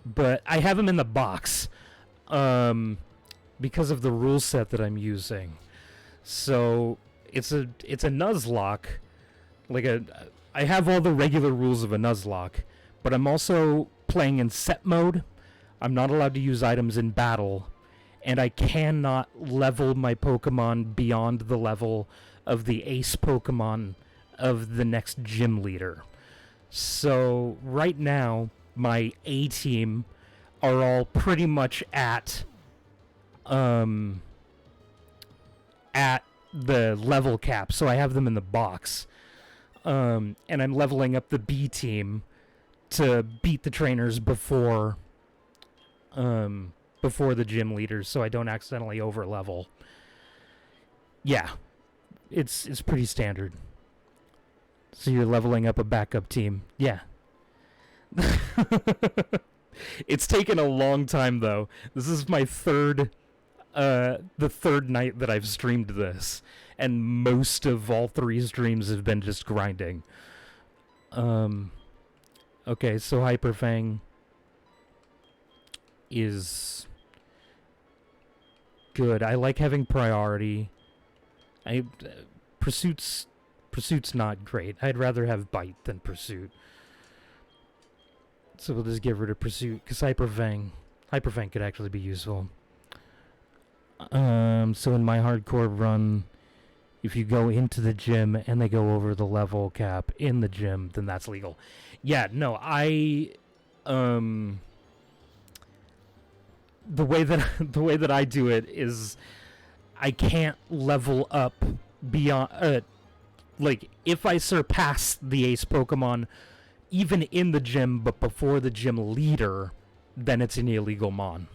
Speaker 1: But I have him in the box. Because of the rule set that I'm using. So, it's a Nuzlocke. I have all the regular rules of a Nuzlocke. But I'm also playing in set mode. I'm not allowed to use items in battle. And I cannot level my Pokemon beyond the level of the ace Pokemon of the next gym leader. So, right now, my A team are all pretty much at the level cap, so I have them in the box. And I'm leveling up the B team to beat the trainers before the gym leaders, so I don't accidentally overlevel. Yeah, it's pretty standard. So you're leveling up a backup team. Yeah. It's taken a long time, though. This is my third the third night that I've streamed this, and most of all 3 streams have been just grinding. Okay, so Hyperfang is good. I like having priority. Pursuit's not great. I'd rather have Bite than Pursuit. So we'll just get rid of Pursuit, because Hyperfang could actually be useful. So in my hardcore run, if you go into the gym and they go over the level cap in the gym, then that's legal. Yeah, no, the way that I do it is I can't level up beyond like if I surpass the ace Pokemon even in the gym but before the gym leader, then it's an illegal mon.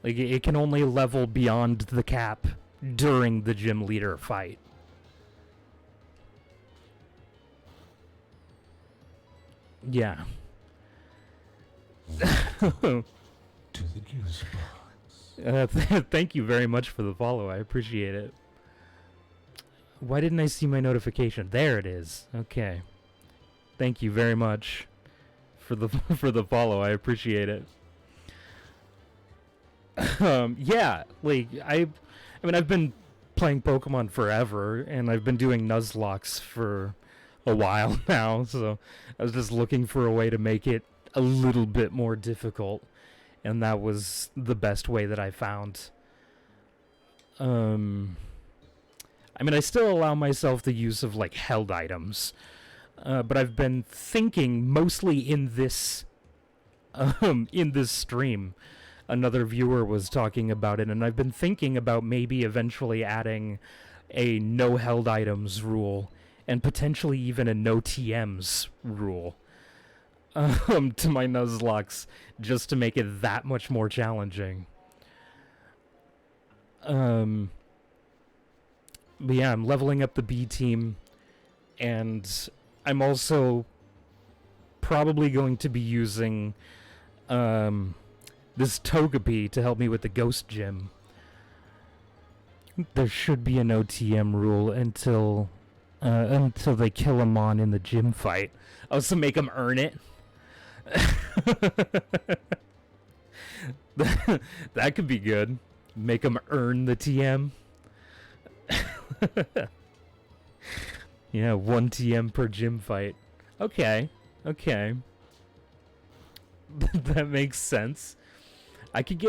Speaker 1: Like it can only level beyond the cap during the gym leader fight. Yeah.
Speaker 3: To the juice box.
Speaker 1: Thank you very much for the follow. I appreciate it. Why didn't I see my notification? There it is. Okay. Thank you very much for the for the follow. I appreciate it. Yeah, like I mean I've been playing Pokemon forever and I've been doing Nuzlocks for a while now, so I was just looking for a way to make it a little bit more difficult, and that was the best way that I found. I mean, I still allow myself the use of like held items, but I've been thinking mostly in this stream. Another viewer was talking about it, and I've been thinking about maybe eventually adding a no held items rule and potentially even a no TMs rule to my Nuzlocks, just to make it that much more challenging. But yeah, I'm leveling up the B team, and I'm also probably going to be using this Togepi to help me with the Ghost Gym. There should be an OTM rule until they kill him on in the gym fight. Oh, so make him earn it? That could be good. Make him earn the TM. Yeah, 1 TM per gym fight. Okay. That makes sense. I think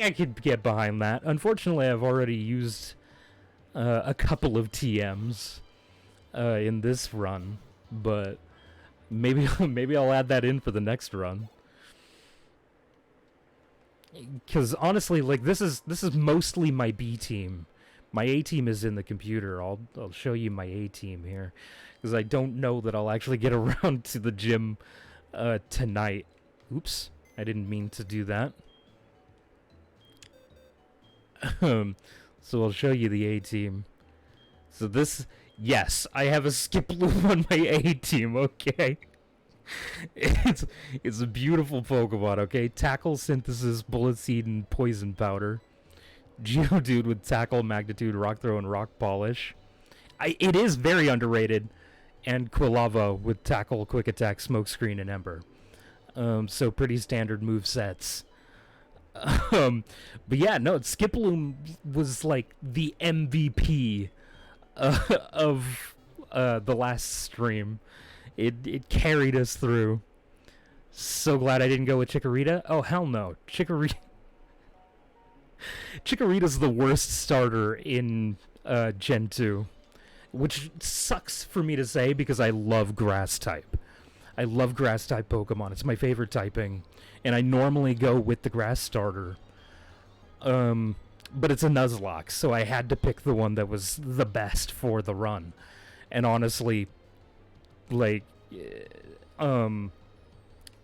Speaker 1: I could get behind that. Unfortunately, I've already used a couple of TMs in this run, but maybe I'll add that in for the next run. Because honestly, like this is mostly my B team. My A team is in the computer. I'll show you my A team here, because I don't know that I'll actually get around to the gym tonight. Oops, I didn't mean to do that. So I'll show you the A team. So this, yes, I have a Skiploom on my A team. Okay. It's a beautiful Pokemon, okay? Tackle, Synthesis, Bullet Seed, and Poison Powder. Geodude with Tackle, Magnitude, Rock Throw, and Rock Polish. It is very underrated. And Quilava with Tackle, Quick Attack, Smokescreen, and Ember. So pretty standard move sets. But yeah, no, Skiploom was like the MVP of the last stream. It carried us through. So glad I didn't go with Chikorita. Oh, hell no. Chikorita's the worst starter in Gen 2. Which sucks for me to say because I love Grass type. I love Grass type Pokemon. It's my favorite typing. And I normally go with the Grass starter. But it's a Nuzlocke, so I had to pick the one that was the best for the run. And honestly, like,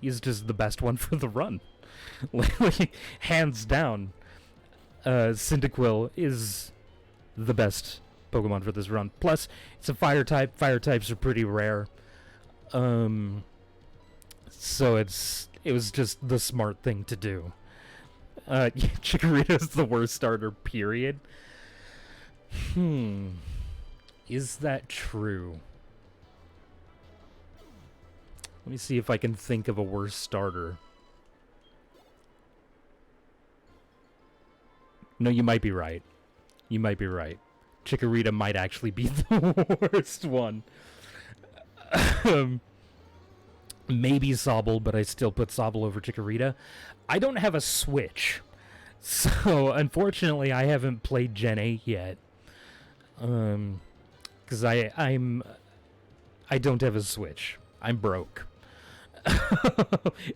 Speaker 1: he's just the best one for the run. Like, hands down, Cyndaquil is the best Pokemon for this run. Plus, it's a fire type. Fire types are pretty rare. So it was just the smart thing to do. Chikorita's the worst starter, period. Is that true? Let me see if I can think of a worse starter. No, you might be right. You might be right. Chikorita might actually be the worst one. Maybe Sobble, but I still put Sobble over Chikorita. I don't have a Switch, so unfortunately I haven't played Gen 8 yet. Because I don't have a Switch. I'm broke.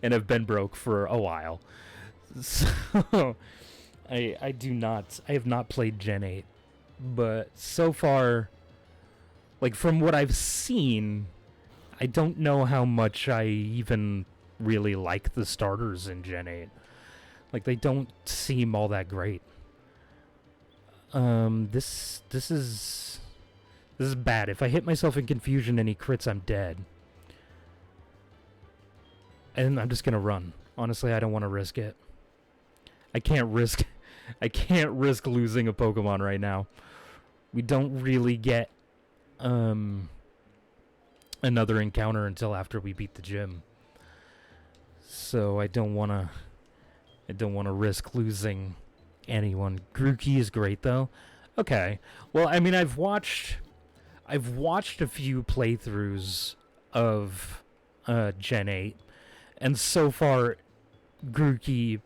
Speaker 1: And have been broke for a while. So I have not played Gen 8. But so far, like from what I've seen, I don't know how much I even really like the starters in Gen 8. Like, they don't seem all that great. This is bad. If I hit myself in confusion and he crits, I'm dead. And I'm just gonna run. Honestly, I don't want to risk it. I can't risk losing a Pokemon right now. We don't really get another encounter until after we beat the gym. So I don't wanna risk losing anyone. Grookey is great though. Okay. Well, I mean, I've watched a few playthroughs of Gen 8, and so far Grookey,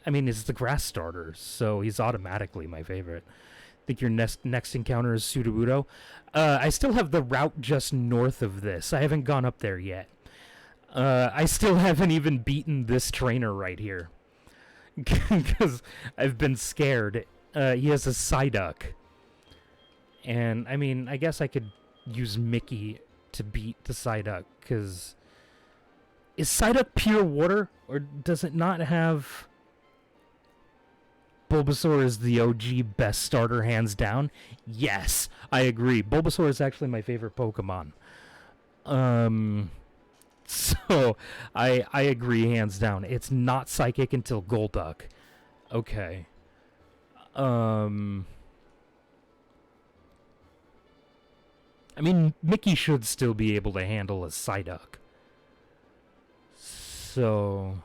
Speaker 1: I mean, is the grass starter, so he's automatically my favorite. I think your next encounter is Sudowoodo. I still have the route just north of this. I haven't gone up there yet. I still haven't even beaten this trainer right here. Because I've been scared. He has a Psyduck. And, I mean, I guess I could use Mickey to beat the Psyduck, because... Is Psyduck pure water? Or does it not have... Bulbasaur is the OG best starter, hands down? Yes, I agree. Bulbasaur is actually my favorite Pokemon. So, I agree, hands down. It's not Psychic until Golduck. Okay. I mean, Mickey should still be able to handle a Psyduck. So...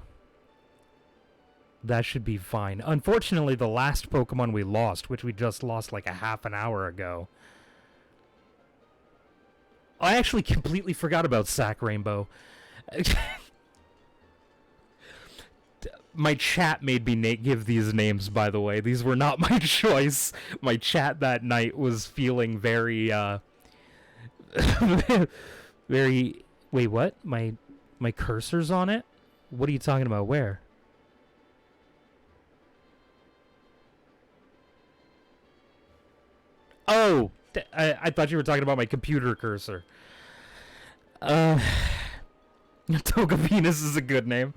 Speaker 1: that should be fine. Unfortunately, the last Pokemon we lost, which we just lost like a half an hour ago... I actually completely forgot about Sack Rainbow. My chat made me give these names, by the way. These were not my choice. My chat that night was feeling very, very... Wait, what? My cursor's on it? What are you talking about? Where? Oh! I thought you were talking about my computer cursor. Togevenus is a good name.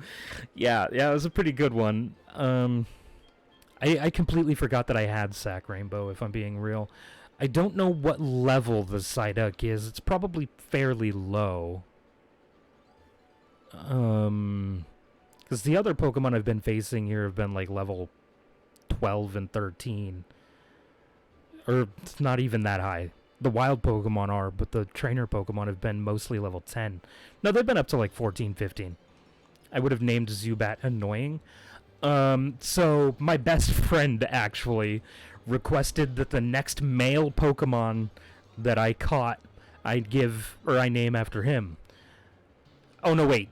Speaker 1: Yeah, it was a pretty good one. I completely forgot that I had Sack Rainbow, if I'm being real. I don't know what level the Psyduck is. It's probably fairly low. Because the other Pokemon I've been facing here have been like level 12 and 13. Or it's not even that high. The wild Pokemon are, but the trainer Pokemon have been mostly level 10. No, they've been up to like 14, 15. I would have named Zubat annoying. So my best friend actually requested that the next male Pokemon that I caught, I name after him. Oh no, wait.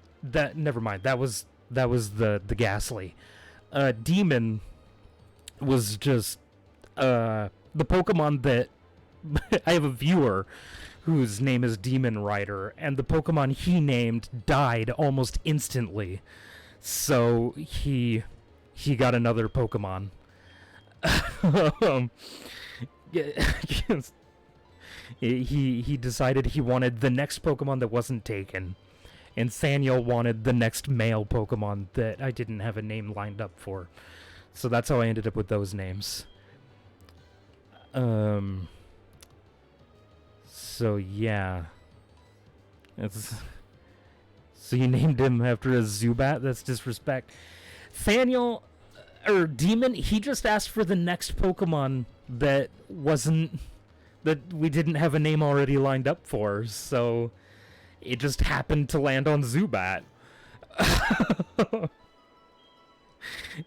Speaker 1: Never mind. That was the Ghastly. Demon was just the Pokemon that I have a viewer whose name is Demon Rider, and the Pokemon he named died almost instantly. So he got another Pokemon. He decided he wanted the next Pokemon that wasn't taken. And Thaniel wanted the next male Pokemon that I didn't have a name lined up for. So that's how I ended up with those names. So yeah. So you named him after a Zubat? That's disrespect. Thaniel, or Demon, he just asked for the next Pokemon that we didn't have a name already lined up for, so it just happened to land on Zubat.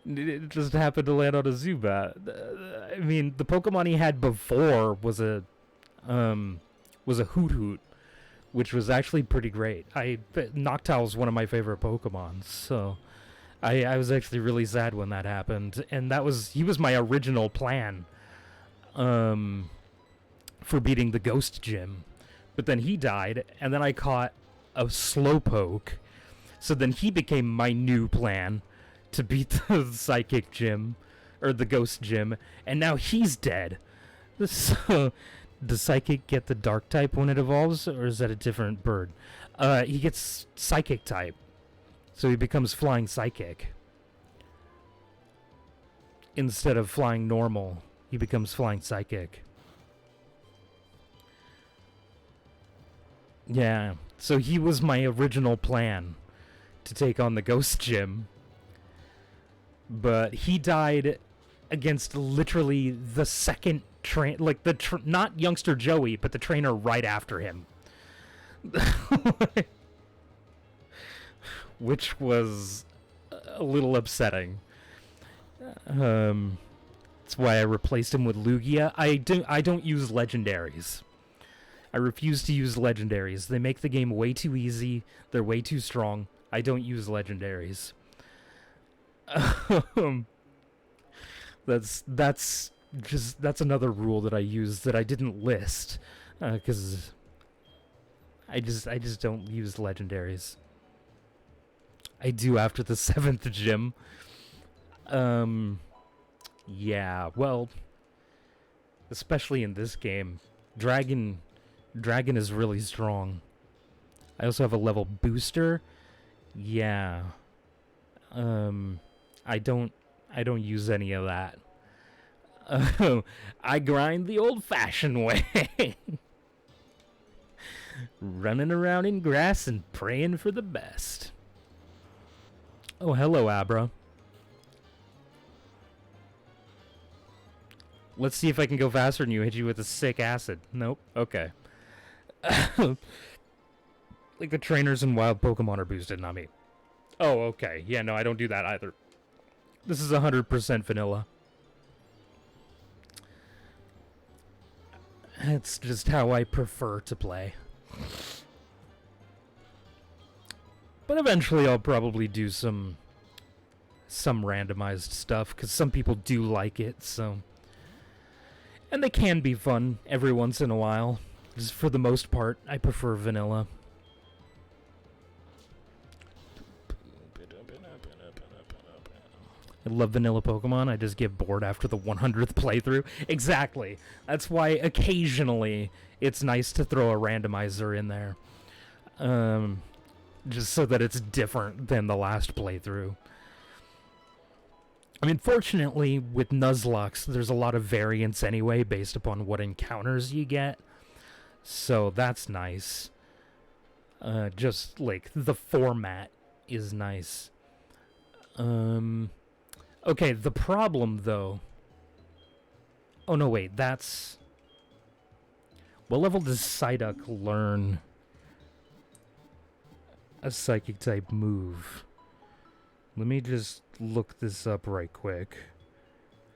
Speaker 1: It just happened to land on a Zubat. I mean, the Pokemon he had before was a Hoot Hoot, which was actually pretty great. Noctowl's one of my favorite Pokemon, so I was actually really sad when that happened, and he was my original plan for beating the Ghost Gym, but then he died, and then I caught a Slowpoke, so then he became my new plan to beat the Psychic Gym, or the Ghost Gym, and now he's dead. So, does Psychic get the Dark type when it evolves, or is that a different bird? He gets Psychic type, so he becomes Flying Psychic. Instead of Flying Normal, he becomes Flying Psychic. Yeah, so he was my original plan to take on the Ghost Gym. But he died against literally the second not youngster Joey, but the trainer right after him. Which was a little upsetting. That's why I replaced him with Lugia. I don't use legendaries. I refuse to use legendaries. They make the game way too easy. They're way too strong. I don't use legendaries. That's another rule that I use that I didn't list, because I just don't use legendaries. I do after the 7th gym. Yeah, well, especially in this game, Dragon is really strong. I also have a level booster. Yeah. I don't use any of that. I grind the old-fashioned way. Running around in grass and praying for the best. Oh, hello, Abra. Let's see if I can go faster than you. Hit you with a sick acid. Nope. Okay. Like the trainers in wild Pokemon are boosted, not me. Oh, okay. Yeah, no, I don't do that either. This is 100% vanilla. It's just how I prefer to play. But eventually I'll probably do some randomized stuff, because some people do like it, so... And they can be fun every once in a while. Just for the most part, I prefer vanilla. I love vanilla Pokemon. I just get bored after the 100th playthrough. Exactly. That's why occasionally it's nice to throw a randomizer in there. Just so that it's different than the last playthrough. I mean, fortunately, with Nuzlocke, there's a lot of variance anyway based upon what encounters you get. So that's nice. Just, like, the format is nice. Okay, the problem, though... Oh, no, wait, that's... What level does Psyduck learn a Psychic-type move? Let me just look this up right quick.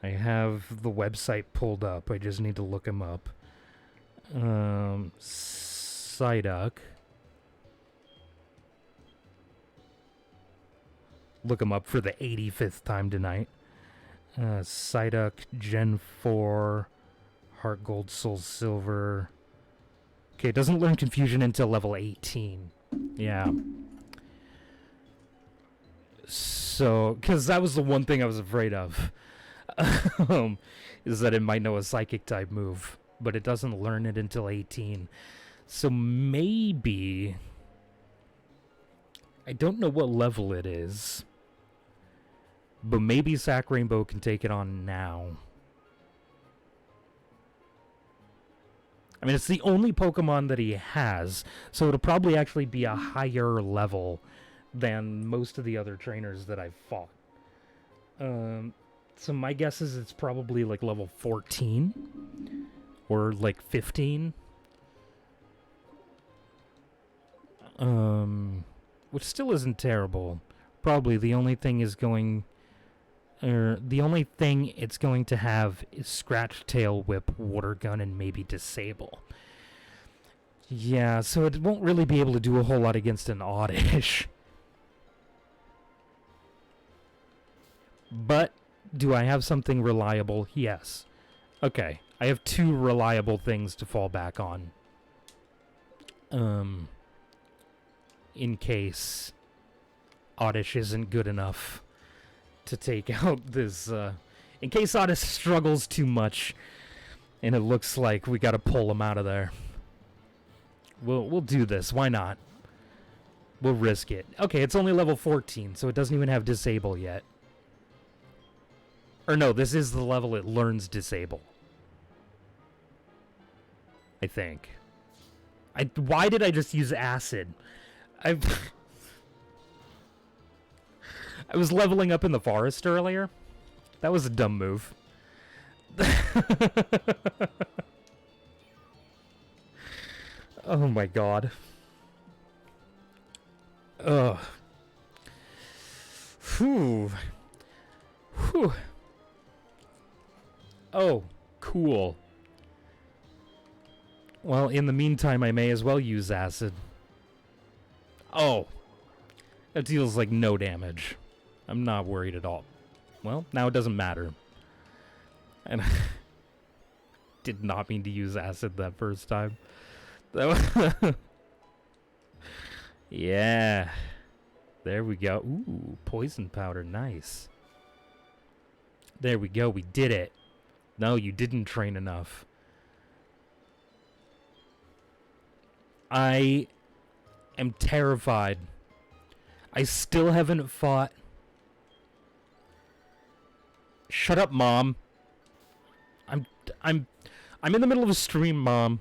Speaker 1: I have the website pulled up. I just need to look him up. Psyduck. Look him up for the 85th time tonight. Psyduck, Gen 4, Heartgold, Soul Silver. Okay, it doesn't learn Confusion until level 18. Yeah. So, because that was the one thing I was afraid of. Is that it might know a Psychic-type move, but it doesn't learn it until 18. So maybe... I don't know what level it is. But maybe Sac Rainbow can take it on now. I mean, it's the only Pokemon that he has, so it'll probably actually be a higher level than most of the other trainers that I've fought. So my guess is it's probably like level 14 or like 15. Which still isn't terrible. Probably the only thing it's going to have is Scratch, Tail Whip, Water Gun, and maybe Disable. Yeah, so it won't really be able to do a whole lot against an Oddish. But do I have something reliable? Yes. Okay, I have 2 reliable things to fall back on. In case Oddish isn't good enough to take out this, in case Oddish struggles too much and it looks like we gotta pull him out of there. We'll do this, why not? We'll risk it. Okay, it's only level 14, so it doesn't even have Disable yet. Or no, this is the level it learns Disable. I think. Why did I just use Acid? I was leveling up in the forest earlier. That was a dumb move. Oh my god. Ugh. Whew. Whew. Oh, cool. Well, in the meantime, I may as well use Acid. Oh. That deals, like, no damage. I'm not worried at all. Well, now it doesn't matter. And I did not mean to use Acid that first time. That was yeah. There we go. Ooh, Poison Powder. Nice. There we go. We did it. No, you didn't train enough. I am terrified. I still haven't fought. Shut up, Mom. I'm in the middle of a stream, Mom.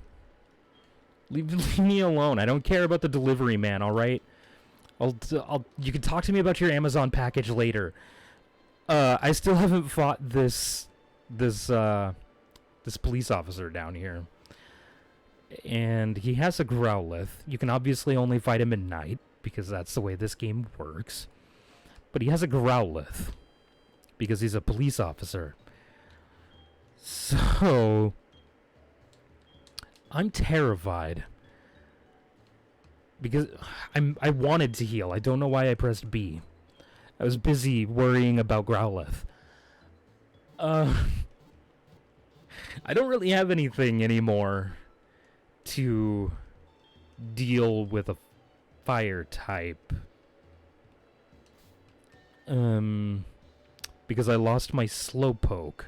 Speaker 1: Leave me alone. I don't care about the delivery man, all right? You can talk to me about your Amazon package later. I still haven't fought this police officer down here. And he has a Growlithe. You can obviously only fight him at night, because that's the way this game works. But he has a Growlithe, because he's a police officer. So I'm terrified. Because I wanted to heal. I don't know why I pressed B. I was busy worrying about Growlithe. I don't really have anything anymore to deal with a fire type. Because I lost my Slowpoke.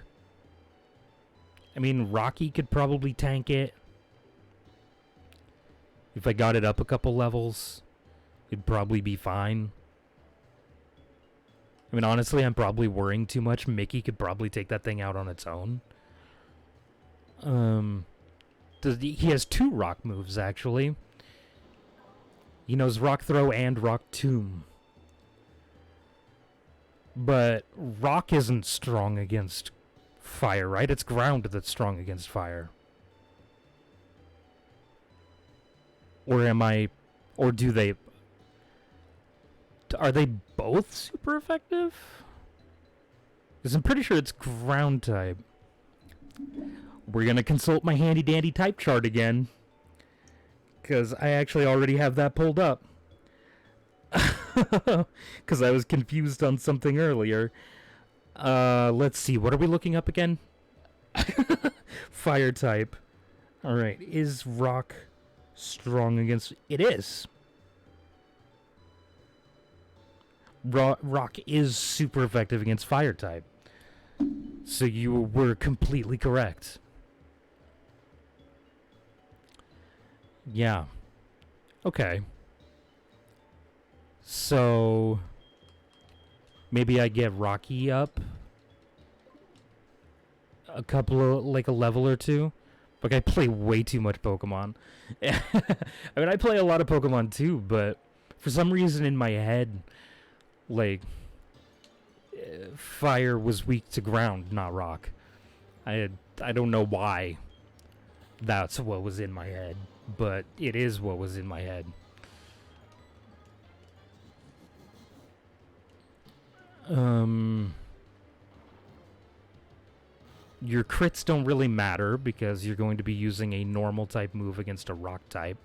Speaker 1: I mean, Rocky could probably tank it. If I got it up a couple levels, it'd probably be fine. I mean, honestly, I'm probably worrying too much. Mickey could probably take that thing out on its own. He has 2 rock moves, actually. He knows Rock Throw and Rock Tomb. But Rock isn't strong against fire, right? It's Ground that's strong against fire. Or do they... Are they both super effective? Because I'm pretty sure it's Ground type. We're going to consult my handy-dandy type chart again. Because I actually already have that pulled up. Because I was confused on something earlier. Let's see. What are we looking up again? Fire type. Alright. Is Rock strong against... It is. Rock is super effective against fire type. So you were completely correct. Yeah. Okay. So maybe I get Rocky up a couple of, like, a level or two. Like, I play way too much Pokemon. I mean, I play a lot of Pokemon too, but for some reason in my head, like, fire was weak to ground, not rock. I don't know why that's what was in my head, but it is what was in my head. Your crits don't really matter because you're going to be using a normal type move against a rock type.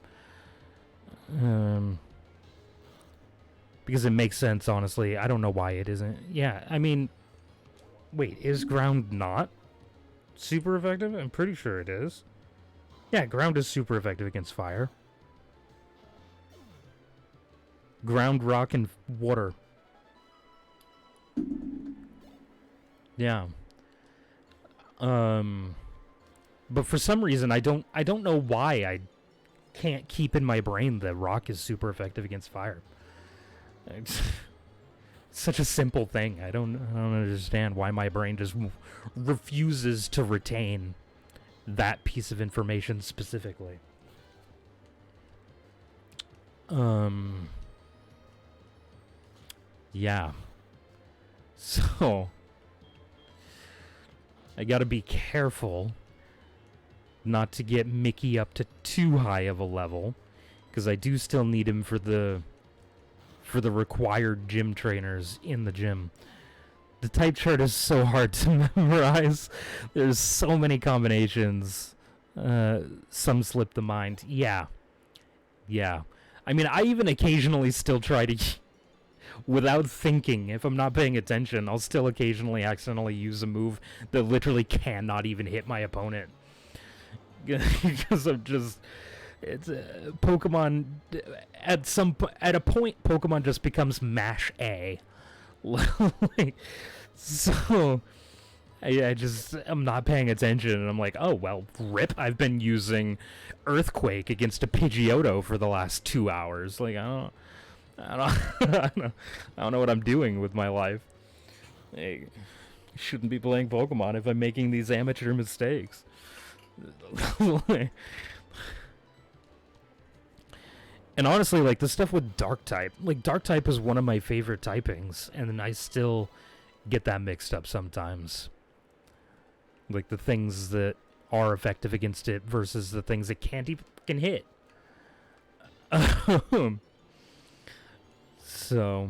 Speaker 1: Because it makes sense, honestly. I don't know why it isn't. Yeah, I mean... Wait, is ground not super effective? I'm pretty sure it is. Yeah, ground is super effective against fire. Ground, rock, and water. Yeah. But for some reason, I don't know why I can't keep in my brain that rock is super effective against fire. It's such a simple thing. I don't understand why my brain just refuses to retain that piece of information specifically. Yeah. So I gotta be careful not to get Mickey up to too high of a level, because I do still need him for the required gym trainers in the gym. The type chart is so hard to memorize. There's so many combinations. Some slip the mind. Yeah. I mean, I even occasionally still try to, without thinking, if I'm not paying attention, I'll still occasionally accidentally use a move that literally cannot even hit my opponent. Because I'm just... It's Pokemon at a point Pokemon just becomes mash A. So I'm not paying attention and I'm like, oh well, rip, I've been using Earthquake against a Pidgeotto for the last 2 hours. Like I don't know what I'm doing with my life. I shouldn't be playing Pokemon if I'm making these amateur mistakes. And honestly, like, the stuff with Dark-type... Like, Dark-type is one of my favorite typings, and then I still get that mixed up sometimes. Like, the things that are effective against it versus the things it can't even hit. So,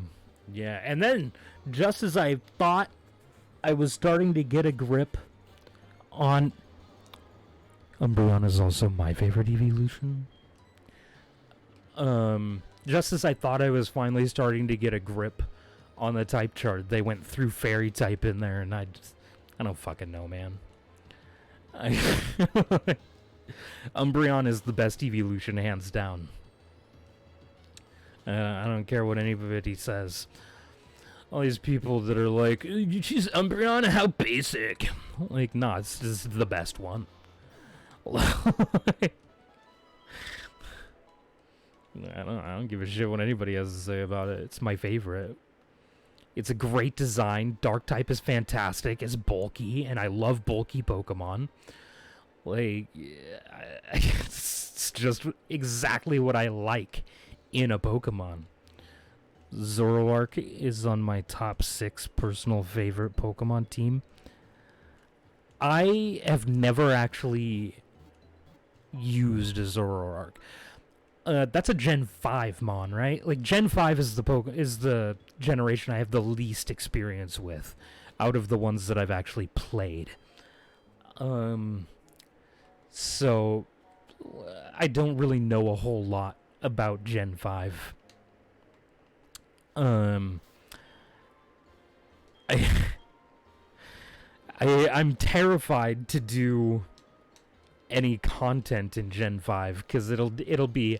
Speaker 1: yeah. And then, just as I thought I was starting to get a grip on... Umbreon is also my favorite evolution. Just as I thought I was finally starting to get a grip on the type chart, they went through fairy type in there, and I don't fucking know, man. Umbreon is the best evolution, hands down. I don't care what anybody says. All these people that are like, you choose Umbreon, how basic. Like, nah, it's just the best one. I don't give a shit what anybody has to say about it. It's my favorite. It's a great design. Dark type is fantastic. It's bulky, and I love bulky Pokemon. Like, it's just exactly what I like in a Pokemon. Zoroark is on my top 6 personal favorite Pokemon team. I have never actually used a Zoroark. That's a Gen 5 Mon, right? Like, Gen 5 is the generation I have the least experience with out of the ones that I've actually played. So I don't really know a whole lot about Gen 5. I'm terrified to do any content in Gen 5 because it'll be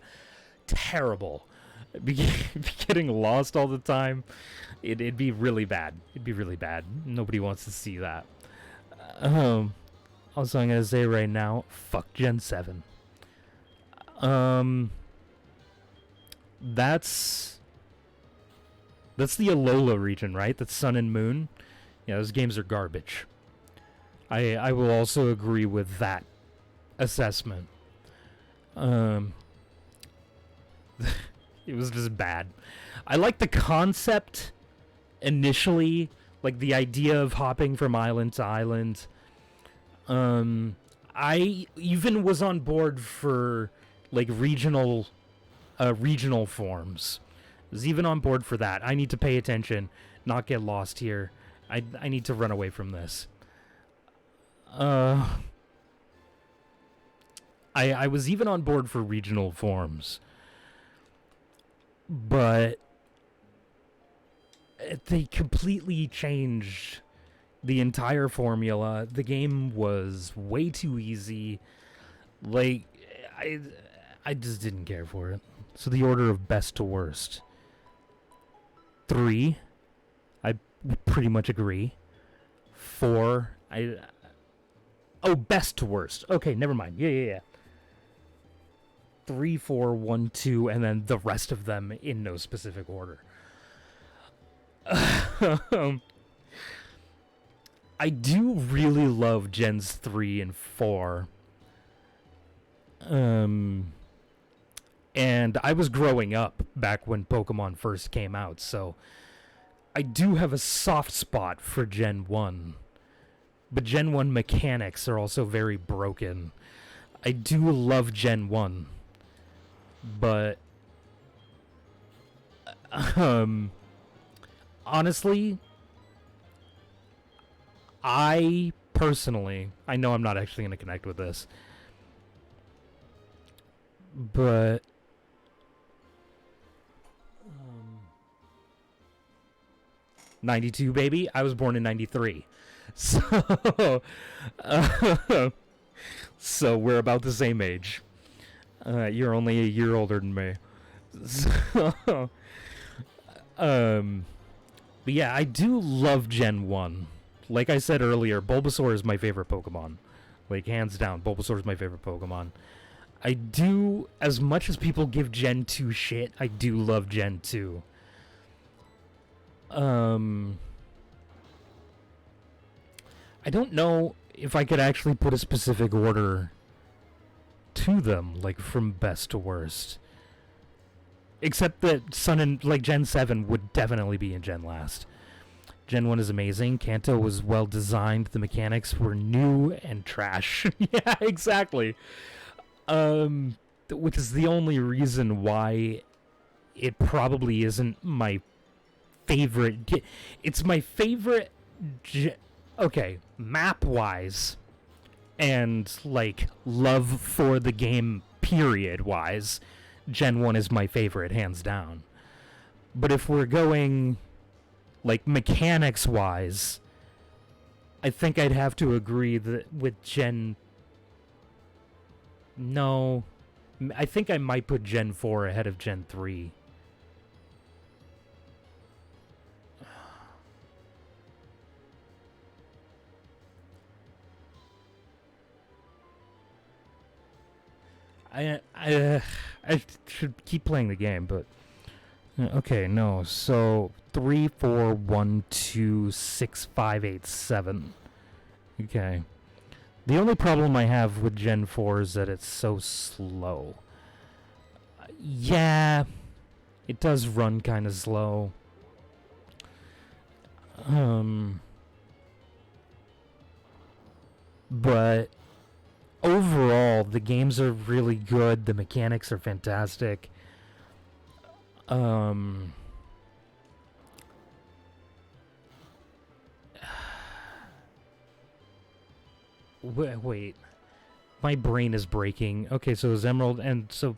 Speaker 1: terrible. Be getting lost all the time. It'd be really bad. It'd be really bad. Nobody wants to see that. Also, I'm gonna say right now, fuck Gen 7. That's the Alola region, right? That's Sun and Moon. Yeah, those games are garbage. I will also agree with that assessment. It was just bad. I like the concept initially, Like, the idea of hopping from island to island. I even was on board for, like, regional forms. I was even on board for that. I need to pay attention, not get lost here. I need to run away from this. I was even on board for regional forms. But they completely changed the entire formula. The game was way too easy. Like, I just didn't care for it. So the order of best to worst. 3, I pretty much agree. 4, best to worst. Okay, never mind. Yeah. 3, 4, 1, 2, and then the rest of them in no specific order. I do really love Gens 3 and 4. And I was growing up back when Pokemon first came out, so I do have a soft spot for Gen 1. But Gen 1 mechanics are also very broken. I do love Gen 1. But honestly, I personally, I know I'm not actually going to connect with this, but 92, baby. I was born in 93. So, so we're about the same age. You're only a year older than me. So, but yeah, I do love Gen 1. Like I said earlier, Bulbasaur is my favorite Pokemon. Like, hands down, Bulbasaur is my favorite Pokemon. I do, as much as people give Gen 2 shit, I do love Gen 2. I don't know if I could actually put a specific order to them, like from best to worst. Except that Sun and, like, Gen 7 would definitely be in Gen last. Gen 1 is amazing. Kanto was well designed. The mechanics were new and trash. Yeah, exactly. Which is the only reason why it probably isn't my favorite. It's my favorite. Okay, map-wise, and, like, love for the game period-wise, Gen 1 is my favorite, hands down. But if we're going, like, mechanics-wise, I think I'd have to agree that with Gen... No. I think I might put Gen 4 ahead of Gen 3. I should keep playing the game, but okay, no. So 3, 4, 1, 2, 6, 5, 8, 7. Okay. The only problem I have with Gen 4 is that it's so slow. Yeah, it does run kind of slow. But overall, the games are really good. The mechanics are fantastic. Wait. My brain is breaking. Okay, so it's Emerald, and so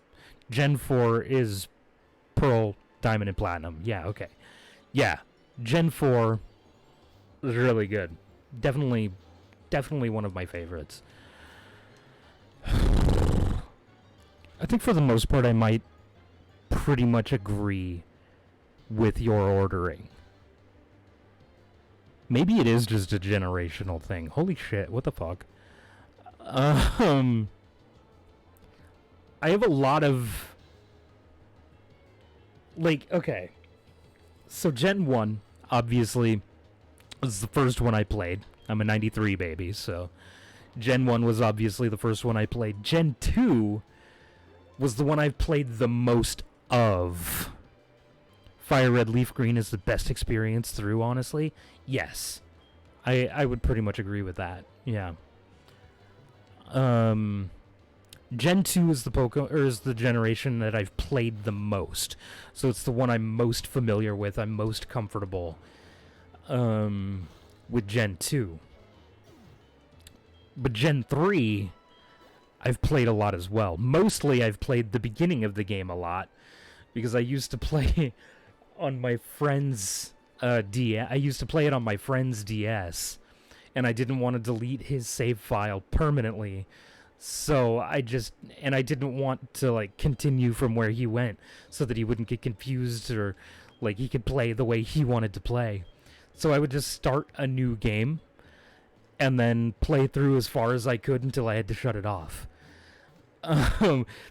Speaker 1: Gen 4 is Pearl, Diamond, and Platinum. Yeah, okay. Yeah, Gen 4 is really good. Definitely one of my favorites. I think for the most part I might pretty much agree with your ordering. Maybe it is just a generational thing. Holy shit, what the fuck? I have a lot of... Like, okay. So Gen 1, obviously, was the first one I played. I'm a 93 baby, so... Gen 1 was obviously the first one I played. Gen 2 was the one I've played the most of Fire Red Leaf Green is the best experience through, honestly. Yes. I would pretty much agree with that. Yeah. Gen 2 is the generation that I've played the most. So it's the one I'm most familiar with. I'm most comfortable with Gen 2. But Gen 3, I've played a lot as well. Mostly I've played the beginning of the game a lot, because I used to play on my friend's DS. I used to play it on my friend's DS, and I didn't want to delete his save file permanently. So I didn't want to like continue from where he went, so that he wouldn't get confused, or like he could play the way he wanted to play. So I would just start a new game and then play through as far as I could until I had to shut it off.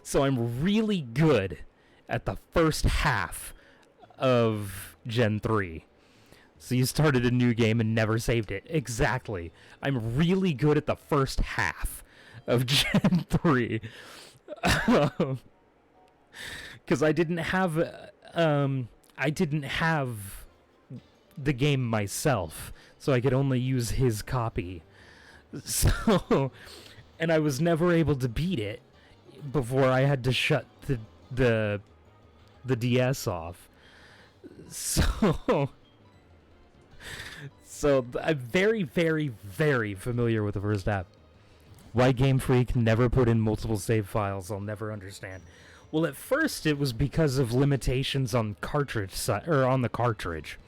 Speaker 1: So I'm really good at the first half of Gen 3. So you started a new game and never saved it. Exactly. I'm really good at the first half of Gen 3. Because I didn't have the game myself, so I could only use his copy. So, and I was never able to beat it before I had to shut the DS off. So I'm very, very, very familiar with the first app. Why Game Freak never put in multiple save files, I'll never understand. Well, at first it was because of limitations on on the cartridge.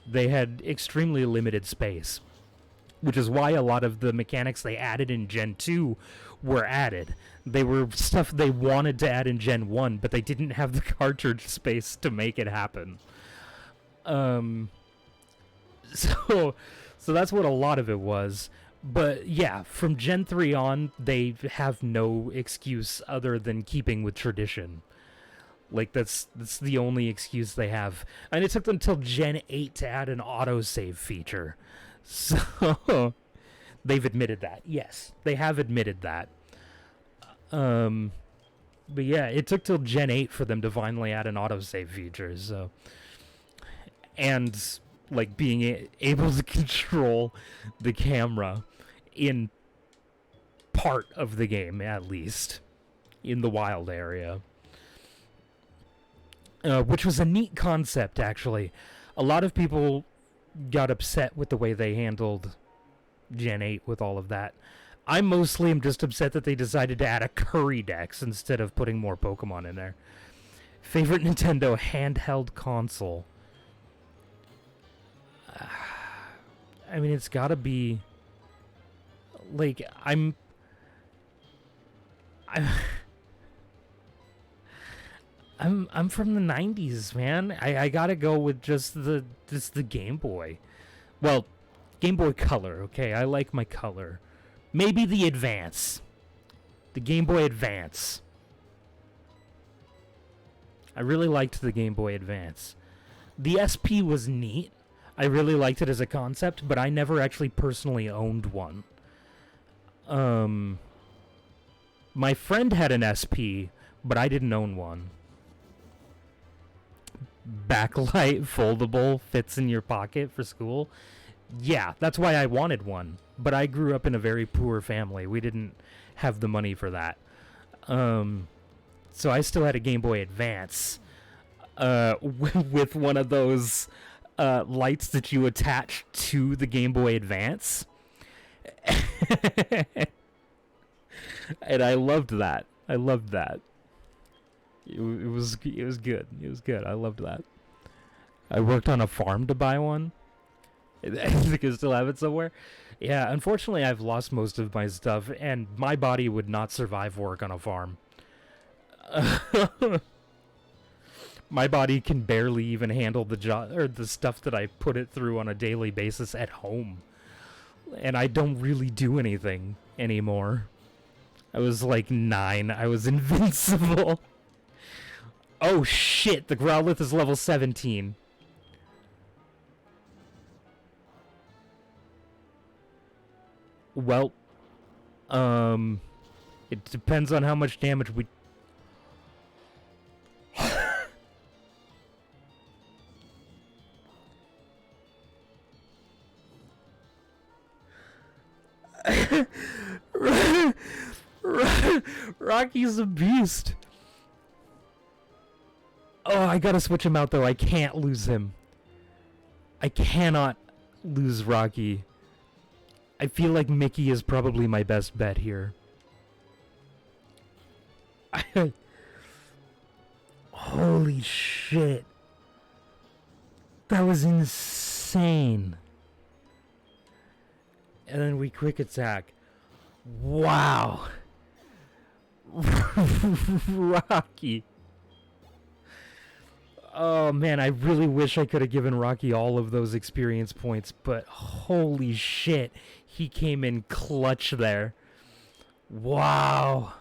Speaker 1: They had extremely limited space, which is why a lot of the mechanics they added in Gen 2 were added. They were stuff they wanted to add in Gen 1, but they didn't have the cartridge space to make it happen. So that's what a lot of it was. But yeah, from Gen 3 on, they have no excuse other than keeping with tradition. Like, that's the only excuse they have. And it took them until Gen 8 to add an autosave feature. So, they've admitted that. Yes, they have admitted that. But yeah, it took till Gen 8 for them to finally add an autosave feature, so... And, like, being able to control the camera in part of the game, at least. In the wild area. Which was a neat concept, actually. A lot of people got upset with the way they handled Gen 8 with all of that. I mostly am just upset that they decided to add a Curry Dex instead of putting more Pokemon in there. Favorite Nintendo handheld console? I mean, it's gotta be... Like, I'm from the 90s, man. I gotta go with just the Game Boy. Well, Game Boy Color, okay? I like my color. Maybe the Advance. The Game Boy Advance. I really liked the Game Boy Advance. The SP was neat. I really liked it as a concept, but I never actually personally owned one. My friend had an SP, but I didn't own one. Backlight, foldable, fits in your pocket for school. Yeah, that's why I wanted one. But I grew up in a very poor family. We didn't have the money for that. So I still had a Game Boy Advance with one of those lights that you attach to the Game Boy Advance. And I loved that. It was good. It was good. I loved that. I worked on a farm to buy one. I think I still have it somewhere. Yeah, unfortunately, I've lost most of my stuff, and my body would not survive work on a farm. My body can barely even handle the stuff that I put it through on a daily basis at home. And I don't really do anything anymore. I was like 9. I was invincible. Oh shit, the Growlithe is level 17. Well, it depends on how much damage we... Rocky's a beast. Oh, I gotta switch him out though. I can't lose him. I cannot lose Rocky. I feel like Mickey is probably my best bet here. Holy shit. That was insane. And then we quick attack. Wow. Rocky. Oh man, I really wish I could have given Rocky all of those experience points, but holy shit, he came in clutch there. Wow.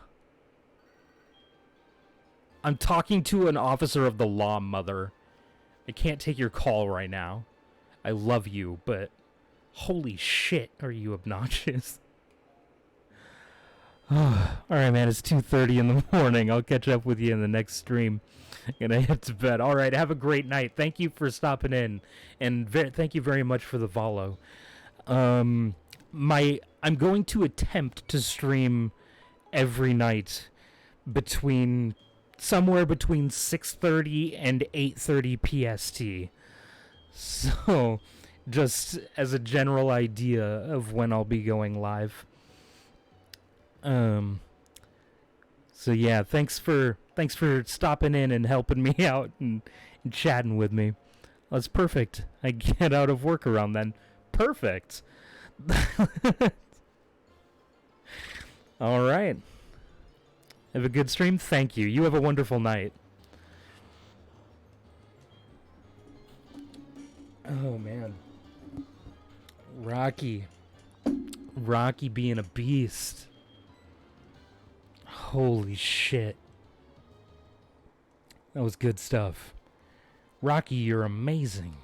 Speaker 1: I'm talking to an officer of the law, mother. I can't take your call right now. I love you, but holy shit, are you obnoxious? Alright, man, it's 2:30 in the morning. I'll catch up with you in the next stream. Gonna head to bed. Alright, have a great night. Thank you for stopping in. And thank you very much for the follow. I'm going to attempt to stream every night somewhere between 6:30 and 8:30 PST. So, just as a general idea of when I'll be going live. So yeah, thanks for stopping in and helping me out and chatting with me. That's perfect. I get out of work around then. Perfect. All right. Have a good stream. Thank you. You have a wonderful night. Oh man. Rocky being a beast. Holy shit. That was good stuff. Rocky, you're amazing.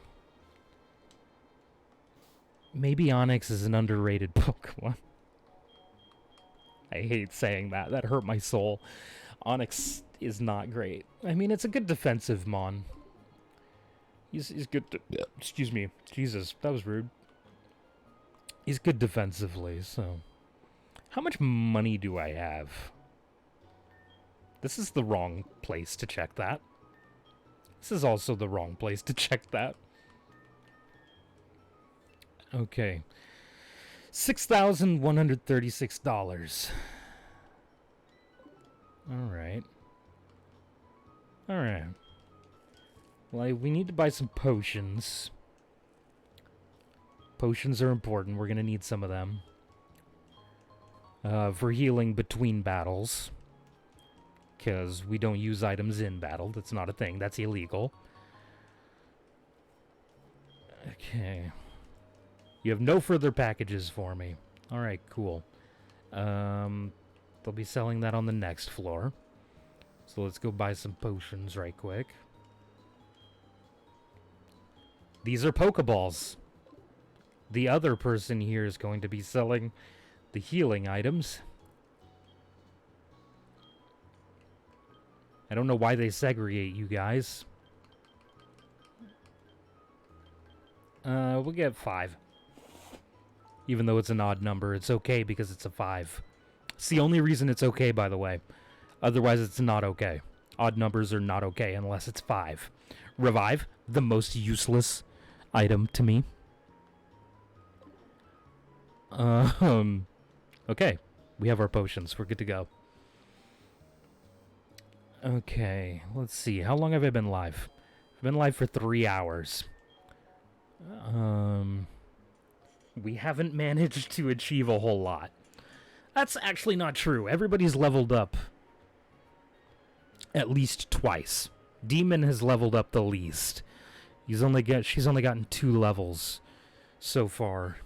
Speaker 1: Maybe Onyx is an underrated Pokemon. I hate saying that. That hurt my soul. Onyx is not great. I mean, it's a good defensive Mon. He's good. Excuse me. Jesus, that was rude. He's good defensively, so. How much money do I have? This is the wrong place to check that. This is also the wrong place to check that. Okay. $6,136. Alright. Alright. Well, we need to buy some potions. Potions are important. We're gonna need some of them. For healing between battles. Because we don't use items in battle. That's not a thing. That's illegal. Okay. You have no further packages for me. Alright, cool. They'll be selling that on the next floor. So let's go buy some potions right quick. These are Pokeballs. The other person here is going to be selling the healing items. I don't know why they segregate you guys. We'll get 5. Even though it's an odd number, it's okay because it's a 5. It's the only reason it's okay, by the way. Otherwise, it's not okay. Odd numbers are not okay unless it's 5. Revive, the most useless item to me. Okay. We have our potions. We're good to go. Okay, let's see. How long have I been live? I've been live for 3 hours. We haven't managed to achieve a whole lot. That's actually not true. Everybody's leveled up at least twice. Demon has leveled up the least. She's only gotten 2 levels so far.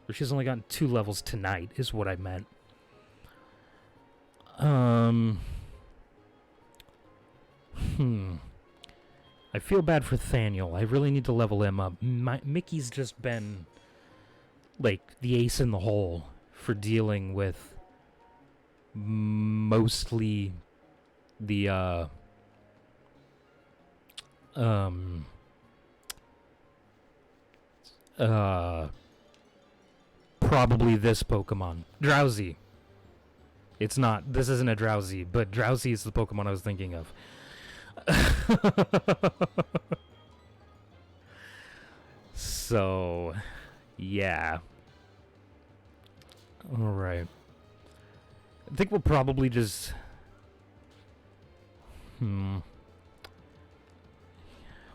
Speaker 1: Or she's only gotten 2 levels tonight, is what I meant. I feel bad for Thaniel. I really need to level him up. Mickey's just been, like, the ace in the hole for dealing with mostly the, probably this Pokemon. Drowsy. It's not. This isn't a Drowsy, but Drowsy is the Pokemon I was thinking of. So, yeah. Alright. I think we'll probably just...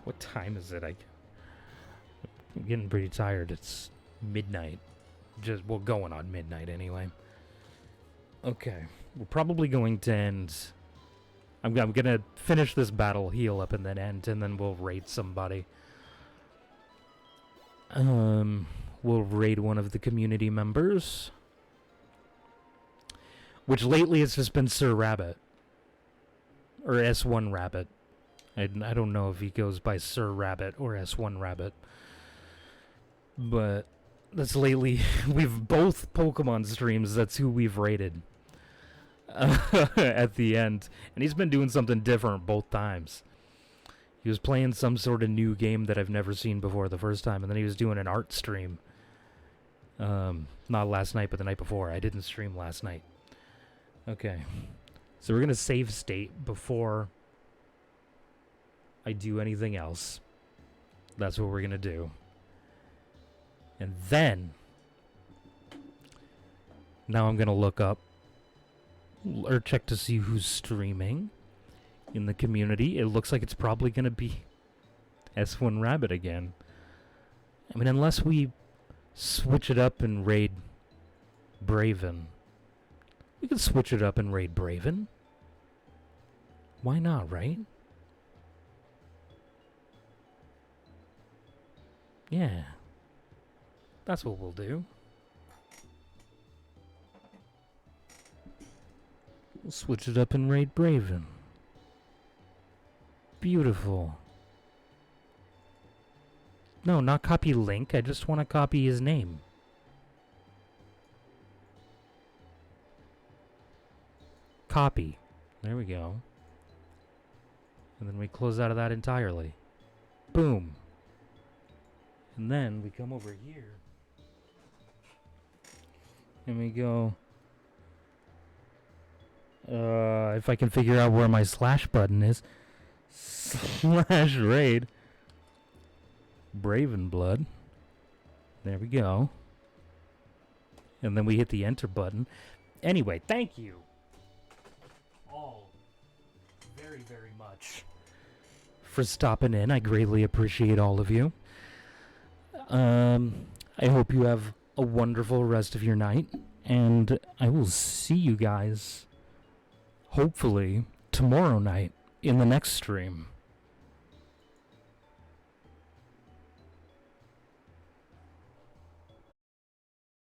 Speaker 1: What time is it? I'm getting pretty tired. It's midnight. Well, going on midnight anyway. Okay. We're probably going to end... I'm gonna finish this battle, heal up, and then end, and then we'll raid somebody. We'll raid one of the community members. Which lately has just been Sir Rabbit. Or S1 Rabbit. I don't know if he goes by Sir Rabbit or S1 Rabbit. But that's lately... We've both Pokemon streams, that's who we've raided. At the end. And he's been doing something different both times. He was playing some sort of new game that I've never seen before the first time, and then he was doing an art stream. Not last night, but the night before. I didn't stream last night. Okay. So we're going to save state before I do anything else. That's what we're going to do. And then, now I'm going to look up or check to see who's streaming in the community. It looks like it's probably going to be S1 Rabbit again. I mean, unless we switch it up and raid Braven. We could switch it up and raid Braven. Why not, right? Yeah. That's what we'll do. We'll switch it up and raid Braven. Beautiful. No, not copy Link. I just want to copy his name. Copy. There we go. And then we close out of that entirely. Boom. And then we come over here. And we go... if I can figure out where my slash button is. Slash raid. Braven Blood. There we go. And then we hit the enter button. Anyway, thank you all very, very much for stopping in. I greatly appreciate all of you. I hope you have a wonderful rest of your night. And I will see you guys, hopefully, tomorrow night in the next stream.